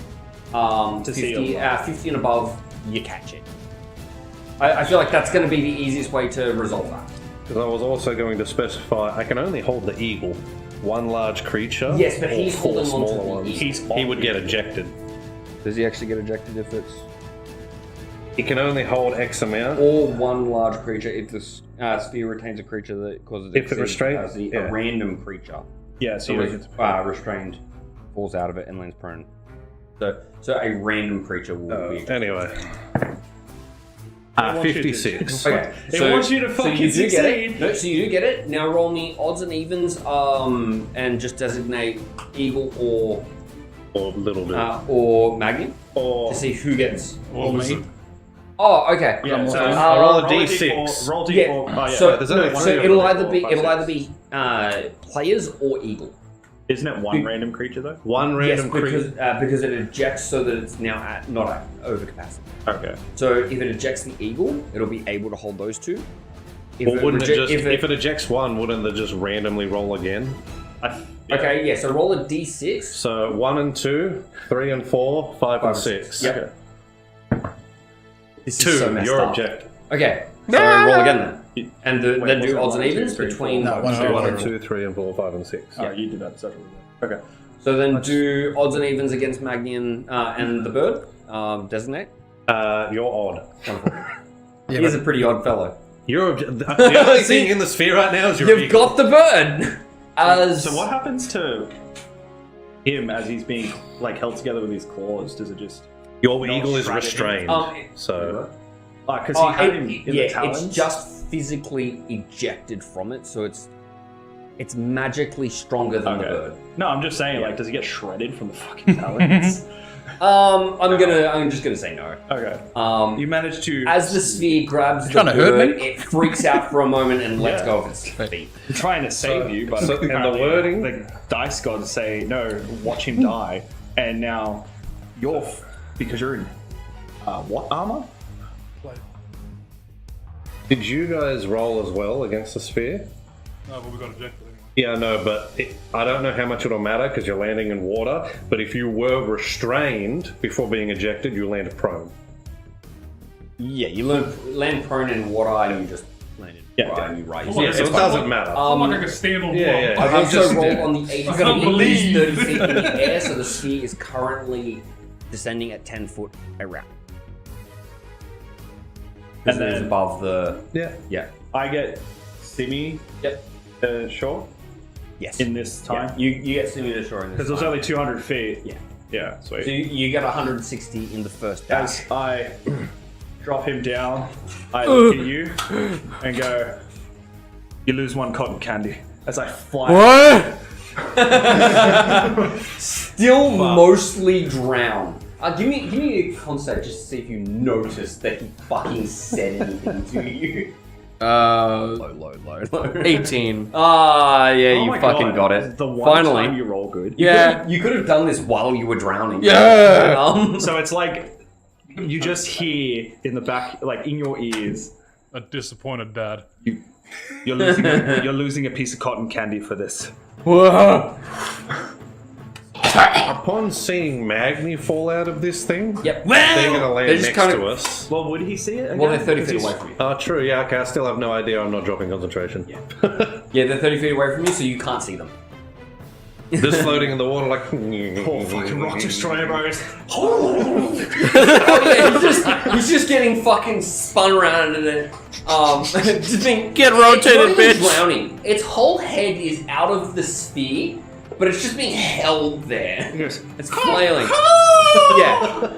S2: 50 and above, you catch it. I feel like that's going to be the easiest way to resolve that.
S4: Because I was also going to specify I can only hold the eagle, one large creature.
S2: Yes, but
S4: or
S2: he's
S4: 4
S2: holding on to
S4: smaller
S2: the
S4: ones.
S2: eagle.
S4: He would get ejected.
S2: Does he actually get ejected if it's...
S4: He can only hold X amount.
S2: Or one large creature if the sphere retains a creature that causes
S4: If it
S2: exceeds
S4: restrains-
S2: capacity,
S4: yeah.
S2: a random creature.
S1: Yeah, so
S2: So
S1: you
S2: restrained falls out of it and lands prone. So a random creature will be ejected.
S4: Anyway.
S1: want you to-
S4: 56.
S2: Okay,
S1: It wants you to fucking
S2: you do get it.
S1: succeed.
S2: No, so you do get it. Now roll me odds and evens, and just designate eagle or
S4: Or little bit.
S2: magnet
S1: Or
S2: to see who gets.
S5: What was it?
S2: Oh, okay.
S1: yeah, so
S4: I roll a
S1: roll
S4: D6.
S1: Roll D4.
S2: Yeah.
S1: Oh, yeah.
S2: So,
S4: there's only
S2: no,
S4: one
S2: so
S4: of
S2: it'll
S1: them.
S2: either be players or eagle.
S1: Isn't it one random creature though?
S4: One random
S2: Yes,
S4: creature.
S2: because it ejects so that it's now not at over capacity.
S1: Okay.
S2: So if it ejects the eagle, it'll be able to hold those two. If
S4: Or wouldn't it
S2: reject-
S4: just, if it ejects one, wouldn't it just randomly roll again?
S2: Okay, yeah. So roll a d6.
S4: So 1 and 2, 3 and 4, 5 and 6.
S2: Yep. This
S4: 2,
S2: is so messed
S4: you're
S2: up.
S4: objective.
S2: Okay, so roll again then. And
S1: Wait,
S2: then
S1: what's
S2: do
S1: it,
S2: odds and
S1: 1, 2,
S2: evens
S1: 3,
S2: between.
S7: 4? No, 1
S4: So 1
S7: and
S4: and 2, 3 and 4, 5 and 6.
S1: Oh, you did that separately. Okay.
S2: So then do odds and evens against Magnian and the bird. Designate.
S4: You're odd.
S7: Yeah,
S2: He's a pretty odd fellow.
S4: You're the only thing in the sphere right now is your
S2: You've got the bird. As
S1: So what happens to him as he's being like held together with his claws? Does it just?
S4: Your
S1: not
S4: eagle is
S1: shredded?
S4: restrained.
S2: Um,
S4: So
S1: Because he had him in the
S2: it's
S1: talons.
S2: just physically ejected from it, so it's magically stronger than the bird.
S1: No, I'm just saying, like, does he get shredded from the fucking talons?
S2: I'm just gonna say no.
S1: Okay. You managed to.
S2: As the sphere grabs the
S7: trying to hurt
S2: bird,
S7: me?
S2: it freaks out for a moment and lets
S1: Yeah.
S2: go of its feet.
S1: I'm trying to save you, but
S4: and the
S1: apparently
S4: wording?
S1: the dice gods say no. Watch him die, and now you're because you're in what armor?
S4: did you guys roll as well against the sphere?
S5: No, but we got ejected anyway.
S4: Yeah, no, but I don't know how much it'll matter because you're landing in water. But if you were restrained before being ejected, you landed prone.
S2: Yeah, you land prone in water and you just landed right and you raise.
S4: Yeah, so it doesn't matter.
S5: I'm like I can stand on
S4: yeah,
S5: one.
S4: yeah.
S2: I've
S4: I'm
S2: also
S4: just-
S2: rolled on the 80
S5: I can't
S2: feet,
S5: believe.
S2: 30 feet in the air, so the sphere is currently descending at 10 foot around.
S1: And
S2: And then
S1: then-
S2: above the...
S4: Yeah.
S2: Yeah.
S1: I get Simi.
S2: Yep.
S1: Shore
S2: Yes.
S1: in this time
S2: You get similar to shore in this
S1: because it was
S2: time.
S1: only 200 feet.
S2: Yeah.
S1: Yeah, sweet.
S2: So you get 160 in the first dash.
S1: As I drop him down, I look at you and go, "You lose 1 cotton candy." As I fly.
S7: What?
S2: Still mostly drowned. Give me a concept just to see if you noticed that he fucking said anything to you. Low.
S6: 18.
S2: Ah, yeah,
S1: Oh
S2: you
S1: my
S2: fucking
S1: God.
S2: got it.
S1: The one
S2: Finally.
S1: time you roll good.
S6: Yeah.
S2: You could have done this while you were drowning.
S6: Yeah.
S1: So it's like you just hear in the back, like in your ears,
S5: A disappointed dad.
S1: you're losing a piece of cotton candy for this.
S6: Whoa.
S4: Upon seeing Magni fall out of this thing,
S2: Yep.
S4: they're going to land
S2: They're just
S4: next
S2: kinda-
S4: to us.
S1: Well, would he see it? Again?
S2: Well, they're 30
S1: Because
S2: feet
S1: he's-
S2: away from you.
S4: Oh, true. Yeah, okay. I still have no idea. I'm not dropping concentration.
S2: Yeah, they're 30 feet away from you, so you can't see them.
S4: Just floating in the water like...
S1: Oh, fucking rock destroyer, bros.
S2: Oh, yeah, he's just getting fucking spun around and then, just being
S6: Get rotated,
S2: it's not even
S6: bitch.
S2: drowning. Its whole head is out of the sphere, but it's just being held there.
S1: Yes.
S2: It's flailing. Yeah.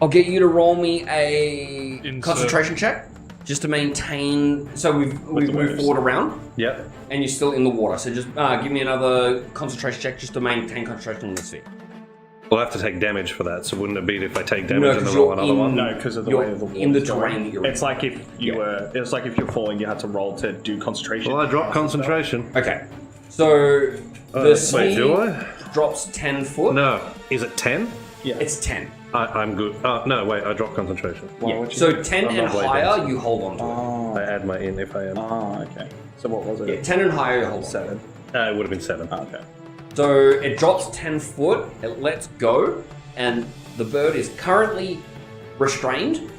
S2: I'll get you to roll me a
S5: Insert.
S2: concentration check, just to maintain. So we've moved forward around,
S4: Yep.
S2: and you're still in the water. So just give me another concentration check, just to maintain concentration on the sphere.
S4: We'll have to take damage for that, so wouldn't it be if I take
S2: No,
S4: damage and
S2: 'cause
S4: then roll
S2: you're
S4: another
S2: in-
S4: one?
S1: No, because of the
S2: You're
S1: way of the
S2: in the
S1: water's going.
S2: terrain that you're in.
S1: It's like if you
S2: Yeah.
S1: were. It's like if you're falling, you had to roll to do concentration.
S4: Well, I dropped concentration.
S2: Okay. So the
S4: Wait,
S2: sphere
S4: do I?
S2: drops 10 foot.
S4: No. Is it 10?
S2: It's 10.
S4: I'm good. No, wait, I dropped concentration.
S2: Yeah.
S1: would you-
S2: So 10
S4: I'm
S2: and
S4: not way
S2: higher,
S4: down.
S2: you hold on to it.
S1: Oh.
S4: I add my in if I am.
S1: Okay. So what was it?
S2: Yeah, 10 and higher, you hold on.
S1: 7.
S4: It would have been 7.
S1: Okay.
S2: So it drops 10 foot, it lets go, and the bird is currently restrained.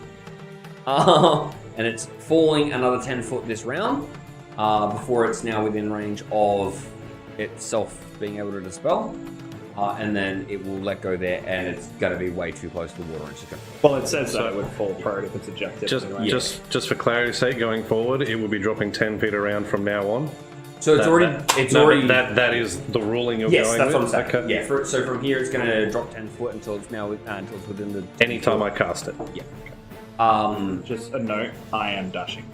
S2: And it's falling another 10 foot this round, before it's now within range of itself being able to dispel. And then it will let go there, and it's going to be way too close to the water. And it's just going
S1: Well, it says that it would fall apart if it's ejected.
S4: Just,
S1: anyway.
S4: just for clarity's sake, going forward, it will be dropping 10 feet around from now on.
S2: So it's already.
S4: That is the ruling you're
S2: Yes,
S4: going
S2: that's
S4: with?
S2: what I'm saying.
S4: Okay.
S2: Yeah. So from here, it's going to drop 10 foot until it's now until it's within the.
S4: Anytime I cast it.
S2: Yeah.
S1: Just a note, I am dashing.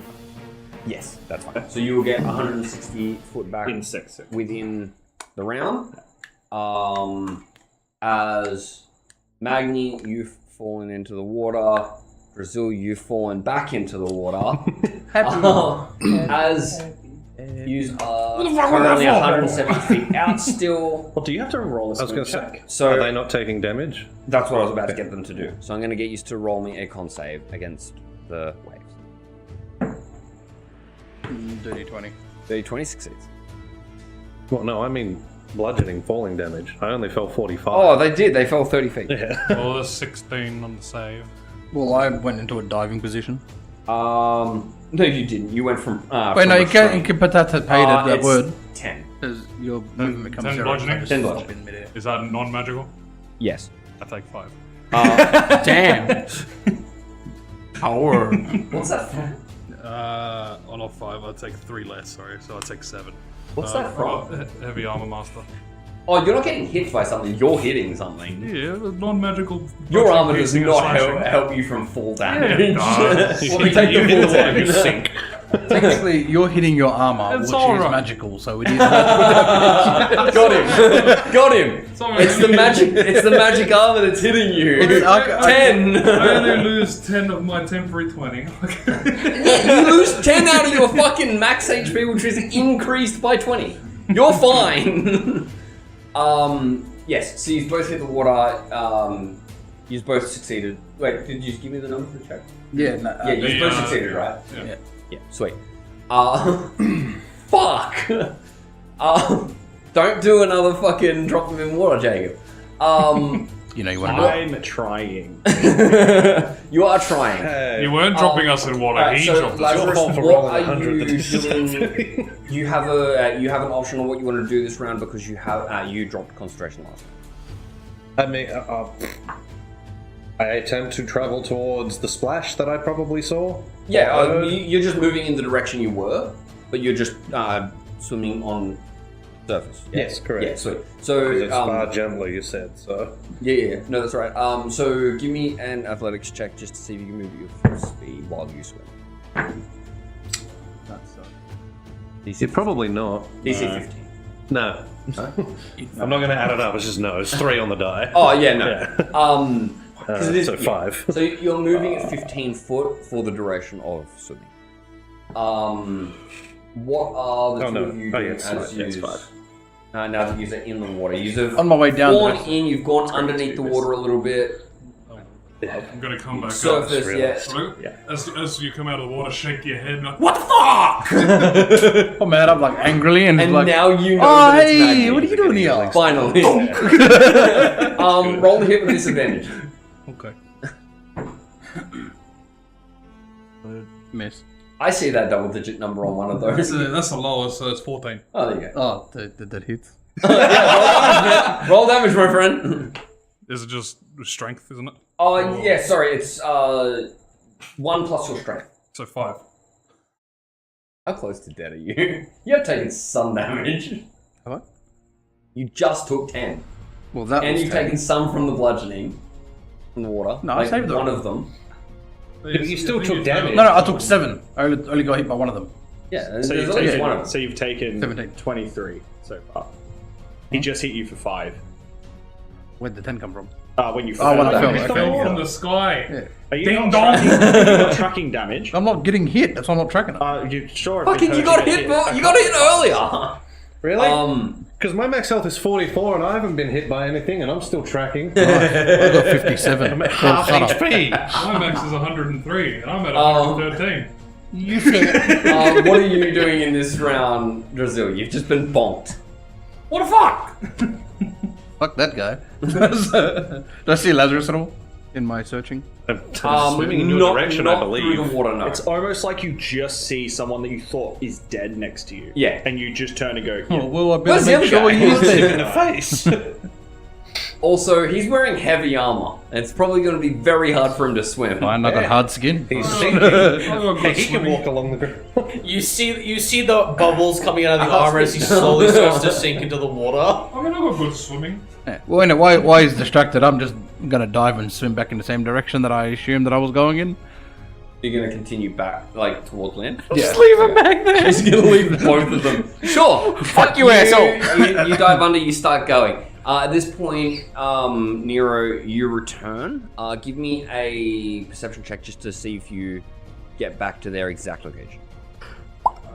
S2: Yes, that's fine. So you will get 160 foot back
S1: In 6.
S2: within the round. As Magni, you've fallen into the water. Brazil, you've fallen back into the water. As you are currently 170 feet out still.
S1: Well, do you have to roll a
S4: I was going to
S1: check?
S4: say,
S2: So
S4: are they not taking damage?
S2: that's what I was about to get them to do. So I'm going to get you to roll me a con save against the waves.
S7: Dirty 20.
S2: 30-20 succeeds.
S4: Well, no, I mean bludgeoning, falling damage. I only fell 45.
S2: Oh, they did. They fell 30 feet.
S4: Yeah.
S5: Well, there's 16 on the save.
S7: Well, I went into a diving position.
S2: No, you didn't. You went from.
S7: Wait,
S2: from
S7: no, you
S2: restraint.
S7: can't put that that
S2: It's
S7: word.
S2: 10.
S7: Because your movement becomes
S5: 10
S7: zero.
S5: bludgeoning?
S7: Just
S2: 10
S7: stop
S2: bludgeoning.
S7: in midair.
S5: Is that non-magical?
S2: Yes.
S5: I take 5.
S7: Damn. Power.
S2: What's that from?
S5: On off 5, I take 3 less. Sorry, so I take 7.
S2: What's that from?
S5: Heavy armor master.
S2: Oh, you're not getting hit by something. You're hitting something.
S5: Yeah, non-magical.
S2: Your armor does
S5: piercing and
S2: not
S5: slashing.
S2: help you from fall damage.
S5: it does.
S2: Well, we take the full damage.
S4: You sink.
S7: Technically, you're hitting your armor,
S5: It's
S7: which
S5: all
S7: is
S5: right.
S7: magical, so it is.
S2: Got him. Got him.
S5: Sorry.
S2: It's the magic. It's the magic armor that's hitting you.
S7: It's
S2: 10.
S5: I only lose 10 of my temporary 20.
S2: Yeah, you lose 10 out of your fucking max HP, which is increased by 20. You're fine. Yes, so you both hit the water. You both succeeded. Wait, did you give me the number for the check?
S7: Yeah, no,
S2: Yeah, you both
S5: Yeah.
S2: succeeded, right?
S5: Yeah.
S2: Yeah, sweet. Fuck! Don't do another fucking drop them in water, Jacob.
S7: you know you want to do it.
S1: I'm trying.
S2: You are trying.
S5: You weren't dropping us in water.
S2: Alright,
S5: He
S2: so
S5: dropped us.
S2: Lazarus,
S4: Your fault for
S2: what
S4: rolling
S2: are
S4: 100 that
S2: you
S4: this is
S2: doing?
S4: happening.
S2: You have an option on what you want to do this round because you have you dropped concentration last time.
S4: I mean, I attempt to travel towards the splash that I probably saw.
S2: Yeah,
S4: Or heard.
S2: you're just moving in the direction you were, but you're just swimming on surface. Yeah?
S4: Yes, correct.
S2: Yeah, sweet.
S4: Because
S2: So
S4: it's far gentler, you said, so.
S2: yeah, no, that's right. So give me an athletics check just to see if you can move at your full speed while you swim.
S4: You're probably not.
S2: DC 15.
S4: No. I'm not going to add it up, it's just no. It's 3 on the die.
S2: Oh yeah, no.
S4: Yeah.
S2: 'Cause it is-
S4: So
S2: yeah.
S4: 5.
S2: So you're moving at 15 foot for the duration of swimming. What are the
S4: Oh,
S2: two
S4: no.
S2: of you
S4: Oh,
S2: doing
S4: yeah, it's
S2: as
S4: fine. Yeah, it's
S2: yous-
S4: 5.
S2: now that you're in the water? You've
S7: On my way down.
S2: gone
S7: the-
S2: in, you've gone underneath the water a little bit.
S5: I'm gonna come back up.
S2: Surface, yeah.
S5: So, as you come out of the water, shake your head. Like,
S2: What the fuck?
S7: Oh man, I'm like angrily and,
S2: And
S7: like,
S2: now you know
S7: oh
S2: that it's
S7: hey,
S2: Magni.
S7: what are you doing here?
S2: Finally. Roll the hit with disadvantage.
S5: okay.
S7: Miss.
S2: I see that double-digit number on one of those.
S5: That's the lowest, so it's 14.
S2: Oh, there you go.
S7: Oh, that hits.
S2: Yeah, roll damage, my friend.
S5: Is it just strength, isn't it?
S2: Oh, yeah, sorry, it's 1 plus your strength.
S5: So 5.
S2: How close to dead are you? You have taken some damage.
S7: Have I?
S2: You just took 10.
S7: Well, that
S2: And
S7: was
S2: you've
S7: 10.
S2: taken some from the bludgeoning. From the water.
S7: No, I saved
S2: one
S7: them.
S2: of them.
S4: You still took damage.
S7: No, I took 7. I only got hit by one of them.
S2: Yeah,
S1: So
S2: there's
S1: you've,
S2: at least
S1: taken,
S2: one of them.
S1: so you've taken
S7: 17.
S1: 23 so far. He just hit you for 5.
S7: Where'd the 10 come from?
S1: When you
S7: Oh, when I fell.
S5: I
S7: I
S5: fell
S7: fell.
S5: from the sky.
S7: Yeah.
S1: Are you
S5: Ding
S1: not
S5: dong.
S1: tracking damage?
S7: I'm not getting hit. That's why I'm not tracking it.
S1: You sure?
S2: Fucking, you got hit, bro. You got hit earlier.
S4: Really? Because my max health is 44 and I haven't been hit by anything and I'm still tracking.
S7: I got 57.
S4: I'm at half
S7: Shut up.
S4: HP.
S5: My max is 103, and I'm at 113.
S7: You said.
S2: What are you doing in this round, Drazil? You've just been bonked.
S5: What the fuck?
S7: Fuck that guy. Did I see Lazarus at all in my searching?
S4: I'm swimming in your direction,
S2: not
S4: I believe.
S2: through the water, no.
S1: It's almost like you just see someone that you thought is dead next to you.
S2: Yeah.
S1: And you just turn and go,
S7: Oh, well, I
S2: Where's
S7: better
S2: the
S7: make
S2: other
S7: sure
S2: guy?
S7: he's dead.
S4: in the face.
S2: Also, he's wearing heavy armor. And it's probably going to be very hard for him to swim.
S7: Fine, I got hard skin.
S4: He's sinking. Hey, he can walk along the ground.
S6: You see the bubbles coming out of the armor as he slowly starts to sink into the water.
S5: I mean, I got good swimming.
S7: Yeah. Well, anyway, while he's distracted, I'm just gonna dive and swim back in the same direction that I assumed that I was going in.
S2: You're going to continue back, like, towards land?
S7: Yeah.
S6: Leave him back there.
S2: He's going to leave both of them. Sure.
S6: Fuck you, asshole.
S2: You dive under, you start going. At this point, Nero, you return. Give me a perception check just to see if you get back to their exact location.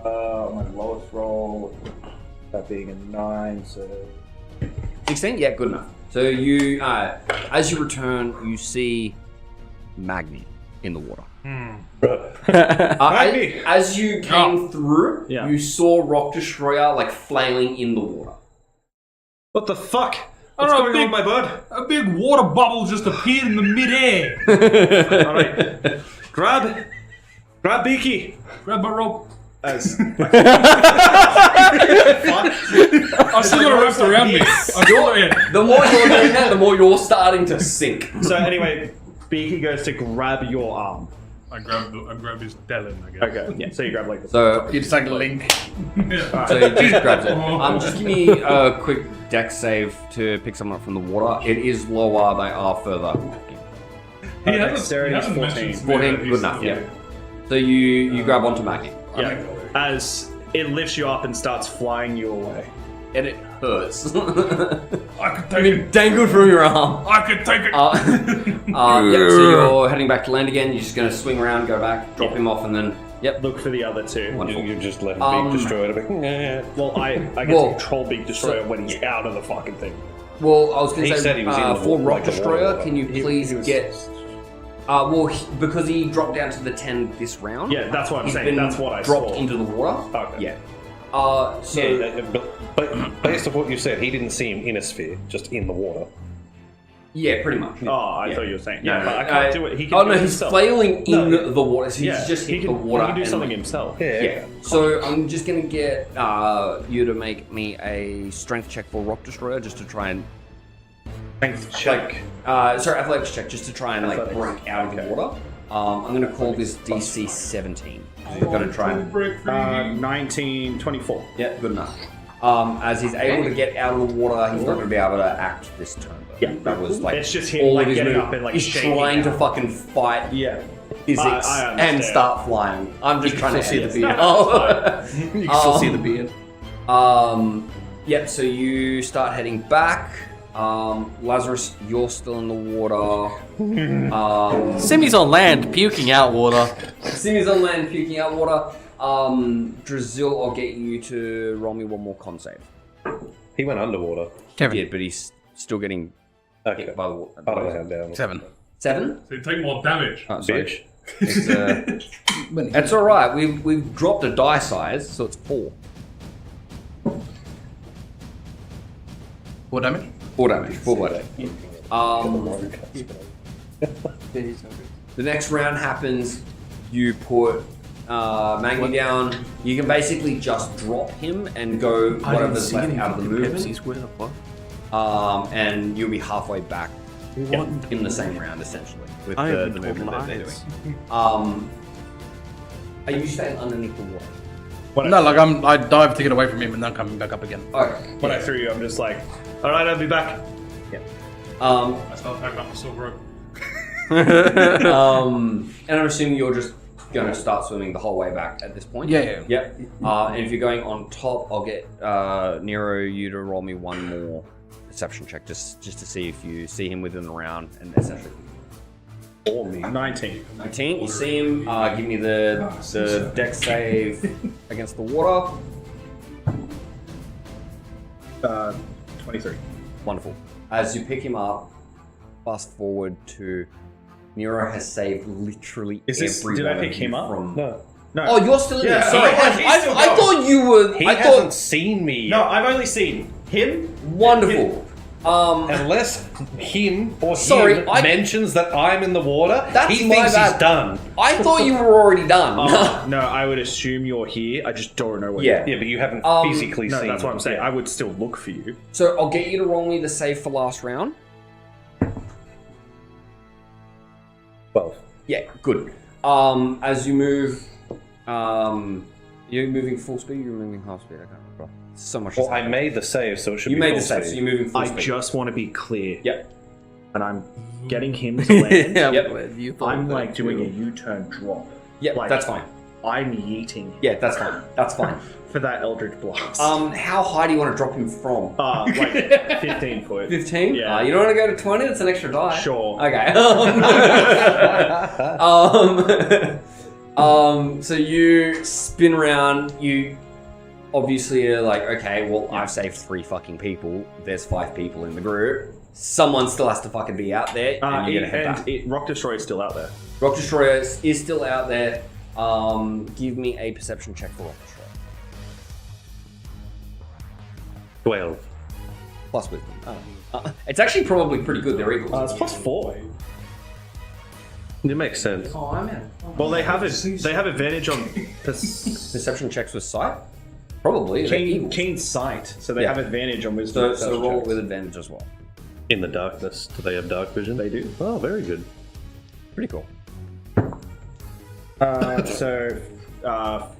S1: my lowest roll, that being a 9, so
S2: 16? Yeah, good enough. So you, as you return, you see Magni in the water. As you came through,
S1: Yeah.
S2: you saw Rock Destroyer like flailing in the water.
S1: What the fuck?
S5: I
S1: What's
S5: don't know,
S1: going on, my bud?
S5: A big water bubble just appeared in the midair.
S1: Alright. Grab Beaky.
S5: Grab my rope.
S1: As
S5: I still got it wrapped around me. I got it in.
S2: The more you're doing that, the more you're starting to sink.
S1: So anyway, Beaky goes to grab your arm.
S5: I grabbed his Delin, I guess.
S1: Okay. Yeah. So you grab like the
S2: So,
S7: It's like a link.
S5: Yeah.
S2: so he just grabs it. Just give me a quick dex save to pick someone up from the water. It is lower, they are further.
S5: He hasn't
S1: dexterity is 14.
S5: mentioned to me
S2: 14,
S5: that
S2: good
S5: he's-
S2: enough, yeah. So you grab onto Magni.
S1: Yeah. As it lifts you up and starts flying you away.
S2: And it hurts.
S5: I could take
S2: Being
S5: it.
S2: dangled from your arm.
S5: I could take it.
S2: Yep, so you're heading back to land again. You're just going to swing around, go back, drop him off, and then, yep.
S1: Look for the other two.
S2: Wonderful.
S4: You just let him be destroyed.
S1: Well, I get
S2: Well,
S1: to control Big Destroyer when he's out of the fucking thing.
S2: Well, I was going
S4: He
S2: to
S4: said
S2: say,
S4: he was in the
S2: for
S4: water,
S2: Rock
S4: like the
S2: Destroyer,
S4: water.
S2: can you please get... because he dropped down to the 10 this round.
S1: Yeah, that's what I'm
S2: he's
S1: saying.
S2: been
S1: That's what I
S2: dropped
S1: saw.
S2: into the water.
S1: Okay.
S2: Yeah. So...
S4: Yeah, but based on what you said, he didn't see him in a sphere, just in the water.
S2: Yeah, pretty much.
S1: Oh, I
S2: Yeah.
S1: thought you were saying.
S2: No,
S1: Yeah, but I can't do it. He can
S2: oh
S1: do
S2: no,
S1: it
S2: he's
S1: himself.
S2: flailing in
S1: No,
S2: the water. So he's
S1: Yeah,
S2: just
S1: he
S2: hit
S1: can,
S2: the water.
S1: He can do
S2: and,
S1: something
S2: like,
S1: himself.
S2: Yeah. So I'm just gonna get you to make me a strength check for Rock Destroyer, just to try and
S1: Strength check.
S2: athletics check, just to try and like
S1: Athletics.
S2: break out of the
S1: Okay.
S2: water. I'm gonna call this DC 17. We're gonna try and
S1: 19, 24.
S2: yeah, good enough. As he's able to get out of the water, he's not gonna be able to act this turn. Though.
S1: Yeah.
S2: that was like
S1: It's just him,
S2: all
S1: like,
S2: of his
S1: getting
S2: move-
S1: up and, like,
S2: he's
S1: shaking
S2: trying to
S1: out.
S2: fucking fight
S1: Yeah.
S2: physics
S1: I
S2: and
S1: understand.
S2: start flying. I'm just trying to
S6: still see
S2: end
S6: the
S2: this.
S6: beard. You can still see the
S2: Um,
S6: beard.
S2: Yep, so you start heading back. Lazarus, you're still in the water.
S6: Simi's on land, puking out water.
S2: Simi's on land, puking out water. Drazil, I'll get you to roll me one more con save.
S4: He went underwater.
S7: Kevin.
S2: Yeah, but he's still getting
S4: Okay.
S2: hit by the water.
S4: I don't know how down.
S7: 7.
S2: 7?
S5: So you take more damage.
S2: Oh, sorry.
S4: Bitch.
S2: It's, that's all right. We've dropped a die size, so it's 4.
S7: 4 damage?
S2: 4 damage. 4 blood. The next round happens. You put Magni down. You can basically just drop him and go whatever's left out of the movement.
S6: Where the fuck?
S2: And you'll be halfway back in the same round, essentially, with the movement that they're doing. Are you staying underneath the water?
S7: No, like I dive to get away from him and then coming back up again.
S2: Okay.
S1: When I threw you, I'm just like, all right, I'll be back. Yeah.
S5: I start packing up the silver rope.
S2: And I'm assuming you're just going to start swimming the whole way back at this point?
S7: Yeah.
S2: Yep. And if you're going on top, I'll get Nero, you to roll me one more perception check just to see if you see him within the round and essentially.
S1: Or me. 19.
S2: 19. You see him. Give me the dex save against the water.
S1: 23.
S2: Wonderful. As you pick him up, fast forward to Nero has saved literally every
S1: Did
S2: one
S1: I pick
S2: of you
S1: him up?
S2: from.
S4: No.
S1: No.
S2: Oh, you're still in there. Sorry,
S1: he's still
S2: I
S1: going.
S2: thought you were.
S4: He
S2: I
S4: hasn't
S2: thought
S4: seen me
S1: No,
S4: yet.
S1: I've only seen him.
S2: wonderful.
S4: Unless him or
S2: Sorry,
S4: him
S2: I-
S4: mentions that I'm in the water,
S2: That's
S4: he
S2: my
S4: thinks
S2: bad.
S4: he's done.
S2: I thought you were already done.
S1: Oh, no, I would assume you're here. I just don't know where
S2: Yeah.
S4: Yeah, but you haven't physically
S1: No,
S4: seen
S1: that's what
S4: him.
S1: I'm saying.
S4: Yeah.
S1: I would still look for you.
S2: So I'll get you to roll me the save for last round.
S4: 12.
S2: Yeah, good. As you move, you're moving full speed. You're moving half speed. I can't remember. So much.
S4: Well, I made the save, so it should
S2: You
S4: be
S2: made
S4: full
S2: the save, so
S4: speed.
S2: you're moving full
S1: I
S2: speed.
S1: just want to be clear.
S2: Yep.
S1: And I'm getting him to land.
S2: Yep.
S7: You thought
S1: I'm
S7: that
S1: like doing a
S7: too.
S1: U-turn drop.
S2: Yep.
S1: Like-
S2: That's fine.
S1: I'm yeeting him
S2: Yeah, that's fine. That's fine.
S1: for that Eldritch Blast.
S2: How high do you want to drop him from?
S1: Like 15 foot.
S2: 15?
S1: Yeah.
S2: You don't want to go to 20? That's an extra die.
S1: Sure.
S2: Okay. So you spin around. You obviously are like, okay, well, I've saved 3 fucking people. There's 5 people in the group. Someone still has to fucking be out there. And you're gonna head back.
S1: Rock Destroyer is still out there.
S2: Rock Destroyer is still out there. Give me a perception check for Rock Destroyer.
S4: 12.
S2: Plus wisdom. It's actually probably pretty good. They're equals.
S1: It's plus 4.
S4: It makes sense.
S2: Oh, I'm in.
S1: Well, they have advantage on
S2: Perception checks with sight? Probably. They're equals.
S1: keen sight, so they
S2: Yeah.
S1: have advantage on wisdom.
S2: So roll with advantage as well.
S4: In the darkness, do they have dark vision?
S1: They do.
S4: Oh, very good.
S2: Pretty cool.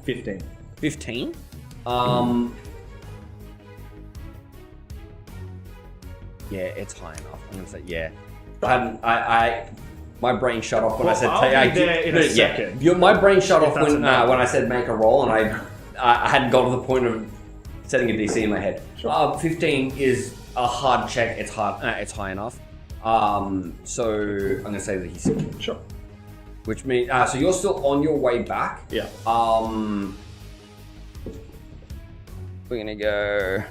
S1: 15.
S2: 15. Yeah, it's high enough. I'm gonna say yeah. My brain shut off when I said.
S1: I'll be there in a second.
S2: My brain shut off
S1: that's
S2: when
S1: enough.
S2: I said make a roll, and I hadn't got to the point of setting a DC in my head. 15 is a hard check. It's hard. It's high enough. So I'm gonna say that he's
S1: Sure.
S2: which means so you're still on your way back.
S1: Yeah.
S2: We're gonna go.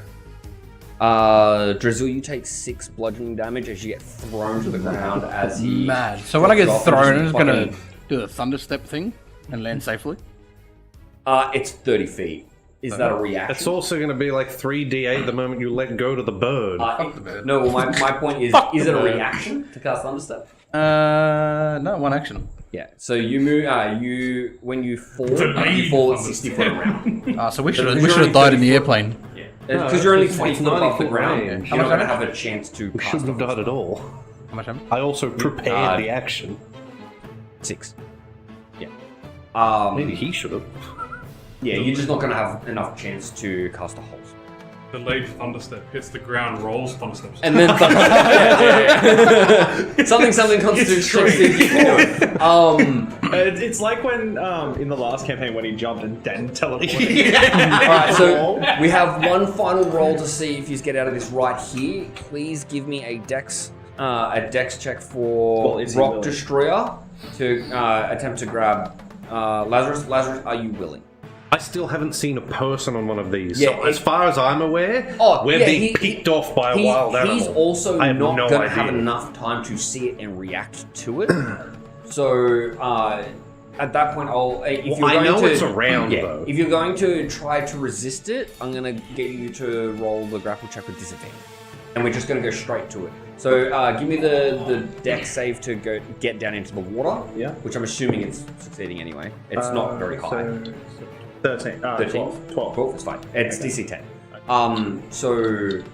S2: Drizzle, you take 6 bludgeoning damage as you get thrown to the ground as he.
S7: Mad. So when I get
S2: drops off
S7: thrown,
S2: and
S7: I'm just
S2: fucking-
S7: gonna do the thunder step thing and land safely.
S2: It's 30 feet. Is that a reaction?
S4: It's also going to be like 3d8 the moment you let go to the bird.
S2: No, well, my point is it a reaction to cast thunder step?
S7: No, one action.
S2: Yeah. So you move. When you fall at 60 foot around.
S7: So we should
S2: Because
S7: have died in the airplane.
S2: Because you're only
S4: it's
S2: 20 foot above the
S4: 90
S2: ground.
S4: range.
S2: You're not going to have a chance to
S4: We
S2: cast
S4: shouldn't have
S2: thunder
S4: died at all.
S7: How much am
S4: I also prepared the action.
S2: 6. Yeah.
S4: Maybe he should have.
S2: Yeah, you're just not going to have enough chance to cast a hole.
S5: Delayed thunderstep hits the ground, rolls thundersteps.
S2: And then something constitutes checks to see if you can do it.
S1: It's like when in the last campaign when he jumped and then teleported.
S2: Alright, so we have one final roll to see if you get out of this right here. Please give me a dex check for
S1: Well, is he
S2: Rock
S1: willing?
S2: Destroyer to attempt to grab Lazarus. Lazarus, are you willing?
S4: I still haven't seen a person on one of these.
S2: Yeah,
S4: so as far as I'm aware,
S2: Oh,
S4: we're
S2: yeah,
S4: being picked off by a wild animal.
S2: He's also
S4: I have
S2: not
S4: no
S2: going to have
S4: idea.
S2: enough time to see it and react to it. So at that point,
S4: I know it's around, though.
S2: If you're going to try to resist it, I'm going to get you to roll the grapple check with disadvantage, and we're just going to go straight to it. So give me the dex save to get down into the water.
S1: Yeah.
S2: Which I'm assuming it's succeeding anyway. It's not very high.
S1: 13.
S2: 13?
S1: 12.
S2: 12, it's fine. It's DC 10. Give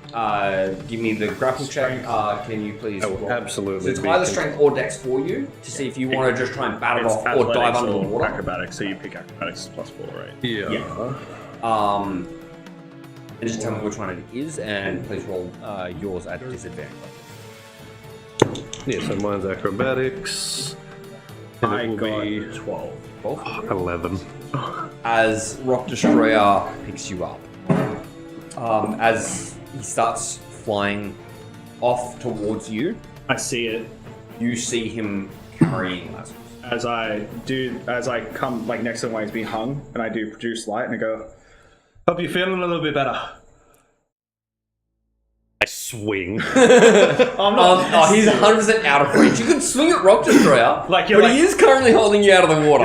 S2: me the grapple check. Can you please?
S4: I will
S2: roll?
S4: absolutely.
S2: So it's either strength or dex for you to see if you want to just try and battle off or dive under the water.
S1: Acrobatics, so you pick acrobatics +4, right?
S4: Yeah.
S2: And just tell me which one it is, and please roll yours at disadvantage.
S4: Yeah, so mine's acrobatics. And
S1: I
S4: it will
S1: got
S4: be
S1: 12.
S4: 11.
S2: As Rock Destroyer picks you up, as he starts flying off towards you,
S1: I see it.
S2: you see him carrying Lazarus.
S1: As I come like next to him while he's being hung, and I do produce light, and I go, "Hope you're feeling a little bit better."
S4: I swing.
S2: He's 100% out of range. You can swing at Rock Destroyer,
S1: Like,
S2: but he is currently holding you out of the water.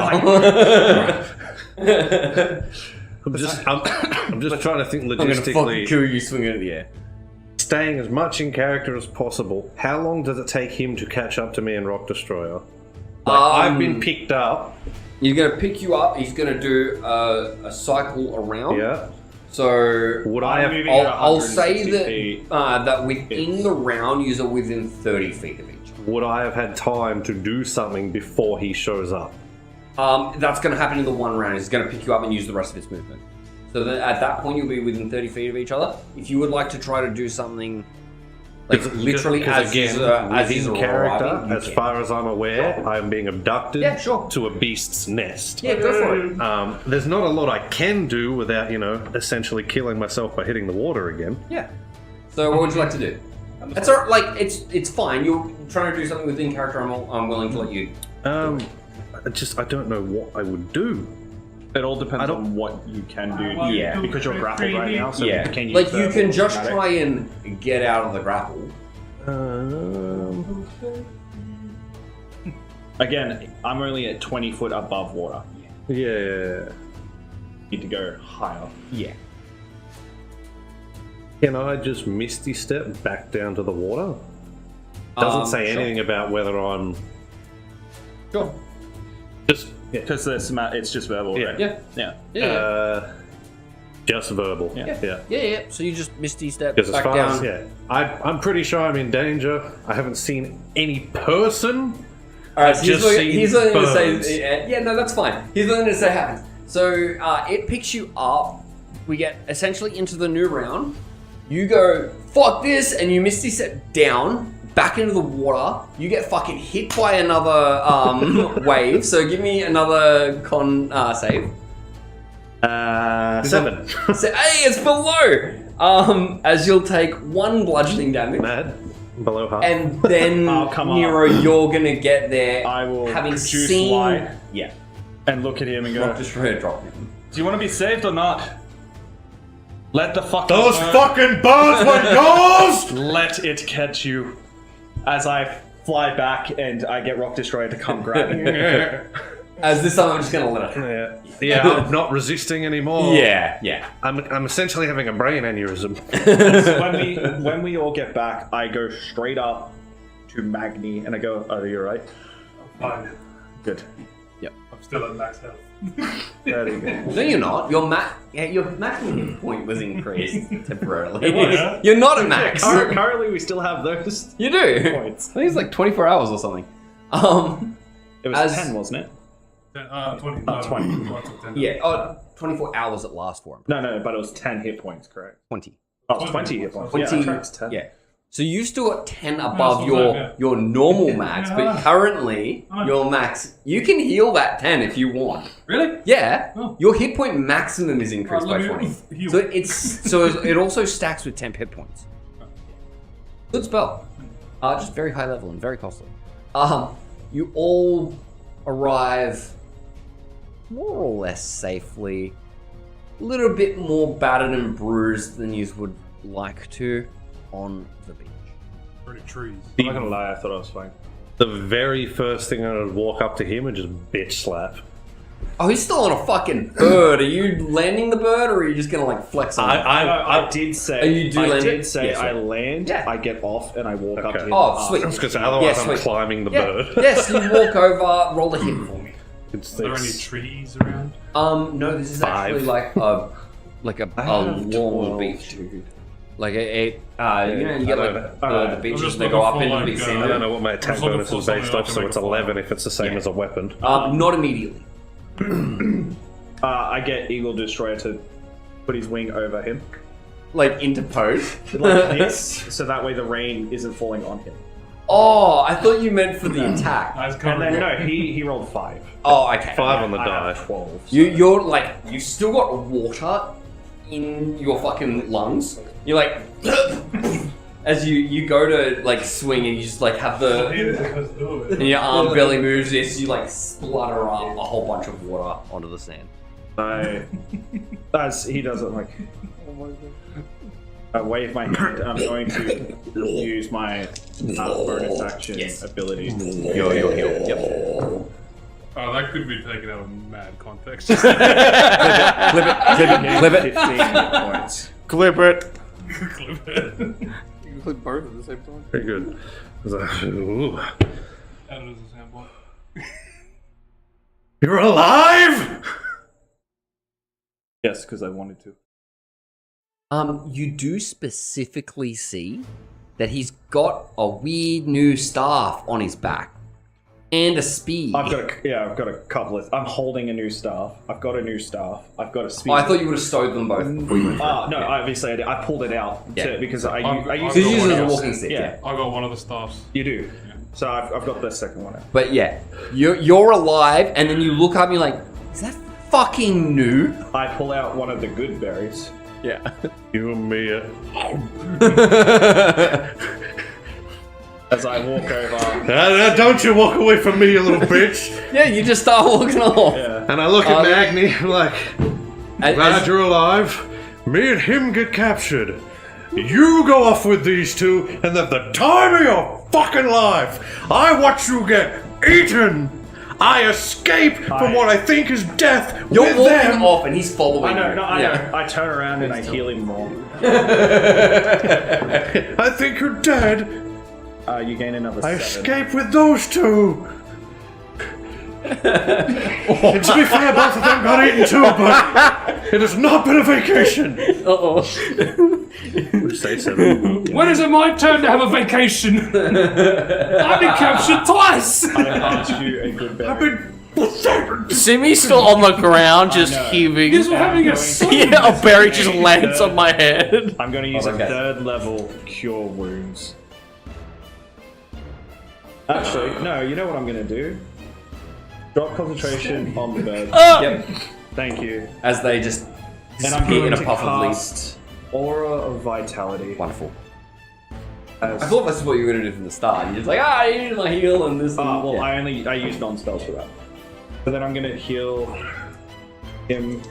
S4: I'm just trying to think
S2: I'm gonna fucking
S4: logistically.
S2: kill you swinging at the air.
S4: Staying as much in character as possible. How long does it take him to catch up to me and Rock Destroyer? I've been picked up.
S2: He's going to pick you up. He's going to do a cycle around.
S4: Yeah.
S2: So
S4: Would I have?
S2: I'll say
S1: 160
S2: that
S1: feet.
S2: that within the round, you're within 30 feet of each other.
S4: Would I have had time to do something before he shows up?
S2: That's going to happen in the one round. He's going to pick you up and use the rest of his movement. So that at that point, you'll be within 30 feet of each other. If you would like to try to do something, like literally as he's
S4: within character,
S2: arriving, you
S4: as
S2: can.
S4: far as I'm aware, I am being abducted
S2: Yeah, sure.
S4: to a beast's nest.
S2: Yeah, go for it.
S4: There's not a lot I can do without, essentially killing myself by hitting the water again.
S2: Yeah. So what would you like to do? It's all, like it's fine. You're trying to do something within character. I'm willing to let you.
S4: I don't know what I would do.
S1: It all depends on what you can do.
S2: Yeah.
S1: Because you're grappled right now, so can you
S2: Like you can just try and get out of the grapple.
S1: Again, I'm only at 20 foot above water.
S4: Yeah.
S1: Need to go higher.
S2: Yeah.
S4: Can I just misty step back down to the water? Doesn't say
S2: sure.
S4: anything about whether I'm
S2: Sure.
S4: just
S1: Because it's just verbal,
S4: Yeah.
S1: right?
S2: Yeah.
S1: Yeah.
S4: just verbal.
S1: Yeah.
S2: Yeah. So you just misty step
S4: Because as
S2: back
S4: far
S2: down.
S4: as I'm pretty sure I'm in danger. I haven't seen any person.
S2: All right.
S4: I've just seen
S2: he's willing to
S4: birds.
S2: say. Yeah. No, that's fine. He's willing to say happens. So it picks you up. We get essentially into the new round. You go fuck this, and you misty step down. Back into the water, you get fucking hit by another wave. So give me another con save.
S4: 7.
S2: So, hey, it's below. As you'll take 1 bludgeoning damage,
S4: Mad. Below half.
S2: and then
S1: Oh, come on.
S2: Nero, you're gonna get there.
S1: I will
S2: having
S1: produce
S2: seen.
S1: light.
S2: Yeah,
S1: And look at him and go,
S2: Rock Destroyer drop him.
S1: do you want to be saved or not? Let the fucking
S4: Those
S1: bird-
S4: fucking birds were yours!
S1: Let it catch you. As I fly back and I get Rock Destroyer to come grab me.
S2: As this time, I'm just gonna let it.
S4: Yeah, I'm not resisting anymore.
S2: Yeah.
S4: I'm essentially having a brain aneurysm.
S1: when we all get back, I go straight up to Magni and I go, "Oh, you're right.
S5: Fine.
S1: Good.
S5: I'm still at max health.
S1: There you go."
S2: No, you're not. Your maximum hit point was increased temporarily.
S1: It was.
S2: You're not at max.
S1: Currently, we still have those
S2: You do.
S1: points.
S2: I think it's like 24 hours or something.
S1: It was
S2: As-
S1: 10, wasn't it?
S5: 20.
S1: Oh, 20.
S5: I took 10.
S2: Yeah. 24 hours it lasts for him.
S1: No, but it was 10 hit points, correct?
S2: 20.
S1: Oh, it's 20 hit points.
S2: 20.
S1: Yeah, that's right, it's 10.
S2: Yeah. So you've still got 10 above
S5: so
S2: your
S5: bad,
S2: your normal max, but currently your max, you can heal that 10 if you want.
S5: Really?
S2: Yeah.
S5: Oh.
S2: Your hit point maximum is increased by
S5: let me
S2: 20.
S5: heal.
S2: So it also stacks with 10 hit points. Good spell. Just very high level and very costly. You all arrive more or less safely. A little bit more battered and bruised than you would like to on the beach.
S5: Pretty trees.
S1: I'm not gonna lie, I thought I was fine.
S4: The very first thing I would walk up to him and just bitch slap.
S2: Oh, he's still on a fucking bird. Are you landing the bird, or are you just gonna like flex on it?
S1: I did say.
S2: Oh, you do
S1: I
S2: land
S1: did
S2: it?
S1: say
S2: Yes,
S1: I
S2: sir.
S1: land.
S2: Yeah.
S1: I get off and I walk up to
S4: Okay.
S1: him.
S2: Oh, sweet.
S4: I was gonna say, otherwise
S2: Yeah,
S4: I'm
S2: sweet.
S4: climbing the
S2: Yeah.
S4: bird.
S2: Yes, you walk over, roll a hit for me.
S4: It's,
S5: Are there any
S4: it's
S5: trees around?
S2: No, this is
S4: 5.
S2: actually like like a
S1: have
S2: long
S1: 12,
S2: beach. Like you get like the beaches
S5: just
S2: they go up
S5: looking for,
S2: into the big
S5: like,
S2: sand.
S4: I don't know what my attack
S5: I'm looking
S4: bonus
S5: for
S4: is based
S5: something
S4: off,
S5: I
S4: so
S5: can
S4: it's
S5: make a
S4: 11 if it's the same
S2: Yeah.
S4: as a weapon.
S2: Not immediately.
S1: I get Eagle Destroyer to put his wing over him.
S2: Like into pose.
S1: Like this, so that way the rain isn't falling on him.
S2: Oh, I thought you meant for the attack.
S5: That's
S1: And
S5: covering
S1: then,
S5: it.
S1: no, he rolled 5.
S2: Oh, okay.
S4: 5 on the
S1: I
S4: die.
S1: have 12. So.
S2: You're like, you still got water in your fucking lungs. You're like, as you go to like swing and you just like have and your arm barely moves this, you like splutter up a whole bunch of water onto the sand.
S1: As he does it, like, I wave my hand. I'm going to use my bonus action ability.
S2: Your heal. Yep.
S5: Oh, that could be taken out of mad context.
S2: Clip it.
S1: 15 points.
S6: Clip it.
S5: Clip it.
S7: You can click both at the same time.
S4: Very good. Ooh.
S5: Add it as a sample.
S4: You're alive!
S1: Yes, because I wanted to.
S2: You do specifically see that he's got a weird new staff on his back and a spear.
S1: I've got a couple of. I'm holding a new staff. I've got a new staff. I've got a speed.
S2: Oh, I thought you would have stowed them both before you went for it.
S1: No, obviously I did. I pulled it out because I used
S2: So you
S1: it
S2: use it as a
S1: else.
S2: walking stick, yeah.
S5: I got one of the staffs.
S1: You do. So I've got the second one out.
S2: But yeah, you're alive, and then you look up and you're like, is that fucking new?
S1: I pull out one of the good berries.
S2: Yeah.
S4: You and me.
S1: As I walk over.
S4: Don't you walk away from me, you little bitch!
S2: Yeah, you just start walking off.
S1: Yeah.
S4: And I look at Magni, I'm like,
S2: And
S4: glad
S2: as-
S4: you're alive. Me and him get captured. You go off with these two, and at the time of your fucking life, I watch you get eaten. I escape from what I think is death
S2: You're
S4: with
S2: walking
S4: them.
S2: off, and he's following
S1: I know,
S2: you.
S1: no, I
S2: Yeah.
S1: know. I turn around and I heal him more.
S4: I think you're dead.
S1: You gain another
S4: I
S1: 7.
S4: escape with those two. And to be fair, both of them got eaten too, but it has not been a vacation.
S2: Uh-oh.
S4: Say 7.
S5: When is it my turn to have a vacation? I've been captured twice!
S1: I pass you a good
S4: I've
S1: berry.
S4: been
S6: Simmy's still on the ground, just
S1: know.
S6: heaving.
S5: Because we're having a
S6: Yeah, a berry just lands on my head.
S1: I'm going to use
S2: Okay.
S1: a 3rd level Cure Wounds. Actually, no, you know what I'm going to do? Drop concentration on the bird.
S2: Yep.
S1: Thank you.
S2: As they just
S1: And I'm
S2: disappear
S1: going
S2: in a
S1: to
S2: puff of leaves.
S1: cast Aura of Vitality.
S2: Wonderful.
S1: As-
S2: I thought this is what you were going to do from the start. You're just like, I need my heal and this. And,
S1: well,
S2: yeah.
S1: I use non-spells for that. So then I'm going to heal him.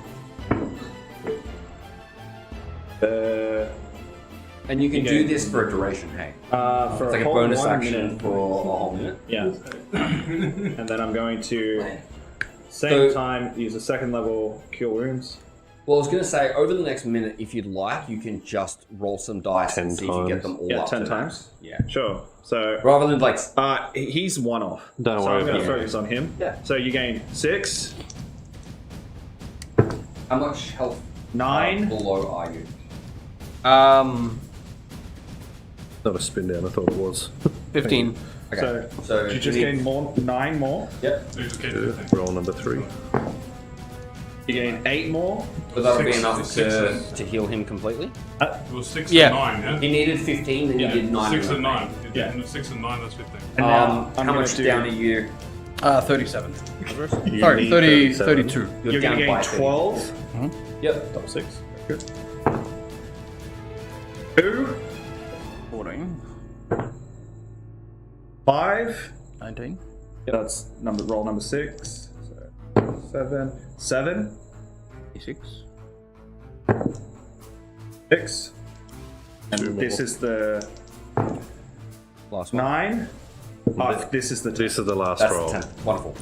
S2: And you can
S1: Okay.
S2: do this for a duration, hey?
S1: For
S2: It's like a
S1: whole
S2: bonus
S1: 1
S2: action
S1: minute.
S2: for a whole minute.
S1: Yeah. And then I'm going to, same
S2: So-
S1: time, use a 2nd level Cure Wounds.
S2: Well, I was going to say, over the next minute, if you'd like, you can just roll some dice
S4: 10
S2: and see if you get
S4: times.
S2: them all
S1: Yeah,
S2: up
S1: 10
S2: to
S1: times.
S2: max. Yeah.
S1: Sure. So,
S2: Rather than like,
S1: he's one off.
S4: Don't
S1: so
S4: worry
S1: I'm going to
S4: about it.
S1: focus on him.
S2: Yeah.
S1: So you gain 6,
S2: how much health
S1: 9.
S2: below are you?
S4: Not a spin down, I thought it was.
S6: 15.
S2: Okay.
S1: So you just
S2: need-
S1: gain 9 more.
S2: Yep.
S5: So you just keep it.
S4: Roll number 3.
S1: You gain 8 more.
S2: But that'll be
S5: Six-
S2: enough
S5: six
S2: to heal him completely.
S5: It was 6
S6: Yeah.
S5: and 9, yeah?
S2: He needed 15, then
S5: Yeah,
S2: you did 9.
S5: 6 and 9. You
S1: Yeah.
S5: did 6 and 9, that's 15.
S1: And now I'm
S2: How
S1: gonna
S2: much
S1: do-
S2: down are you?
S7: 37.
S4: You
S7: Sorry,
S4: need
S7: 30,
S4: 37.
S7: 32.
S2: You're,
S1: You're going to
S2: down by
S1: gain 12.
S2: Yep.
S1: Top 6. Good. 2,
S7: 14.
S1: 5.
S7: 19.
S1: That's roll number 6. So 7. 7.
S7: 86.
S1: 6. And
S4: Two
S1: this
S4: more.
S1: is the
S2: Last one.
S1: 9. This is the 10.
S4: This is the last
S2: That's
S4: roll.
S2: the 10. Wonderful.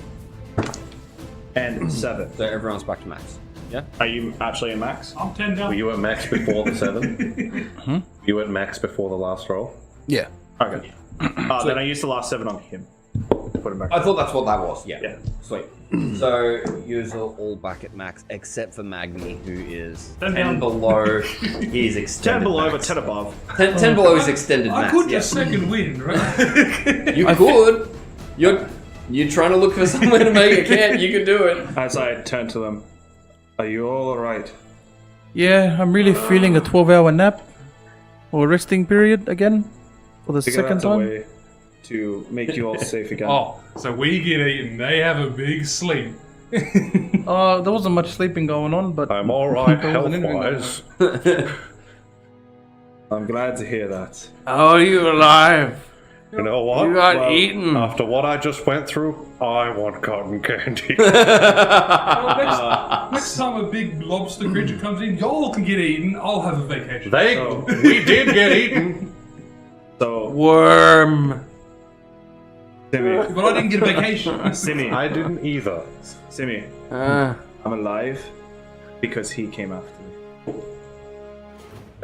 S1: And 7.
S2: So everyone's back to max. Yeah?
S1: Are you actually in max?
S5: I'm 10 down.
S4: Were you at max before the 7? Were you at max before the last roll?
S7: Yeah.
S1: Okay. Then I used the last 7 on him. To put him back.
S2: I thought that's what that was. Yeah.
S1: Yeah.
S2: Sweet. So you're all back at max, except for Magni, who is 10
S3: down.
S2: below his extended
S1: 10 below,
S2: max.
S1: but 10 above.
S2: 10 below his extended
S5: I
S2: max.
S5: could
S2: yeah.
S5: just second win, right?
S2: You could. You're trying to look for somewhere to make a camp. You can do it.
S1: As I turn to them, are you all alright?
S7: Yeah, I'm really feeling a 12-hour nap or resting period again for the
S1: Figure
S7: second
S1: out a
S7: time.
S1: way to make you all safe again.
S5: Oh, so we get eaten, they have a big sleep.
S7: There wasn't much sleeping going on, but
S4: I'm all right
S7: There wasn't anything going
S4: health-wise.
S1: I'm glad to hear that.
S6: How are you alive?
S4: You know what?
S6: You got
S1: Well,
S6: eaten.
S4: After what I just went through, I want cotton candy.
S5: Well, next time a big lobster creature comes in, y'all can get eaten. I'll have a vacation.
S4: We did get eaten.
S1: So,
S6: Worm.
S1: Simi,
S5: But I didn't get a vacation.
S1: Simi,
S4: I didn't either.
S1: Simi,
S6: Uh,
S1: I'm alive because he came after me.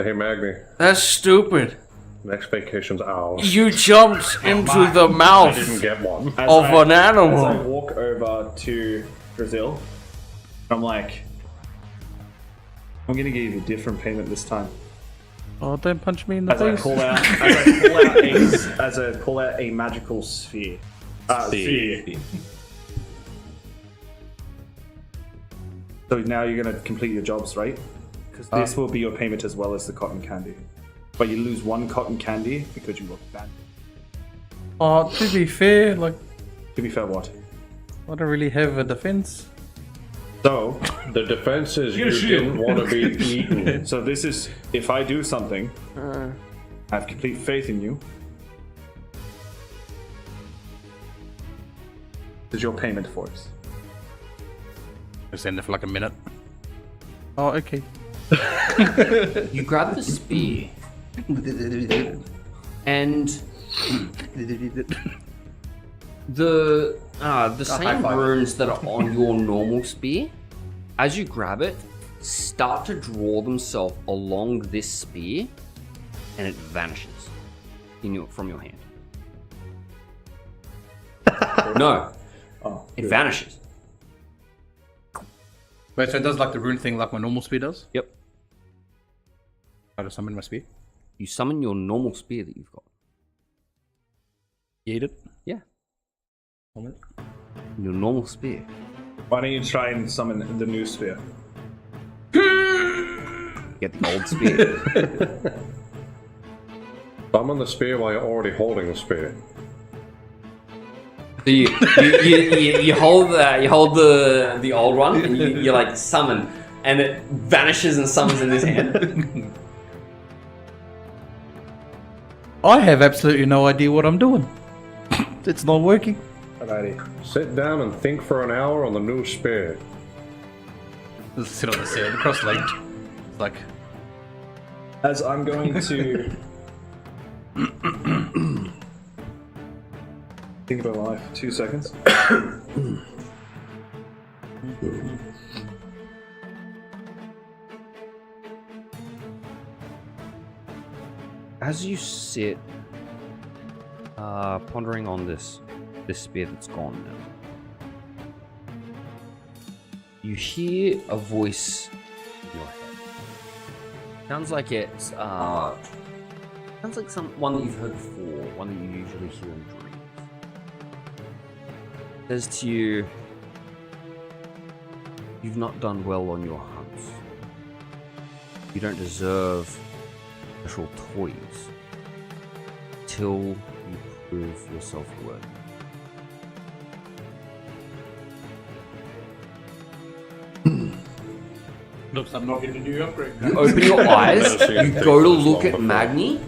S4: Hey, Magni.
S6: that's stupid.
S4: Next vacation's ours.
S6: You jumped into the
S4: I
S6: mouth
S4: didn't get one.
S1: As
S6: of
S1: I-
S6: an
S1: As I
S6: animal.
S1: walk over to Brazil, I'm like, I'm gonna give you a different payment this time.
S7: oh, don't punch me in the
S1: As I
S7: face.
S1: pull out, as I pull out a magical sphere. Sphere. So now you're gonna complete your jobs, right? Because this will be your payment as well as the cotton candy. But you lose 1 cotton candy because you look bad.
S7: To be fair, like,
S1: To be fair, what?
S7: I don't really have a defense.
S1: So,
S4: The defense is
S5: You're
S4: you
S5: shield.
S4: didn't want to be eaten.
S1: so this is if I do something, I have complete faith in you. This is your payment for it.
S7: Just end it for like a minute. Oh, okay.
S2: You grab the spear, and the same runes that are on your normal spear, as you grab it, start to draw themselves along this spear, and it vanishes from your hand. No,
S1: Oh,
S2: it vanishes.
S7: Wait, so it does like the rune thing like my normal spear does?
S2: Yep.
S7: I just summon my spear.
S2: You summon your normal spear that you've got.
S7: You eat it?
S2: Yeah,
S7: Summon it.
S2: your normal spear.
S1: why don't you try and summon the new sphere?
S2: Get the old spear.
S4: Summon the spear while you're already holding the spear.
S2: So you hold the old one and you like summon, and it vanishes and summons in his hand.
S7: I have absolutely no idea what I'm doing. It's not working.
S1: Alrighty.
S4: Sit down and think for an hour on the new spear.
S7: Just sit on the sand, cross-legged. It's like,
S1: As I'm going to think about my life. 2 seconds.
S2: As you sit, pondering on this spear that's gone now, you hear a voice in your head. Sounds like it's sounds like one that you've heard before, one that you usually hear in dreams. Says to you, "You've not done well on your hunts. You don't deserve special toys till you prove yourself worthy."
S7: looks I'm not getting a new upgrade.
S2: You open your eyes,
S4: Never seen
S2: you
S4: anything
S2: go to
S4: this
S2: look
S4: long
S2: at
S4: before.
S2: Magni,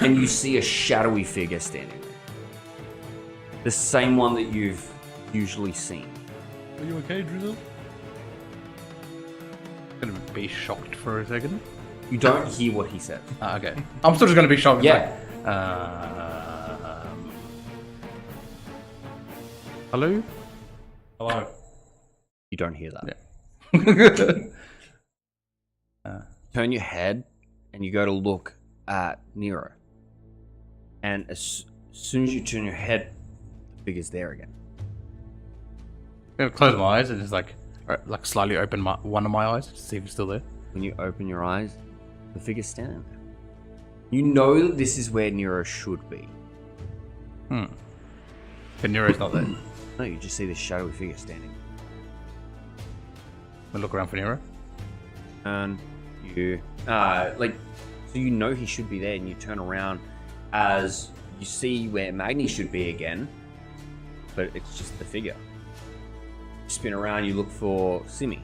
S2: and you see a shadowy figure standing there. The same one that you've usually seen.
S5: Are you okay, Drizzle?
S7: I'm gonna be shocked for a second.
S2: You don't hear what he said.
S7: Okay. I'm still just gonna be shocked. It's
S2: Yeah.
S7: like, hello?
S5: Hello.
S2: You don't hear that.
S7: Yeah.
S2: Turn your head, and you go to look at Nero. And as soon as you turn your head, the figure's there again.
S7: I'm gonna close my eyes and just like slightly open one of my eyes to see if it's still there.
S2: When you open your eyes, the figure's standing there. You know that this is where Nero should be.
S7: But Nero's not there.
S2: No, you just see this shadowy figure standing.
S7: I look around for Nero.
S2: And you, so you know he should be there, and you turn around as you see where Magni should be again, but it's just the figure. You spin around, you look for Simi.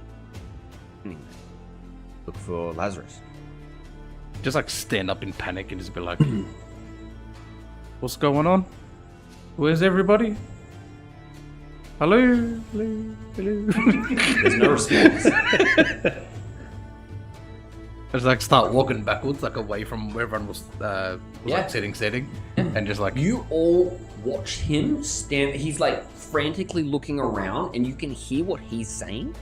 S2: Look for Lazarus.
S7: Just like stand up in panic and just be like, what's going on? Where's everybody? Hello? Hello? Hello?
S2: There's no response.
S7: I just like start walking backwards, like away from where everyone was
S2: Yeah.
S7: like sitting, and just like
S2: You all watch him stand. He's like frantically looking around, and you can hear what he's saying.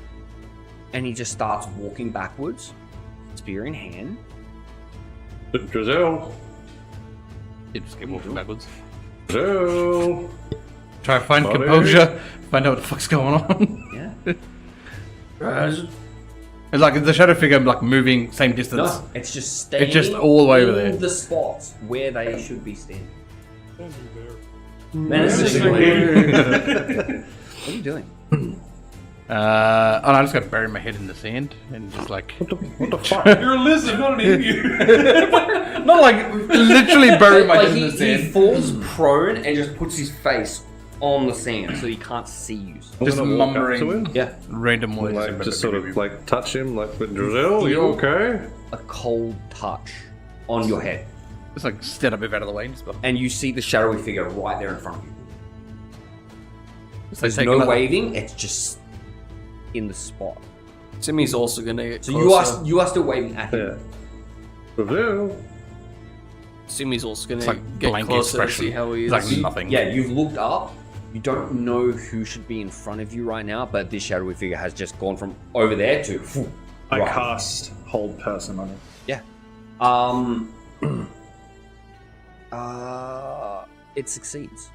S2: And he just starts walking backwards, spear in hand.
S4: Drizzle.
S7: you just keep walking backwards.
S4: Drizzle.
S7: Try to find
S4: Buddy.
S7: composure, find out what the fuck's going on.
S2: Yeah.
S7: It's like the shadow figure like moving same distance.
S2: No, it's just staying.
S7: It's just all the way over
S2: in
S7: there.
S2: The spots where they should be standing.
S7: Menacingly.
S2: What are you doing?
S7: I'm just gonna bury my head in the sand and just like
S4: What the fuck?
S5: You're a lizard, not an emu.
S7: not like literally bury my
S2: Like
S7: head in the
S2: he
S7: sand.
S2: falls prone and just puts his face on the sand so he can't see you.
S7: Just
S4: I'm gonna walk up to
S7: mumbling
S4: him.
S2: Yeah,
S7: random words.
S4: Like, just sort of like touch him, like, with Drizzle, you okay?
S2: a cold touch on your head,
S7: just like stand up, move out of the way, and just,
S2: and you see the shadowy figure right there in front of you.
S7: just like
S2: There's
S7: take
S2: no
S7: another-
S2: waving; it's just in the spot.
S6: Simmy's also gonna get
S2: So
S6: closer.
S2: you are still waving at him.
S4: Yeah. Drizzle.
S6: Simmy's also gonna
S7: It's like
S6: get
S7: blank
S6: closer to
S7: expression.
S6: see how he is.
S7: It's like nothing.
S2: Yeah, you've looked up. You don't know who should be in front of you right now, but this shadowy figure has just gone from over there to.
S1: I
S2: right.
S1: cast hold person on it.
S2: Yeah. It succeeds.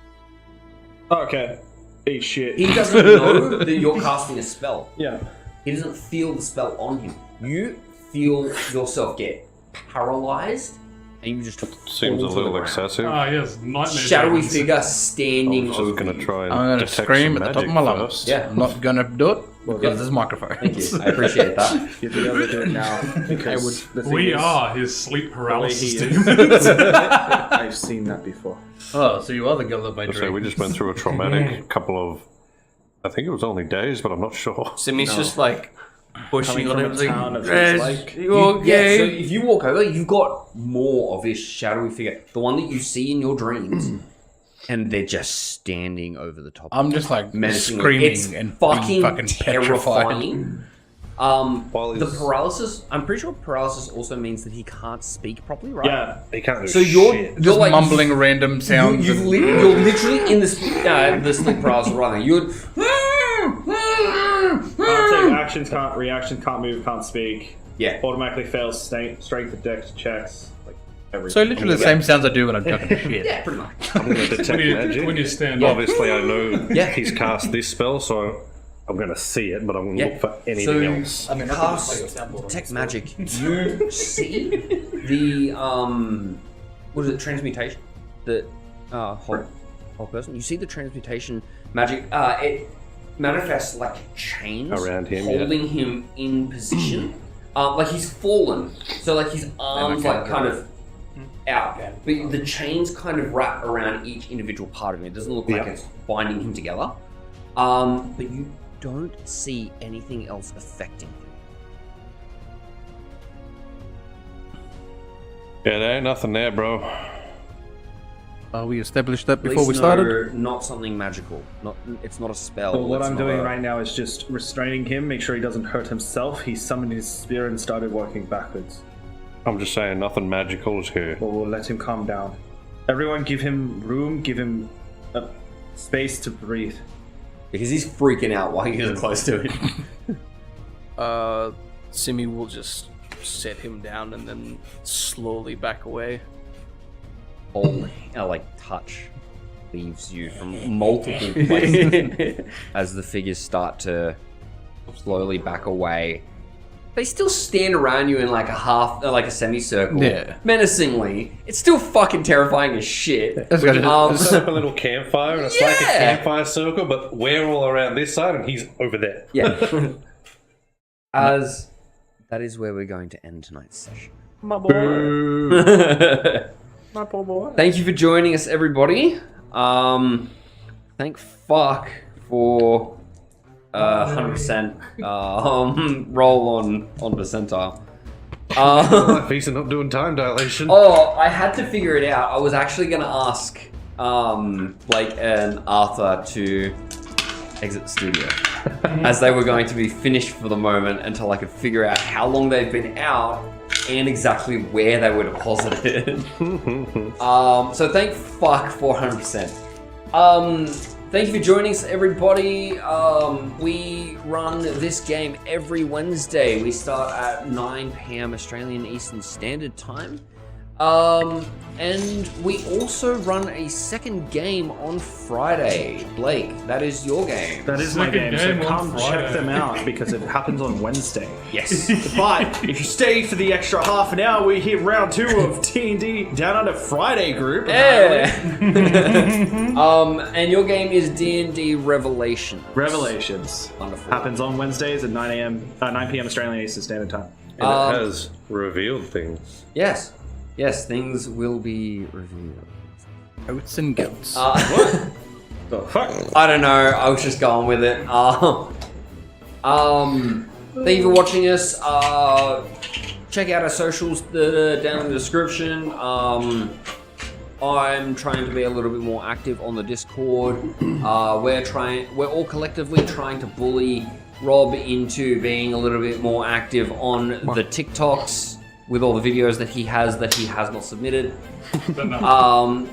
S1: Okay. Eat shit.
S2: He doesn't know that you're casting a spell.
S1: Yeah.
S2: He doesn't feel the spell on him. You feel yourself get paralyzed, and you just
S4: Seems a
S2: fall to the
S4: little
S2: ground.
S4: excessive.
S5: Ah, yes, nightmare.
S2: Shadowy
S5: dragons.
S2: figure
S4: I
S2: standing
S4: was
S2: over
S4: just gonna
S2: you.
S4: try and
S7: I'm gonna
S4: detect
S7: scream
S4: some
S7: at the top of
S4: magic
S7: my lungs.
S4: first.
S2: Yeah.
S7: I'm not gonna do it because there's microphones.
S2: Thank you. I appreciate that.
S1: You'd be able to do it now because the thing
S5: We
S1: is,
S5: are his sleep
S1: the way
S5: paralysis
S1: he
S5: demon.
S1: is. I've seen that before.
S7: Oh, so you are the girl of my
S4: So we
S7: dream.
S4: just went through a traumatic couple of, I think it was only days, but I'm not sure.
S6: Simmy's just like pushing
S1: Coming
S6: on
S1: from
S6: him.
S1: a town of
S6: Like,
S1: like-
S6: you okay?
S2: Yeah, so if you walk over, you've got more of this shadowy figure. The one that you see in your dreams. And they're just standing over the top.
S7: I'm just like
S2: menacingly.
S7: screaming
S2: It's
S7: and
S2: fucking,
S7: being fucking petrified.
S2: terrifying.
S4: While
S2: The
S4: he's-
S2: paralysis. I'm pretty sure paralysis also means that he can't speak properly, right?
S1: Yeah.
S4: He can't do
S2: So you're
S7: Just
S2: like
S7: mumbling random sounds.
S2: You're literally in the sleep paralysis right now. You're.
S1: Can't take actions, can't reactions, can't move, can't speak.
S2: Yeah.
S1: Automatically fails strength and dex checks. Like everything.
S7: So literally the same sounds I do when I'm chucking shit.
S2: Yeah, pretty much.
S4: I'm going to detect magic.
S5: when you stand up.
S4: Obviously, I know
S2: Yeah.
S4: he's cast this spell, so I'm going to see it, but I'm going to
S2: Yeah.
S4: look for anything else.
S7: I mean,
S2: Cast detect magic. You see the what is it? Transmutation. The whole person. You see the transmutation magic. It manifests like chains
S4: Around him, yeah.
S2: holding him in position. Like he's fallen. So like his arms like kind of out. But the chains kind of wrap around each individual part of him. It doesn't look like
S4: Yeah.
S2: it's binding him together. But you don't see anything else affecting him.
S4: Yeah, there ain't nothing there, bro.
S7: We established that
S2: At
S7: before we
S2: least
S7: started.
S2: not something magical. It's not a spell.
S1: Well, what
S2: it's
S1: I'm
S2: not
S1: doing
S2: a-
S1: right now is just restraining him, make sure he doesn't hurt himself. He summoned his spear and started working backwards.
S4: I'm just saying nothing magical is here.
S1: Well, we'll let him calm down. Everyone give him room, give him space to breathe.
S2: Because he's freaking out while you're close to him.
S6: Simmy will just set him down and then slowly back away.
S2: Hold, like touch leaves you from multiple places as the figures start to slowly back away. They still stand around you in like a semicircle.
S6: Yeah.
S2: Menacingly. It's still fucking terrifying as shit.
S7: Let's go.
S4: Set up a little campfire, and it's like a campfire circle, but we're all around this side, and he's over there.
S2: Yeah. As that is where we're going to end tonight's session.
S1: My boy. My poor boy.
S2: Thank you for joining us, everybody. Thank fuck for 100% roll on percentile.
S4: My face are not doing time dilation.
S2: Oh, I had to figure it out. I was actually going to ask Blake and Arthur to exit the studio as they were going to be finished for the moment until I could figure out how long they've been out and exactly where they were deposited. So thank fuck for 100%. Thank you for joining us, everybody. We run this game every Wednesday. We start at 9 p.m. Australian Eastern Standard Time. And we also run a second game on Friday. Blake, that is your game.
S1: That is my
S5: Second
S1: game, so
S5: game on
S1: come check
S5: Friday.
S1: them out because it happens on Wednesday.
S2: Yes.
S1: But if you stay for the extra half an hour, we hit round 2 of D&D Down Under Friday group.
S2: Yeah. And your game is D&D Revelations.
S1: Revelations.
S2: Wonderful.
S1: Happens on Wednesdays at 9 p.m. Australian Eastern Standard Time.
S4: And it has revealed things.
S2: Yes. Yes, things will be revealed.
S7: Oats and goats.
S1: The fuck?
S2: I don't know. I was just going with it. Thank you for watching us. Check out our socials that are down in the description. I'm trying to be a little bit more active on the Discord. We're all collectively trying to bully Rob into being a little bit more active on the TikToks with all the videos that he has not submitted.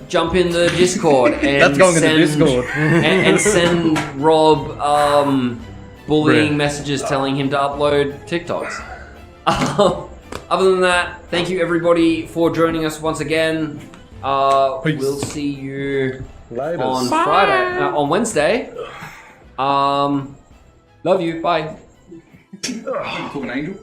S2: Jump in the Discord and
S7: That's going in the Discord.
S2: and send Rob bullying messages telling him to upload TikToks. Other than that, thank you everybody for joining us once again. We'll see you on Friday, on Wednesday. Love you. Bye.
S7: Call an angel.